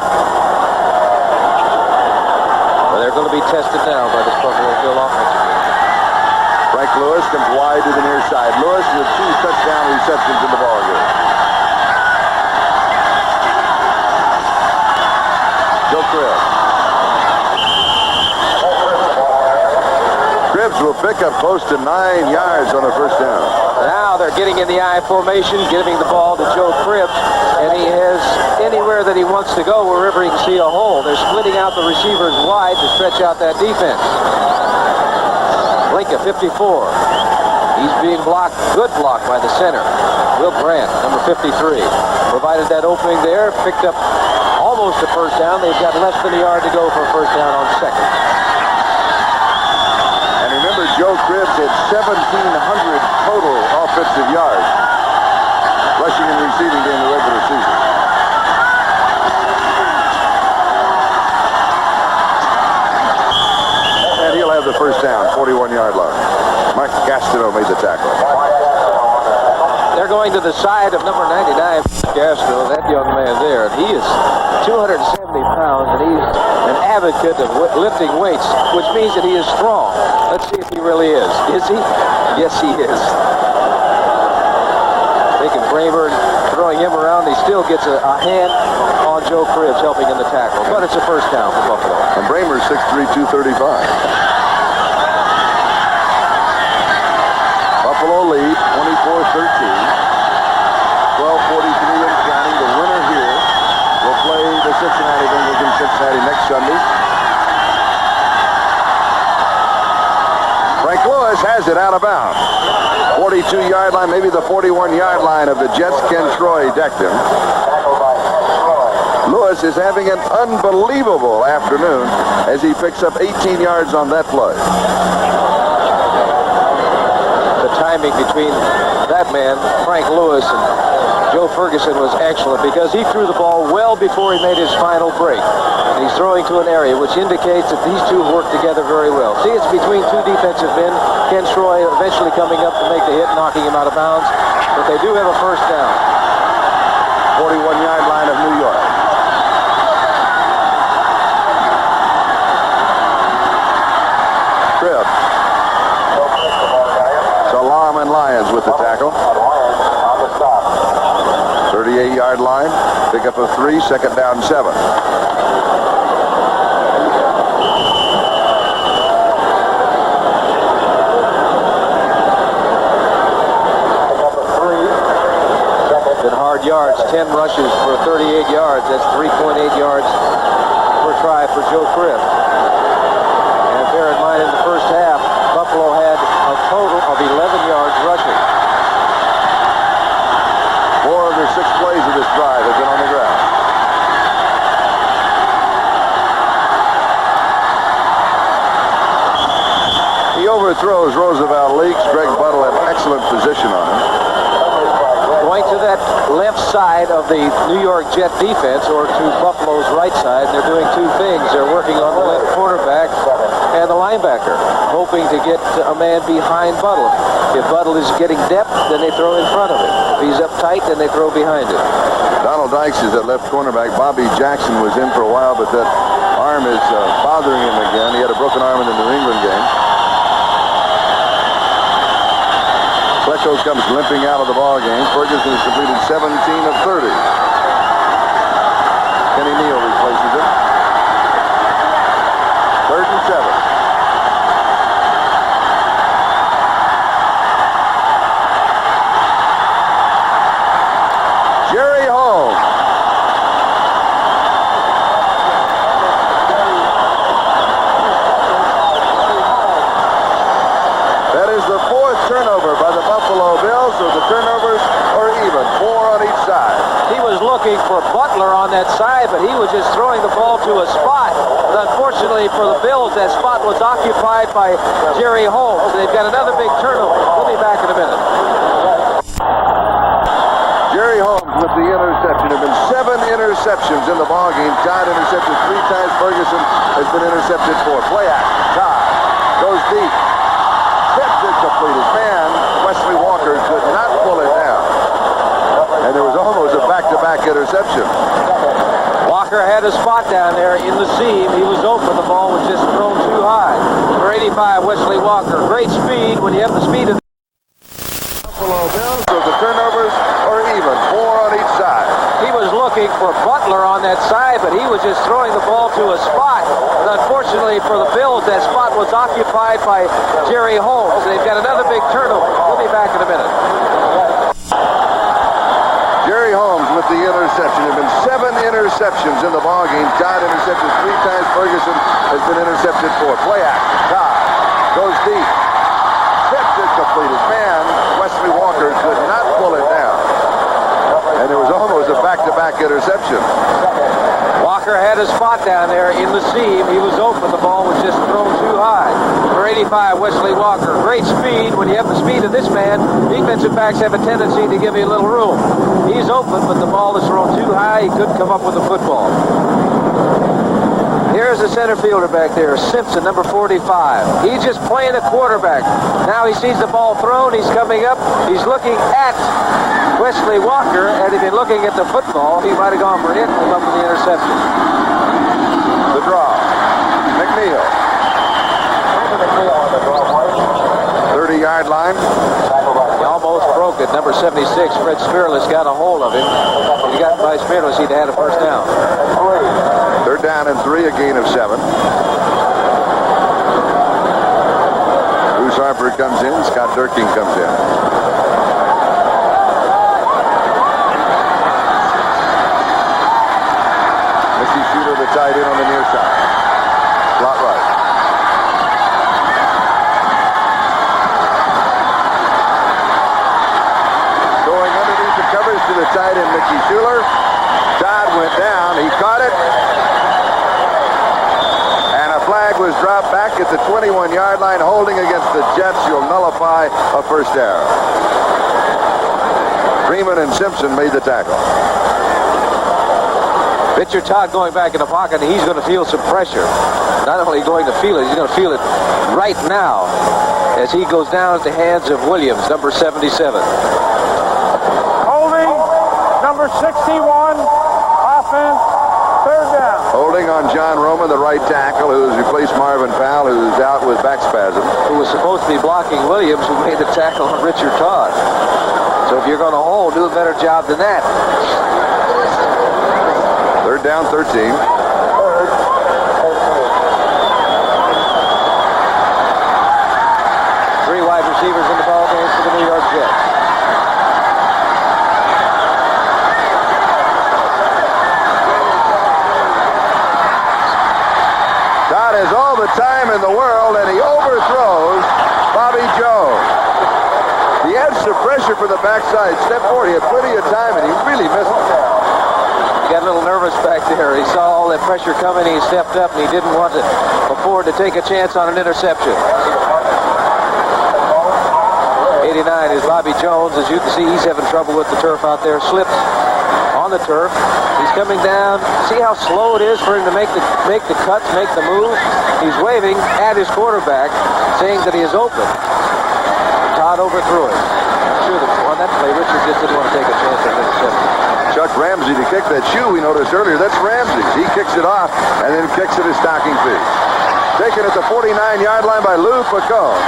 Well, they're going to be tested now by this Buffalo Bill offense. Frank Lewis comes wide to the near side. Lewis with 2 touchdown receptions in the ballgame. Joe Cribb. Cribbs will pick up close to 9 yards on a first down. Now they're getting in the I formation, giving the ball to Joe Cribbs, and he has anywhere that he wants to go, wherever he can see a hole. They're splitting out the receivers wide to stretch out that defense. Linka, 54. He's being blocked, good block by the center. Will Brandt, number 53. Provided that opening there, picked up almost almost a first down. They've got less than a yard to go for a first down on second. And remember, Joe Cribbs had 1,700 total offensive yards, rushing and receiving during the regular season. And he'll have the first down, 41-yard line. Mike Gastineau made the tackle. They're going to the side of number 99, Castro, that young man there. And he is 270 pounds, and he's an advocate of lifting weights, which means that he is strong. Let's see if he really is. Is he? Yes, he is. Taking Braver and throwing him around. He still gets a hand on Joe Cribbs, helping in the tackle. But it's a first down for Buffalo. And Bramer's 6'3", 235. Buffalo lead, 24-13. 12:43 and counting. The winner here will play the Cincinnati Bengals in Cincinnati next Sunday. Frank Lewis has it out of bounds. 42-yard line, maybe the 41-yard line of the Jets. Ken Troy decked him. Lewis is having an unbelievable afternoon as he picks up 18 yards on that play. The timing between that man, Frank Lewis, and Joe Ferguson was excellent because he threw the ball well before he made his final break. And he's throwing to an area which indicates that these two work together very well. See, it's between two defensive men. Ken Troy eventually coming up to make the hit, knocking him out of bounds. But they do have a first down. 41-yard line of New York. Cribbs. Salam and Lyons with the tackle. 38-yard line, pick up of 3, second down 7. Good hard yards, 10 rushes for 38 yards. That's 3.8 yards per try for Joe Cribbs. And bear in mind, in the first half, Buffalo had a total of 11 yards rushing. 4 of their 6 plays of this drive have been on the ground. He overthrows Roosevelt Leaks. Greg Buttle had excellent position on him. Going to that left side of the New York Jet defense, or to Buffalo's right side. They're doing two things. They're working on the left quarterback and the linebacker, hoping to get a man behind Buttle. If Buttle is getting depth, then they throw in front of him. If he's up tight, then they throw behind him. Donald Dykes is at left cornerback. Bobby Jackson was in for a while, but that arm is bothering him again. He had a broken arm in the New England game. Flecko comes limping out of the ball game. Ferguson has completed 17 of 30. Kenny Neal replaces him. 3rd and 7. Jerry Holmes. That is the 4th turnover by the Buffalo Bills, so the turnovers are even, 4 on each side. He was looking for Butler on that side, but he was just throwing the ball to a spot. But unfortunately for the Bills, that spot was occupied by Jerry Holmes. They've got another big turnover. We'll be back in a minute. Jerry Holmes with the interception. There have been 7 interceptions in the ballgame. Todd intercepted 3 times. Ferguson has been intercepted 4. Play action. Todd goes deep. Tipped it complete. His man, Wesley Walker, could not pull it down. And there was almost a back-to-back interception. Walker had a spot down there in the seam. He was open. The ball was just thrown too high. For 85, Wesley Walker. Great speed when you have the speed of the Buffalo Bills, so the turnovers are even, 4 on each side. He was looking for Butler on that side, but he was just throwing the ball to a spot. But unfortunately for the Bills, that spot was occupied by Jerry Holmes. They've got another big turnover. We'll be back in a minute. Jerry Holmes with the interception. There have been 7 interceptions in the ballgame. Todd intercepted 3 times. Ferguson has been intercepted 4. Play action. Todd goes deep. Tipped it complete. His man, Wesley Walker, could not pull it down. And there was almost a back-to-back interception. Walker had a spot down there in the seam. He was open. The ball was just thrown too high. For 85, Wesley Walker. Great speed. When you have the speed of this man, defensive backs have a tendency to give you a little room. He's open, but the ball is thrown too high. He couldn't come up with the football. Here's the center fielder back there, Simpson, number 45. He's just playing a quarterback. Now he sees the ball thrown. He's coming up. He's looking at Wesley Walker. Had he been looking at the football, he might have gone for it and come up with the interception. The draw. McNeil. 30-yard line. He almost broke it. Number 76, Fred Spearless, got a hold of him. If he got by Spearless, he'd have had a first down. 3rd down and 3, a gain of 7. Bruce Harper comes in. Scott Durkin comes in. Mickey Shooter, the tight end on the near side. Slot right. Going underneath the covers to the tight end, Mickey Schuler. Dodd went down. He caught it. And a flag was dropped back at the 21-yard line. Holding against the Jets. You'll nullify a first down. Freeman and Simpson made the tackle. Pitcher Todd going back in the pocket, and he's going to feel some pressure. Not only going to feel it, he's going to feel it right now as he goes down at the hands of Williams, number 77. Holding, number 61, offense, 3rd down. Holding on John Roman, the right tackle, who has replaced Marvin Powell, who's out with back spasms. Who was supposed to be blocking Williams, who made the tackle on Richard Todd. So if you're going to hold, do a better job than that. 3rd down, 13. 3 wide receivers in the ball game for the New York Jets. Todd has all the time in the world, and he overthrows Bobby Jones. He adds some pressure for the backside step forward. He had plenty of time, and he really missed it. He got a little nervous back there. He saw all that pressure coming. He stepped up, and he didn't want to afford to take a chance on an interception. 89 is Bobby Jones. As you can see, he's having trouble with the turf out there. Slips on the turf. He's coming down. See how slow it is for him to make the cuts, make the move. He's waving at his quarterback, saying that he is open. Todd overthrew it. I'm sure that on that play, Richard just didn't want to take a chance on interception. Chuck Ramsey to kick that shoe we noticed earlier. That's Ramsey. He kicks it off and then kicks it his stocking feet. Taken at the 49-yard line by Lou Picone.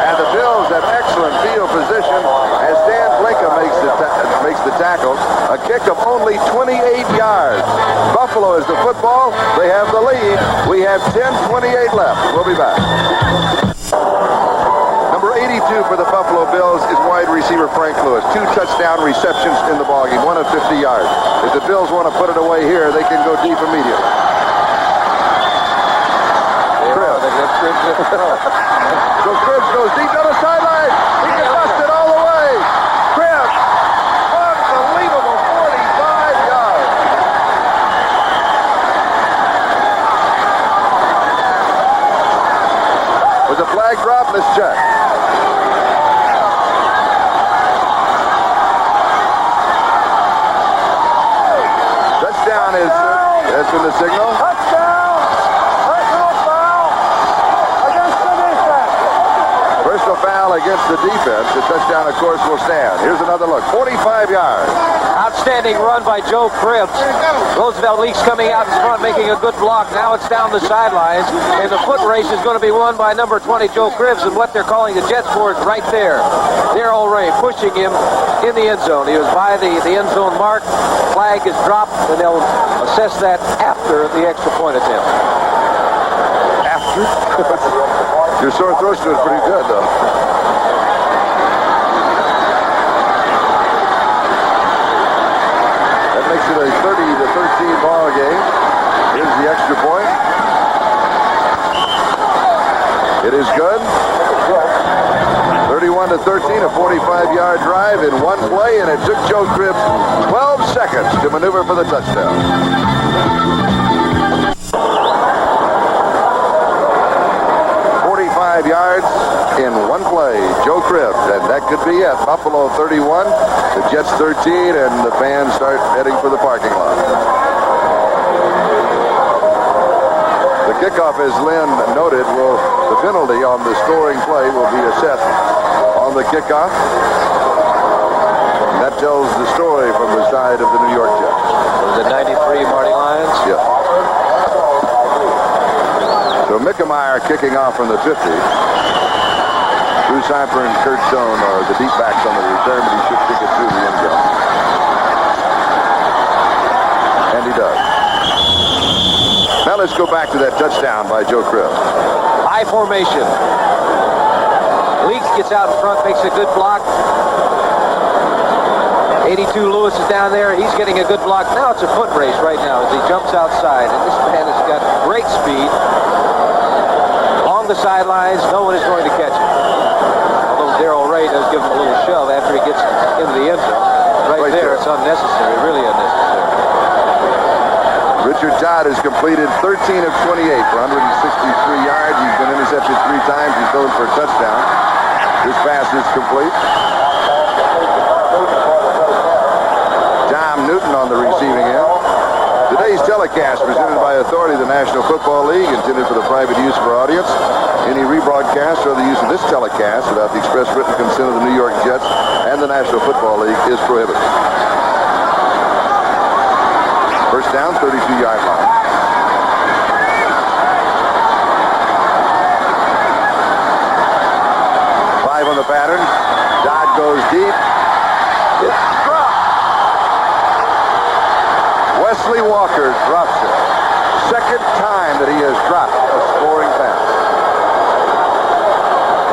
And the Bills have excellent field position as Dan Blinka makes the tackle. A kick of only 28 yards. Buffalo is the football. They have the lead. We have 10:28 left. We'll be back. Number 82 for the Buffalo Bills is wide receiver Frank Lewis. 2 touchdown receptions in the ballgame, 1 of 50 yards. If the Bills want to put it away here, they can go deep immediately. So Cribbs goes deep down the sideline. He can bust it all the way. Cribbs, unbelievable 45 yards. Was a flag drop? Let's check. Touchdown is, that's been the signal. Touchdown! Personal foul against the defense. Personal foul against the defense. The touchdown, of course, will stand. Here's another look. 45 yards. Outstanding run by Joe Cribbs. Roosevelt Leaks coming out in front, making a good block. Now it's down the sidelines, and the foot race is going to be won by number 20, Joe Cribbs, and what they're calling the Jets for is right there. Darrell Ray pushing him in the end zone. He was by the end zone mark. Flag is dropped, and they'll assess that after the extra point attempt. After? Your sore throat's doing pretty good, though. Makes it a 30-13 ball game. Here's the extra point. It is good. 31-13, a 45-yard drive in one play, and it took Joe Cribbs 12 seconds to maneuver for the touchdown. Yards in one play. Joe Cribbs, and that could be it. Buffalo 31, the Jets 13, and the fans start heading for the parking lot. The kickoff, as Lynn noted, the penalty on the scoring play will be assessed on the kickoff. And that tells the story from the side of the New York Jets. The 93 Marty Lyons? Yeah. So Mickemeyer kicking off from the 50. Bruce Hyper and Kurt Stone are the deep backs on the return, but he should kick it through the end zone. And he does. Now let's go back to that touchdown by Joe Cribbs. High formation. Leaks gets out in front, makes a good block. 82 Lewis is down there. He's getting a good block. Now it's a foot race right now as he jumps outside. And this man has got great speed. Along the sidelines, no one is going to catch him. Although Darrell Ray does give him a little shove after he gets into the end zone. Right there, it's unnecessary, really unnecessary. Richard Todd has completed 13 of 28 for 163 yards. He's been intercepted 3 times. He's thrown for a touchdown. This pass is complete. Tom Newton on the receiving end. Today's telecast presented by authority of the National Football League, intended for the private use of our audience. Any rebroadcast or the use of this telecast without the express written consent of the New York Jets and the National Football League is prohibited. First down, 32-yard line. Five on the pattern. Dodd goes deep. It's dropped. Wesley Walker drops it. Second time that he has dropped a scoring pass.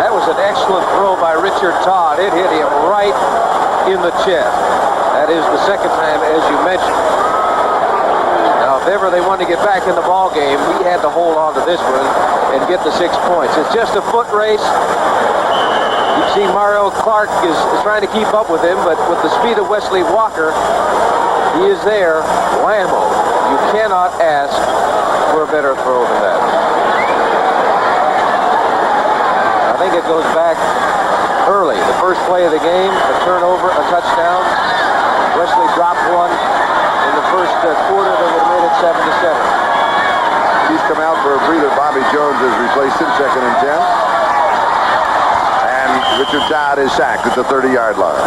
That was an excellent throw by Richard Todd. It hit him right in the chest. That is the second time, as you mentioned. Now, if ever they wanted to get back in the ball game, he had to hold on to this one and get the 6 points. It's just a foot race. You see Mario Clark is trying to keep up with him, but with the speed of Wesley Walker, he is there. Lambo, you cannot ask for a better throw than that. I think it goes back early. The first play of the game, a turnover, a touchdown. Wesley dropped one in the first quarter that would have made it 7-7. He's come out for a breather. Bobby Jones has replaced him, 2nd and 10. And Richard Todd is sacked at the 30-yard line.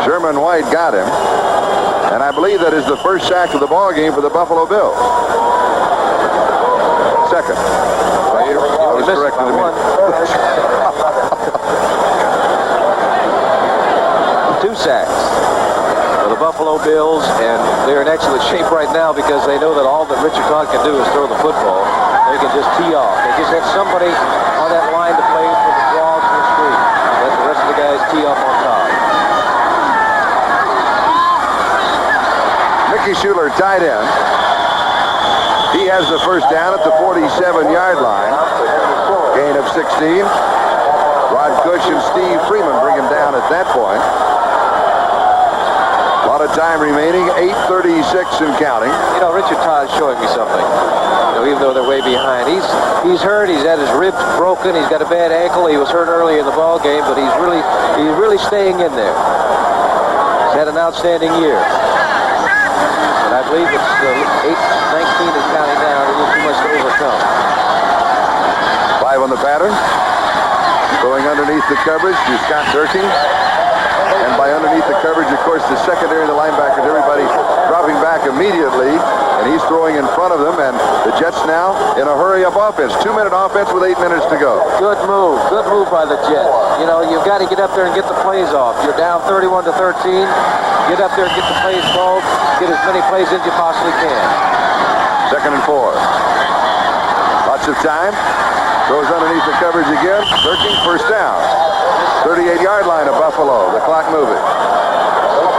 Sherman White got him, and I believe that is the first sack of the ball game for the Buffalo Bills. Second. I was corrected to me. 2 sacks for the Buffalo Bills, and they're in excellent shape right now because they know that all that Richard Todd can do is throw the football. They can just tee off. They just have somebody on that line to play for the draw to the screen. Let the rest of the guys tee off on top. Mickey Schuler tight end. He has the first down at the 47-yard line. Gain of 16. Rod Cush and Steve Freeman bring him down at that point. A lot of time remaining, 8:36 and counting. You know, Richard Todd's showing me something. You know, even though they're way behind. He's hurt. He's had his ribs broken. He's got a bad ankle. He was hurt early in the ball game, but he's really staying in there. He's had an outstanding year. And I believe it's 8:19 and counting down. It was too much to overcome. 5 on the pattern. Going underneath the coverage to Scott Durkin. And by underneath the coverage, of course, the secondary and the linebackers, everybody dropping back immediately. And he's throwing in front of them. And the Jets now in a hurry-up offense. 2-minute offense with 8 minutes to go. Good move. Good move by the Jets. You know, you've got to get up there and get the plays off. You're down 31-13. Get up there and get the plays called. Get as many plays as you possibly can. 2nd and 4. Lots of time. Goes underneath the coverage again. Durkin, first down. 38-yard line of Buffalo. The clock moving.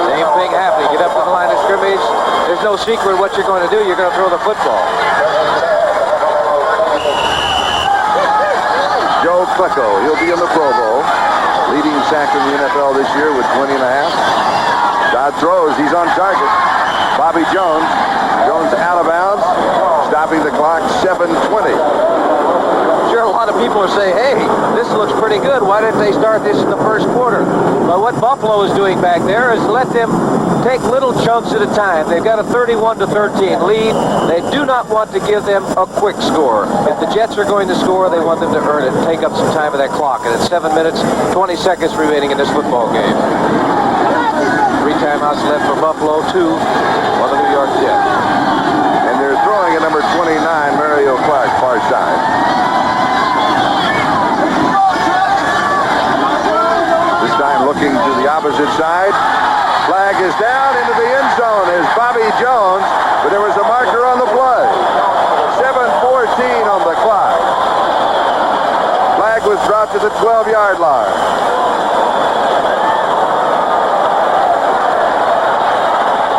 Same thing happening. Get up to the line of scrimmage. There's no secret what you're going to do. You're going to throw the football. Joe Klecko. He'll be in the Pro Bowl. leading sack in the NFL this year with 20 and a half. Dodd throws. He's on target. Bobby Jones. Jones out of bounds. Stopping the clock, 7:20. Sure, a lot of people are saying, hey, this looks pretty good. Why didn't they start this in the first quarter? But what Buffalo is doing back there is let them take little chunks at a time. They've got a 31-13 lead. They do not want to give them a quick score. If the Jets are going to score, they want them to earn it and take up some time of that clock. And it's 7 minutes, 20 seconds remaining in this football game. 3 timeouts left for Buffalo, 2 on the New York Jets. And they're throwing at number 29, Mario Clark, far side. This time looking to the opposite side. Flag is down into the end zone is Bobby Jones, but there was a marker on the play. 7:14 on the clock. Flag was dropped to the 12-yard line.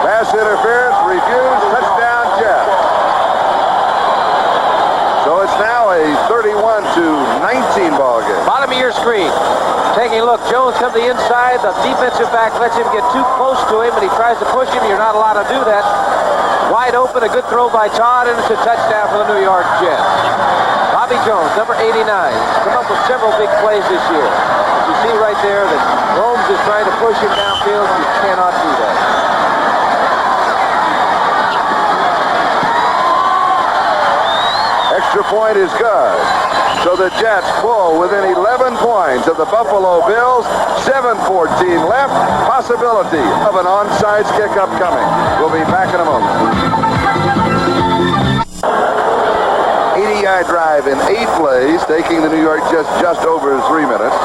Pass interference refused. Touchdown Jets. So it's now a 31-19 ball game. Bottom of your screen. Taking a look, Jones comes to the inside. The defensive back lets him get too close to him, and he tries to push him. You're not allowed to do that. Wide open, a good throw by Todd, and it's a touchdown for the New York Jets. Bobby Jones, number 89, come up with several big plays this year. You see right there that Holmes is trying to push him downfield. You cannot do that. Extra point is good. So the Jets pull within 11 points of the Buffalo Bills. 7:14 left. Possibility of an onside kick upcoming. We'll be back in a moment. 80-yard drive in 8 plays, taking the New York Jets just over 3 minutes.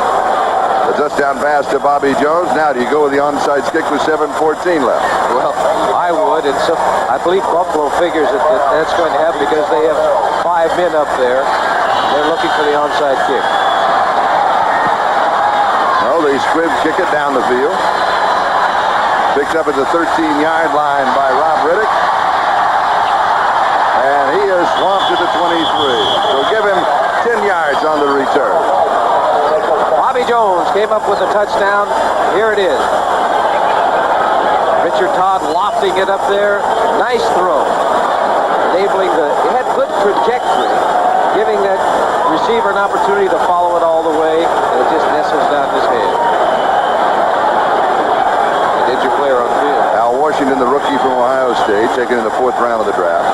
The touchdown pass to Bobby Jones. Now, do you go with the onside kick with 7:14 left? Well, I would, and so I believe Buffalo figures that that's going to happen because they have 5 men up there. They're looking for the onside kick. No, they squib kick it down the field. Picked up at the 13-yard line by Rob Riddick. And he is swamped to the 23. So give him 10 yards on the return. Bobby Jones came up with a touchdown. Here it is. Richard Todd lofting it up there. Nice throw. Enabling it had good trajectory, giving that receiver an opportunity to follow it all the way, and it just nestles down his head. And did your player on the field. Al Washington, the rookie from Ohio State, taken in the 4th round of the draft.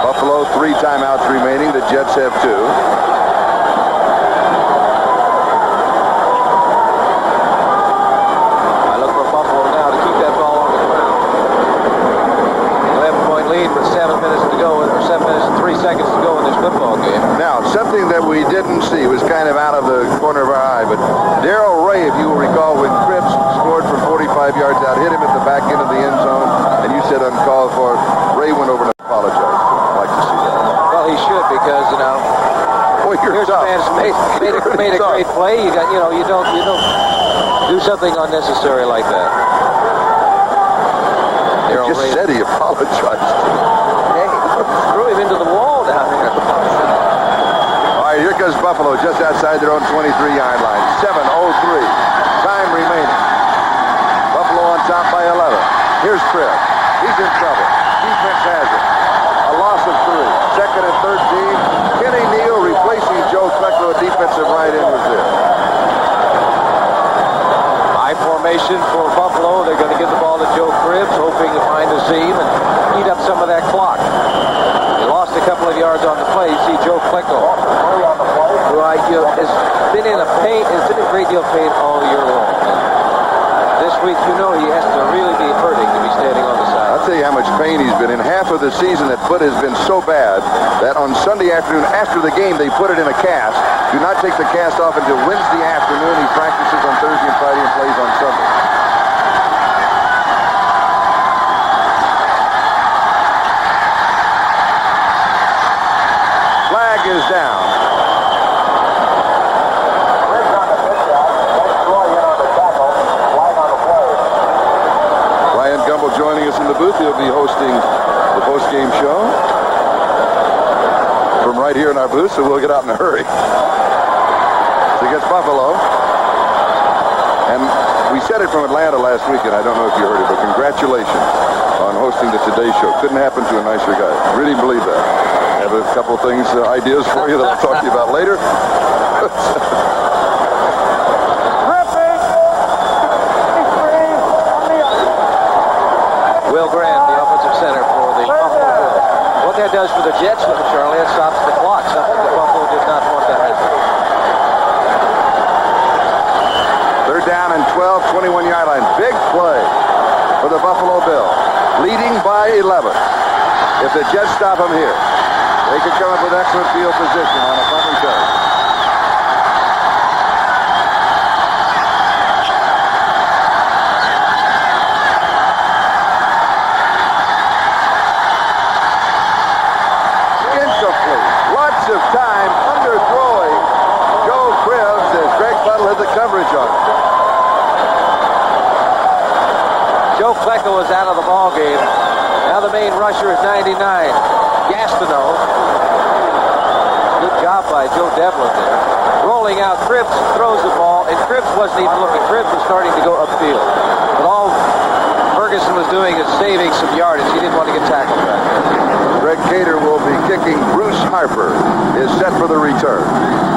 Buffalo, 3 timeouts remaining. The Jets have 2. Something that we didn't see was kind of out of the corner of our eye, but Darrell Ray, if you will recall, when Cripps scored from 45 yards out, hit him at the back end of the end zone, and you said uncalled for. Ray went over and apologized. I'd like to see that. Well, he should because, you know, boy, here's a man who's made a great play. You don't do something unnecessary like that. He just said he apologized. Hey, threw him into the wall down there. Here goes Buffalo just outside their own 23-yard line. 7:03. Time remaining. Buffalo on top by 11. Here's Cripps. He's in trouble. Defense has it. A loss of 3. 2nd and 13. Kenny Neal replacing Joe Klecko. A defensive right end was there. High formation for Buffalo. They're going to give the ball to Joe Cripps, hoping to find a seam and eat up some of that clock. They lost a couple of yards on the play. You see Joe Klecko, who has been in a great deal of pain all year long. This week, he has to really be hurting to be standing on the side. I'll tell you how much pain he's been in. Half of the season, that foot has been so bad that on Sunday afternoon, after the game, they put it in a cast. Do not take the cast off until Wednesday afternoon. He practices on Thursday and Friday and plays on Sunday. Flag is down. Joining us in the booth, he'll be hosting the post-game show from right here in our booth, so we'll get out in a hurry. against Buffalo. And we said it from Atlanta last week, and I don't know if you heard it, but congratulations on hosting the Today Show. Couldn't happen to a nicer guy. Really believe that. I have a couple things, ideas for you that I'll talk to you about later. Will Grant, the offensive center for the Buffalo Bills. What that does for the Jets, Charlie, it stops the clock. Something that Buffalo did not want to happen. They're down in 12, 21-yard line. Big play for the Buffalo Bills, leading by 11. If the Jets stop them here, they could come up with excellent field position on a punt return. Incomplete. Lots of time underthrowing Joe Cribbs as Greg Buttle had the coverage on him. Joe Flacco is out of the ball game. Now the main rusher is 99. Gastineau. Good job by Joe Devlin there. Rolling out, Cribbs throws the ball, and Cribbs wasn't even looking. Cribbs was starting to go upfield. But all Ferguson was doing is saving some yardage. He didn't want to get tackled back there. Greg Cater will be kicking. Bruce Harper is set for the return.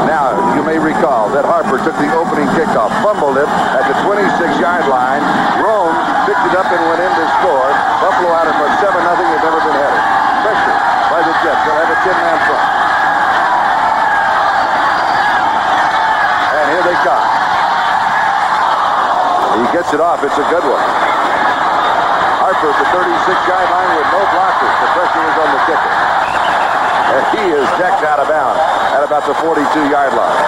Now, you may recall that Harper took the opening kickoff, fumbled it at the 26-yard line. Rome picked it up and went in to score. Buffalo out of 7-0. They've never been headed. Pressure by the Jets. They'll have a 10-man front. And here they come. He gets it off. It's a good one. Harper at the 36-yard line with no blockers. The pressure was on the kicker. And he is decked out of bounds at about the 42-yard line.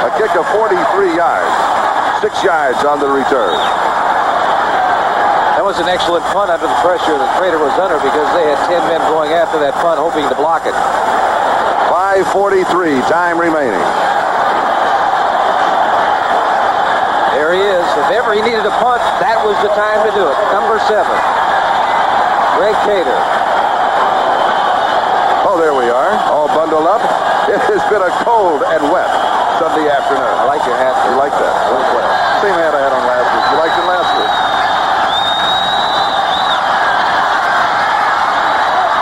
A kick of 43 yards. 6 yards on the return. That was an excellent punt under the pressure that Prater was under because they had 10 men going after that punt hoping to block it. 5:43, time remaining. There he is. If ever he needed a punt, that was the time to do it. Number 7. Greg Cater. Oh, there we are. All bundled up. It has been a cold and wet Sunday afternoon. I like your hat. You like that? Same hat I had on last week. You liked it last week.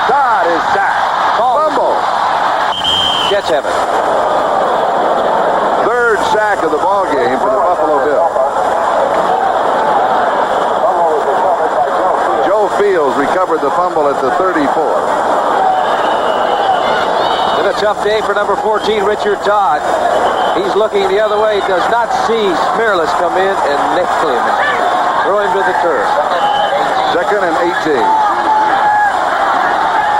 Todd is sacked. Fumble. Jets have it. Third sack of the ball game for the Buffalo Bills. Joe Fields recovered the fumble at the 34. Been a tough day for number 14, Richard Todd. He's looking the other way. Does not see Smearless come in and nickel him. Throw him to the turf. 2nd and 18.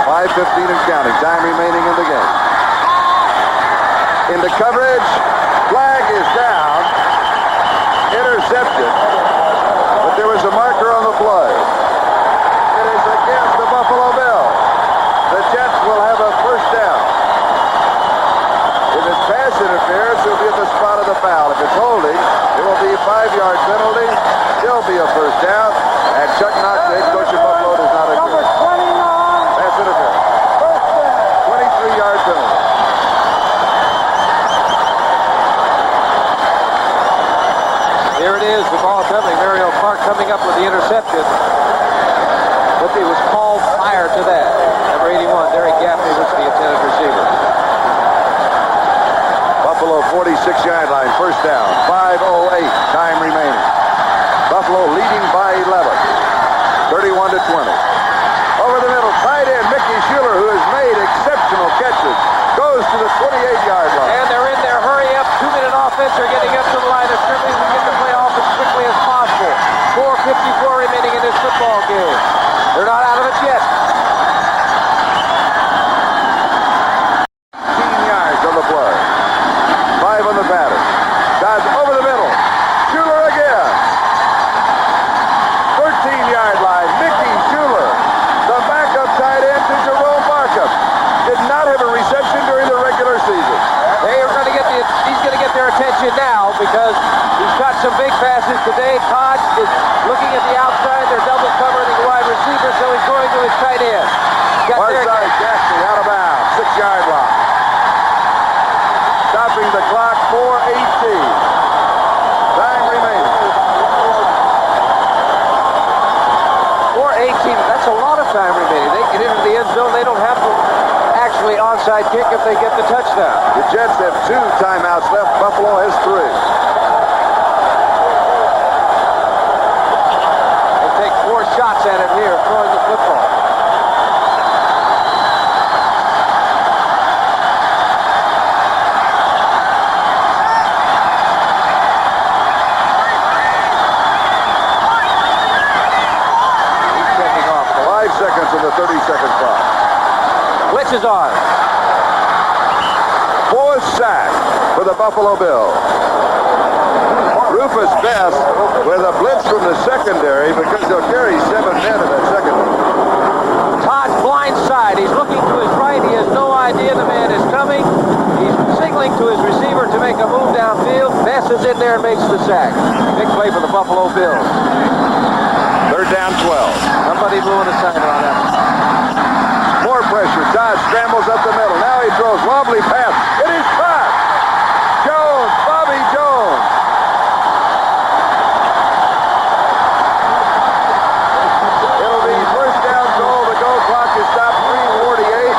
5:15 and counting. Time remaining in the game. Into coverage. Flag is down. Intercepted. But there was a marker on the play. It is against the Buffalo Bills. The Jets will have a first down. If it's pass interference, it'll be at the spot of the foul. If it's holding, it will be a 5-yard penalty. Still be a first down. And Chuck Knox, the head coach of Buffalo, does not agree. Number 29. Pass interference. First down. 23-yard penalty. Here it is, the ball coming. Mario Clark coming up with the interception. But it was called prior to that. Number 81, Derek Gaffney was the intended receiver. Buffalo 46-yard line, first down. 5:08, time remaining. Buffalo leading by 11. 31-20. Over the middle, tight end Mickey Schuler, who has made exceptional catches, goes to the 28-yard line. And they're in there. Hurry up. 2-minute offense. They're getting up to the line of scrimmage and get the play off as quickly as possible. 4:54 remaining in this football game. They're not out of it yet. 15 yards on the play. 5 on the batter. Dodge over the middle. Schuler again. 13-yard line. Mickey Schuler, the backup tight end to Jerome Markham, did not have a reception during the regular season. He's going to get their attention now because he's got some big passes today. Todd is looking at the outside. They're double covering the wide receiver, so he's going to his tight end. Far side, Gaffney out of bounds. 6-yard line. Stopping the clock, 4:18. kick if they get the touchdown. The Jets have 2 timeouts left. Buffalo has 3. They take 4 shots at it here, throwing the football. He's checking off. 5 seconds of the 30-second clock. Blitz is on. 4th sack for the Buffalo Bills. Rufus Best with a blitz from the secondary because they'll carry 7 men in that secondary. Todd blind side. He's looking to his right. He has no idea the man is coming. He's signaling to his receiver to make a move downfield. Best is in there and makes the sack. Big play for the Buffalo Bills. 3rd down 12. Somebody blew an assignment on that. More pressure. Todd scrambles up the middle. Now he throws wobbly pass. It is caught. Jones, Bobby Jones. It'll be 1st down goal. The goal clock is stopped. 3:48.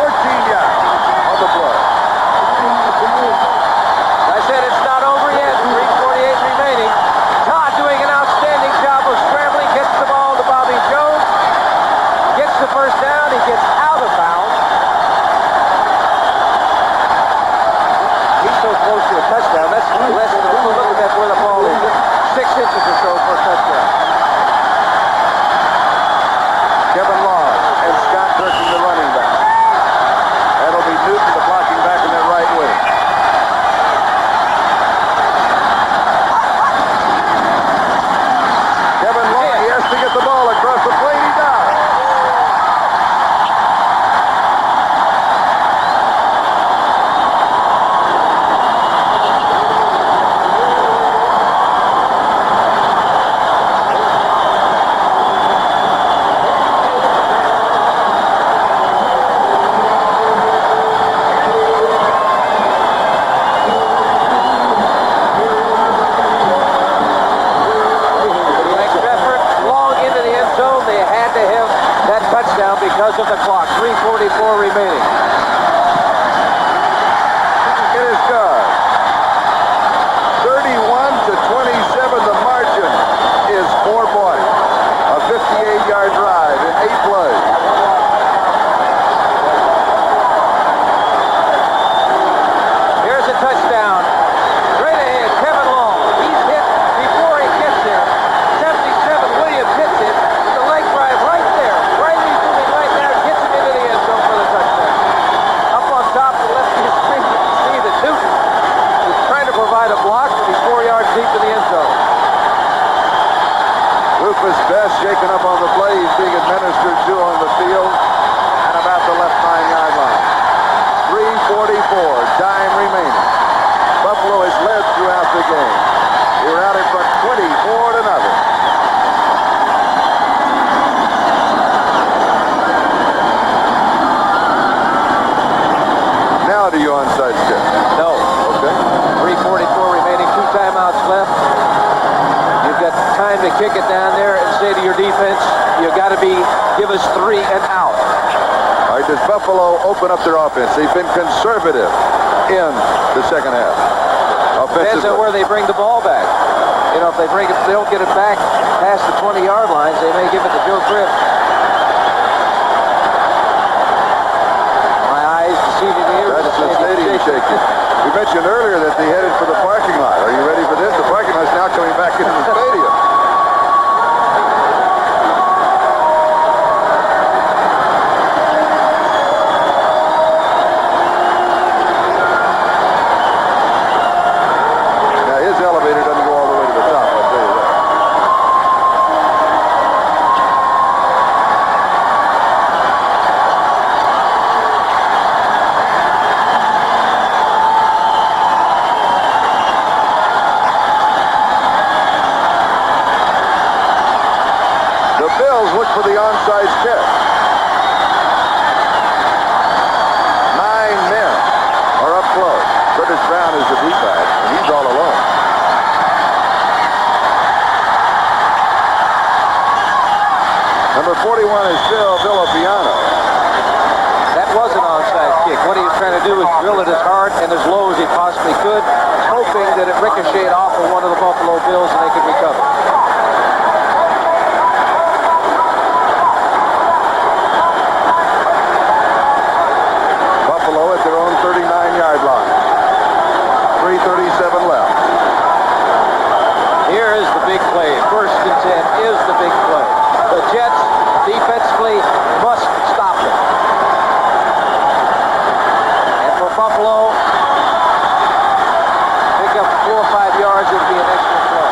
14 yards on the play. I said it's not over yet. 3:48 remaining. Todd doing an outstanding job of scrambling. Gets the ball to Bobby Jones. Gets the 1st down. He gets out of bounds. He's so close to a touchdown. That's less than look at that where the ball is. 6 inches or so for a touchdown. Kevin Long and Scott Turkey, the running back. That'll be Newton, the blocking back in that right wing. Kevin Long, he has to get the ball across the plate. He does. Because of the clock. 3:44 remaining. It is good. 31-27. The margin is 4 points. A 58-yard drive in 8 plays. Here's a touchdown. Straight ahead, Kevin Long. He's hit before he gets there. 77, Williams hits it. The leg drive right there. Right moving right there. Gets him into the end zone for the touchdown. Up on top of the left of his screen, you can see that Newton is trying to provide a block, but he's 4 yards deep in the end zone. Rufus Best shaken up on the play. He's being administered to on the field and about the left 9-yard line. 3:44, time remaining. Buffalo has led throughout the game. They were out in front 24-0. Now do you onside step? No. Okay. 3:44 remaining. 2 timeouts left. You've got time to kick it down there and say to your defense, you got to give us 3 and out. All right, does Buffalo open up their offense? They've been conservative in the second half. Depends on where they bring the ball back. You know, if they don't get it back past the 20-yard lines, they may give it to Joe Cribb. My eyes deceiving me. That's the stadium shaking. We mentioned earlier that they headed for the parking lot. Are you ready for this? The parking lot's now coming back into the stadium. Now his elevator doesn't go all the way to the top, I'll tell you that. trying to do is drill it as hard and as low as he possibly could, hoping that it ricocheted off of one of the Buffalo Bills and they could recover. Buffalo at their own 39-yard line. 3:37 left. Here is the big play. First and 10 is the big play. The Jets defensively must stop it. And for Buffalo, pick up 4 or 5 yards, it'll be an extra play.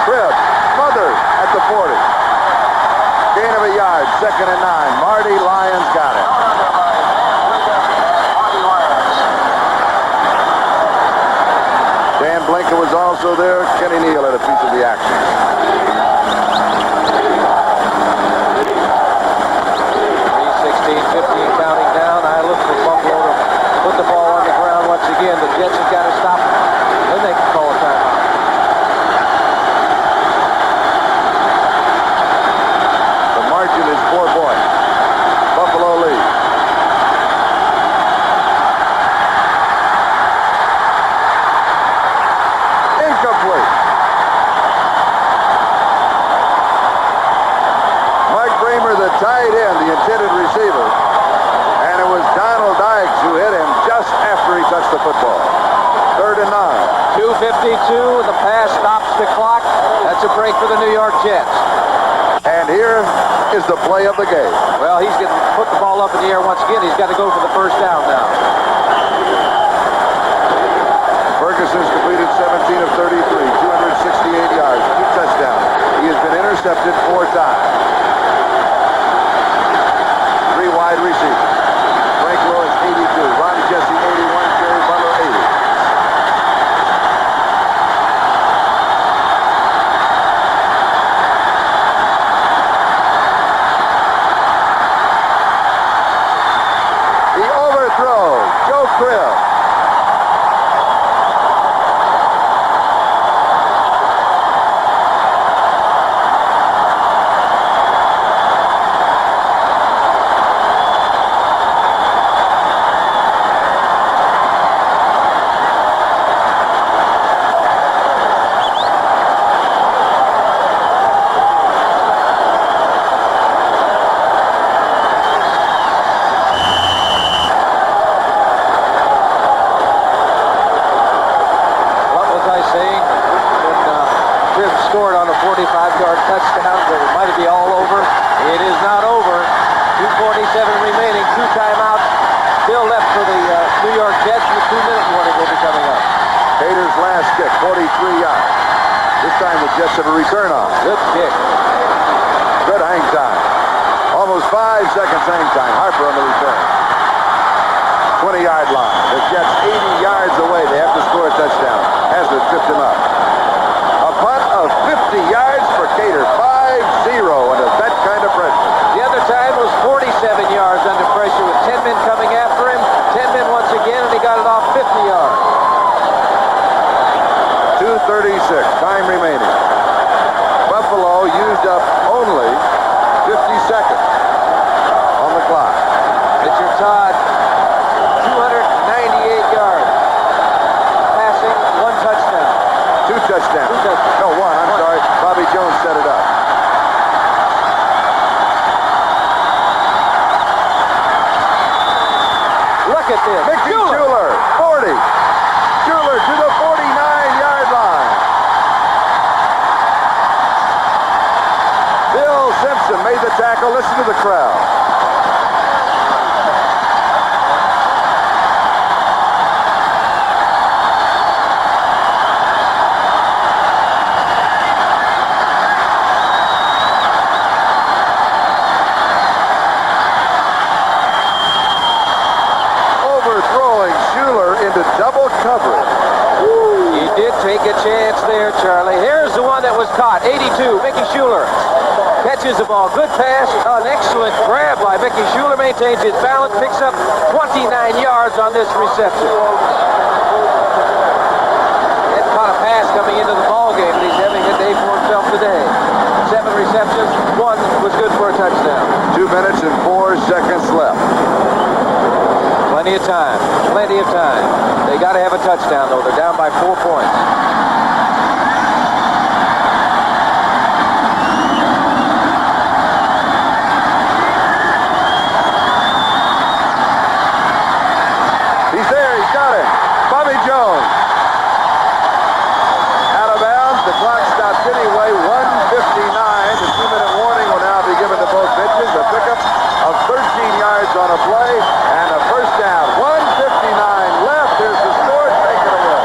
Cribb smothered at the 40. Gain of a yard, 2nd and 9. Marty Lyons got it. Dan Blinken was also there. Kenny Neal had a piece of the action. 3:16, 15 counting down. I look for Buffalo to put the ball on the ground once again. The Jets have got to stop it. Then they can call a timeout. The margin is 4 points. Buffalo leads. Incomplete. Mark Bramer, the tight end, the intended receiver. And it was Donald Dykes who hit him just after he touched the football. 3rd and 9. 2:52, the pass stops the clock. That's a break for the New York Jets. And here is the play of the game. Well, he's going to put the ball up in the air once again. He's got to go for the first down now. Ferguson's completed 17 of 33, 268 yards, 2 touchdowns. He has been intercepted 4 times. 3 wide receivers. Frank Lewis, 82. Ron Jesse, 81. Jerry Butler, 80. The overthrow. Joe Cribb. Scored on a 45-yard touchdown, but it might be all over. It is not over. 2:47 remaining, 2 timeouts still left for the New York Jets. The 2-minute warning will be coming up. Cater's last kick, 43 yards. This time the Jets have a return on. Good kick. Good hang time. Almost 5 seconds hang time. Harper on the return. 20-yard line. The Jets 80 yards away. They have to score a touchdown. Hazard tripped him up. A punt of 50 yards for Cater. 5-0 under that kind of pressure. The other time was 47 yards under pressure with 10 men coming after him. 10 men once again, and he got it off 50 yards. 2:36, time remaining. Buffalo used up only 50 seconds on the clock. Richard Todd, 298 yards. Passing, 1 touchdown. 2 touchdowns. 2 touchdowns. No, 1. I'm sorry. Bobby Jones set it up. Look at this. Mickey Schuler, 40. Schuler to the 49-yard line. Bill Simpson made the tackle. Listen to the crowd. Overthrowing Schuler into double coverage. He did take a chance there, Charlie. Here's the one that was caught. 82, Mickey Schuler. Catches the ball. Good pass. An excellent grab by Mickey Schuler. Maintains his balance. Picks up 29 yards on this reception. Had caught a pass coming into the ball game. He's having a day for himself today. receptions. One was good for a touchdown. 2 minutes and 4 seconds left. Plenty of time. Plenty of time. They got to have a touchdown, though. They're down by 4 points. He's there. He's got it. Bobby Jones. Out of bounds. The clock stopped anyway. 1:59. The 2-minute warning will now be given to both pitchers. A pickup of 13 yards on a play and a first down. 1:59 left. Here's the score. Take it away.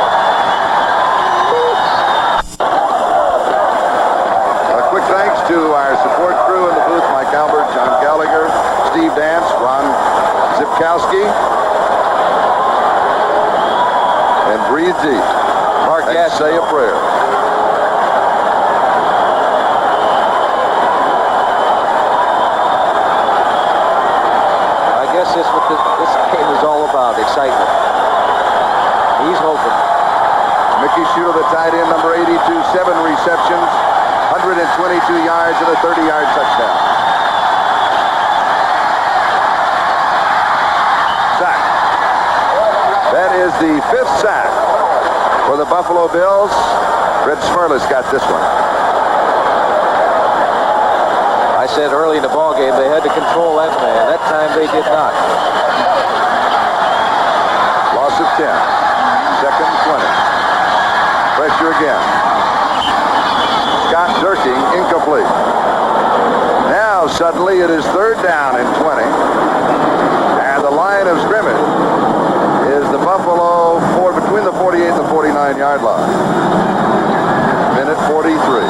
A quick thanks to our support crew in the booth: Mike Albert, John Gallagher, Steve Dance, Ron Zipkowski, and breathe deep. Mark And Gaskell. say a prayer. I guess this is what this game is all about, excitement. He's hoping. Mickey Schuler, the tight end, number 82, 7 receptions, 122 yards, and a 30-yard touchdown. Sack. That is the 5th sack for the Buffalo Bills. Red Smirlis got this one. I said early in the ball game they had to control that man. That time they did not. Loss of 10. Second and 20. Pressure again. Scott Zerking, incomplete. Now suddenly it is 3rd down and 20. And the line of scrimmage is the Buffalo between the 48 and the 49-yard line. Minute 43.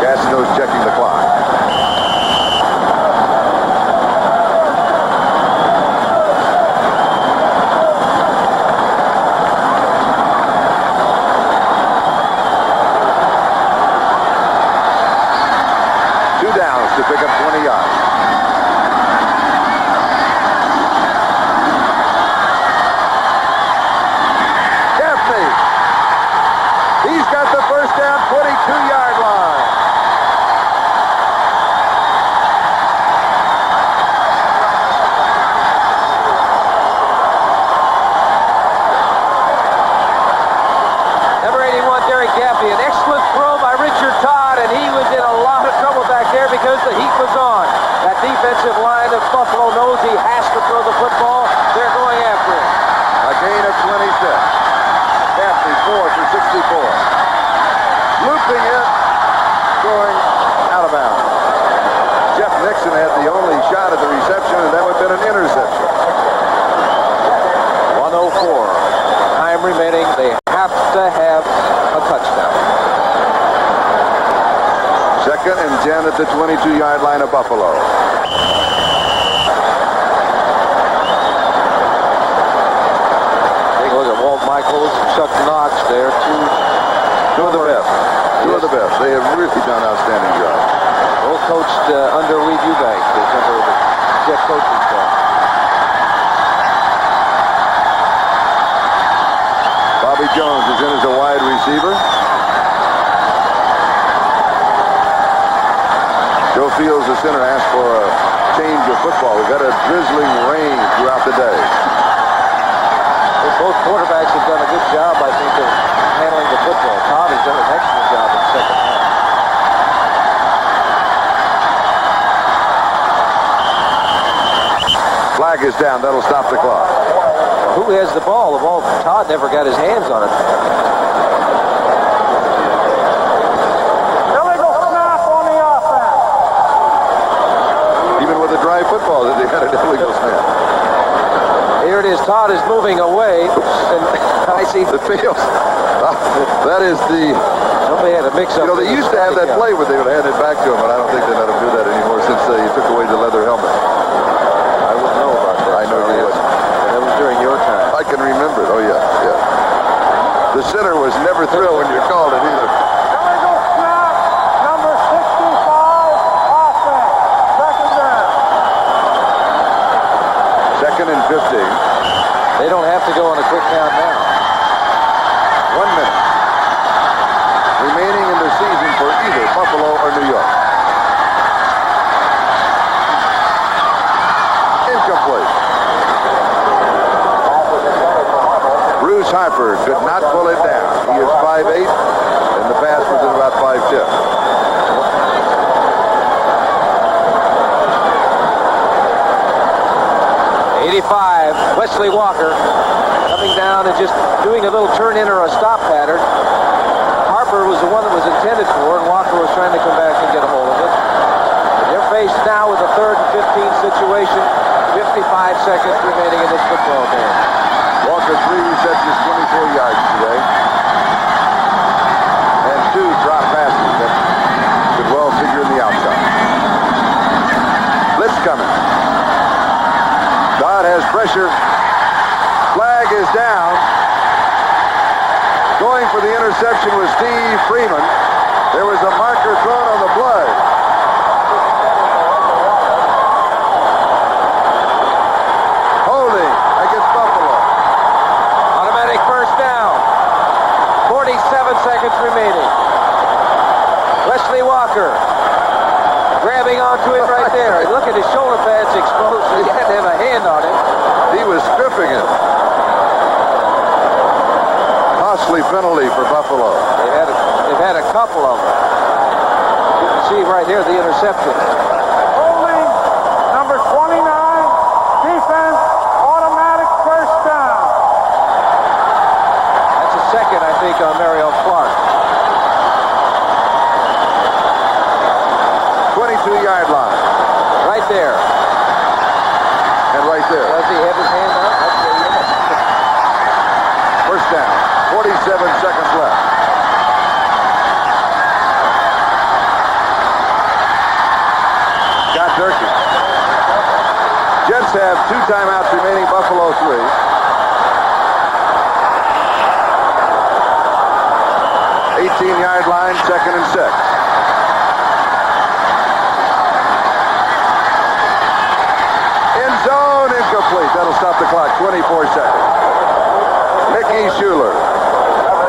Gastineau's checking the clock. To pick up 20 yards. Gaffney. He's got the first down, 22-yard line. Number 81, Derek Gaffney. An excellent throw by Richard Todd, and he was in a lot of trouble back there because the heat was on. That defensive line of Buffalo knows he has to throw the football. They're going after him. A gain of 26. Gaffney 4 for 64. Looping it, going out of bounds. Jeff Nixon had the only shot at the reception, and that would have been an interception. 1:04. Time remaining. They have to have a touchdown. 2nd and 10 at the 22-yard line of Buffalo. Take a look at Walt Michaels and Chuck Knox there. Two of the best. Two of the best. They have really done an outstanding job. Both coached under Reed Eubanks, the member of the Jet coaching staff. Bobby Jones is in as a wide receiver. Joe Fields, the center, asked for a change of football. We've got a drizzling rain throughout the day. Both quarterbacks have done a good job, I think, of handling the football. Todd has done an excellent job in the second half. Flag is down. That'll stop the clock. Who has the ball? The ball, Todd never got his hands on it. Illegal snap on the offense. Even with a dry football, they had an illegal snap. Here it is. Todd is moving away. And I see The Fields. That is the... somebody had a mix-up. You know, they used to have that play where they would hand it back to him, but I don't think they let him do that anymore since they took away the leather helmet. I wouldn't know about that. I know you would. That was during your time. I can remember it. Oh, yeah, yeah. The center was never thrilled when you called it either. Illegal snap. Number 65, offense. 2nd down. 2nd and 15. They don't have to go on a quick count now. 1 minute. Remaining in the Harper could not pull it down. He is 5'8", and the pass was at about 5'10". 85, Wesley Walker coming down and just doing a little turn in or a stop pattern. Harper was the one that was intended for, and Walker was trying to come back and get a hold of it. They're faced now with a 3rd and 15 situation. 55 seconds remaining in this football game. Walker 3 receptions, 24 yards today. And 2 drop passes that could well figure in the outside. Blitz coming. Dodd has pressure. Flag is down. Going for the interception was Steve Freeman. There was a marker thrown on the blood. Holding against Buffalo. Automatic first down. 47 seconds remaining. Wesley Walker grabbing onto it right there. Look at his shoulder pads exposed. He had to have a hand on him. He was stripping it. Costly penalty for Buffalo. They've had a couple of them. You can see right here the interception. Holding number 29, defense, automatic first down. That's a second, I think, on Mario Clark. 22-yard line. Right there. And right there. Does he have his hand up? That's where he is. First down. 47 seconds left. Got Durkee. Jets have 2 timeouts remaining. Buffalo 3. Yard line, 2nd and 6. End zone, incomplete. That'll stop the clock. 24 seconds. Mickey Schuler,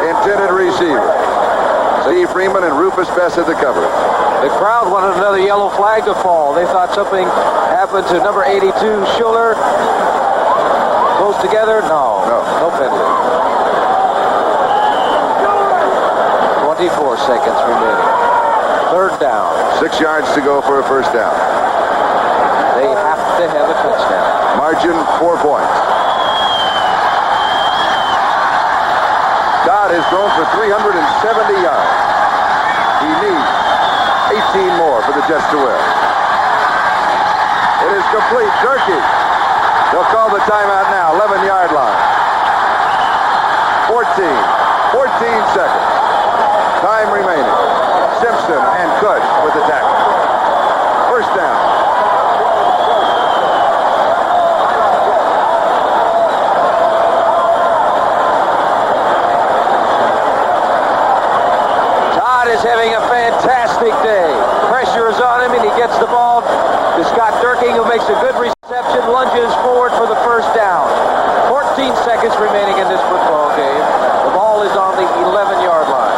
intended receiver. Steve Freeman and Rufus Bess at the cover. The crowd wanted another yellow flag to fall. They thought something happened to number 82, Schuler. Close together? No penalty. 24 seconds remaining. 3rd down. 6 yards to go for a first down. They have to have a touchdown. Margin 4 points. Dodd has thrown for 370 yards. He needs 18 more for the Jets to win. It is complete. Durkee. They'll call the timeout now. 11-yard line. 14 seconds. Time remaining. Simpson and Cush with the tackle. First down. Todd is having a fantastic day. Pressure is on him and he gets the ball to Scott Durkee, who makes a good reception, lunges forward for the first down. 14 seconds remaining in this football game. The ball is on the 11-yard line.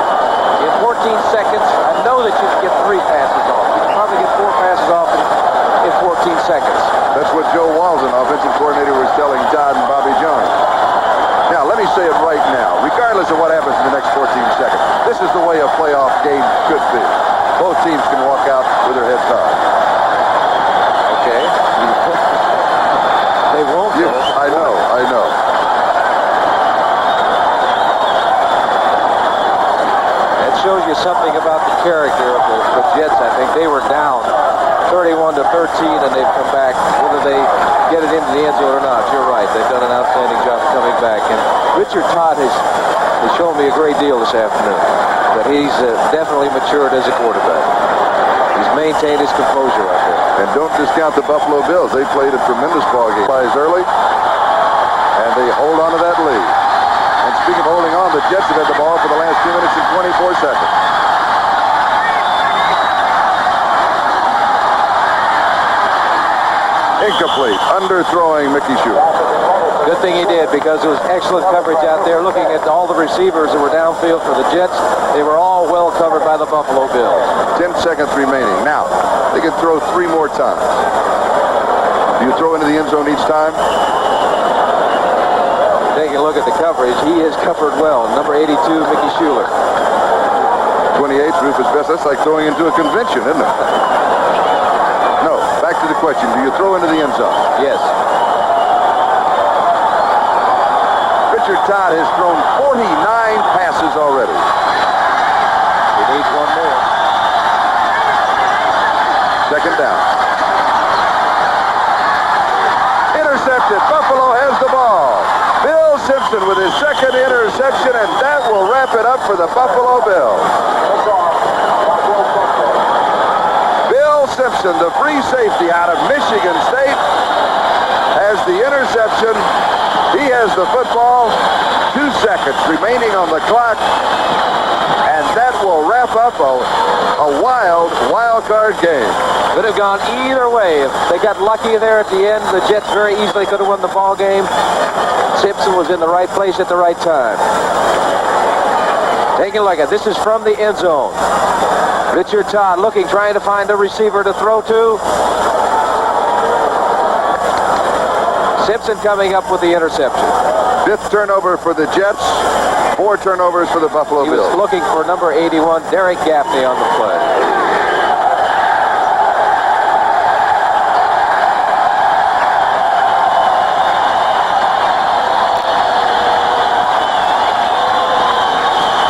14 seconds. I know that you can get 3 passes off. You can probably get 4 passes off in 14 seconds. That's what Joe Walton, offensive coordinator, was telling Todd and Bobby Jones. Now, let me say it right now. Regardless of what happens in the next 14 seconds, this is the way a playoff game should be. Both teams can walk out with their heads high. Okay. They won't. I know. Shows you something about the character of the Jets. I think they were down 31-13 and they've come back. Whether they get it into the end zone or not, you're right. They've done an outstanding job coming back. And Richard Todd has shown me a great deal this afternoon. That he's definitely matured as a quarterback. He's maintained his composure out there. And don't discount the Buffalo Bills. They played a tremendous ball game. Plays early, and they hold on to that lead. And speaking of holding on, the Jets have had the ball for the last 2 minutes and 24 seconds. Incomplete. Underthrowing Mickey Schuler. Good thing he did, because it was excellent coverage out there. Looking at all the receivers that were downfield for the Jets, they were all well covered by the Buffalo Bills. 10 seconds remaining. Now, they can throw 3 more times. Do you throw into the end zone each time? Taking a look at the coverage, he is covered well. Number 82, Mickey Schuler. 28, Rufus Best. That's like throwing into a convention, isn't it? No. Back to the question. Do you throw into the end zone? Yes. Richard Todd has thrown 49 passes already. He needs one more. Second down. Intercepted. Buffalo has the ball. Bill Simpson with his second interception, and that will wrap it up for the Buffalo Bills. Bill Simpson, the free safety out of Michigan State, has the interception. He has the football. 2 seconds remaining on the clock. And that will wrap up a wild card game. Could have gone either way. If they got lucky there at the end, the Jets very easily could have won the ball game. Simpson was in the right place at the right time. Taking a look at this is from the end zone. Richard Todd looking, trying to find a receiver to throw to. Simpson coming up with the interception. 5th turnover for the Jets. 4 turnovers for the Buffalo Bills. He was looking for number 81, Derek Gaffney, on the play.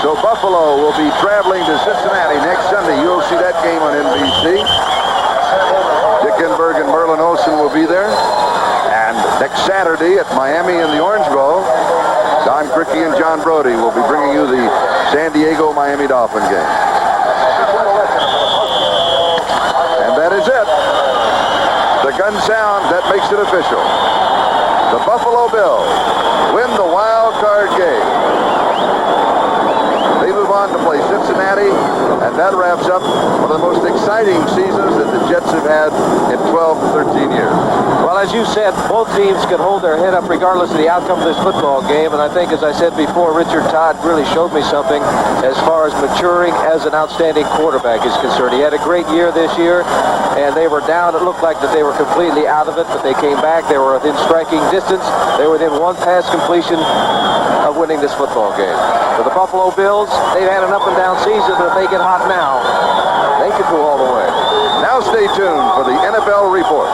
So Buffalo will be traveling to Cincinnati next Sunday. You'll see that game on NBC. Dickenberg and Merlin Olsen will be there. And next Saturday at Miami in the Orange Bowl, Don Criqui and John Brody will be bringing you the San Diego-Miami Dolphin game. And that is it. The gun sound, that makes it official. The Buffalo Bills win the wild card game. They move on to play Cincinnati, and that wraps up one of the most exciting seasons that the Jets have had in 12 to 13 years. Well, as you said, both teams can hold their head up regardless of the outcome of this football game. And I think, as I said before, Richard Todd really showed me something as far as maturing as an outstanding quarterback is concerned. He had a great year this year, and they were down. It looked like that they were completely out of it, but they came back. They were within striking distance. They were within 1 pass completion of winning this football game. For the Buffalo Bills, they've had an up-and-down season, but if they get hot now, they could go all the way. Now stay tuned for the NFL Report.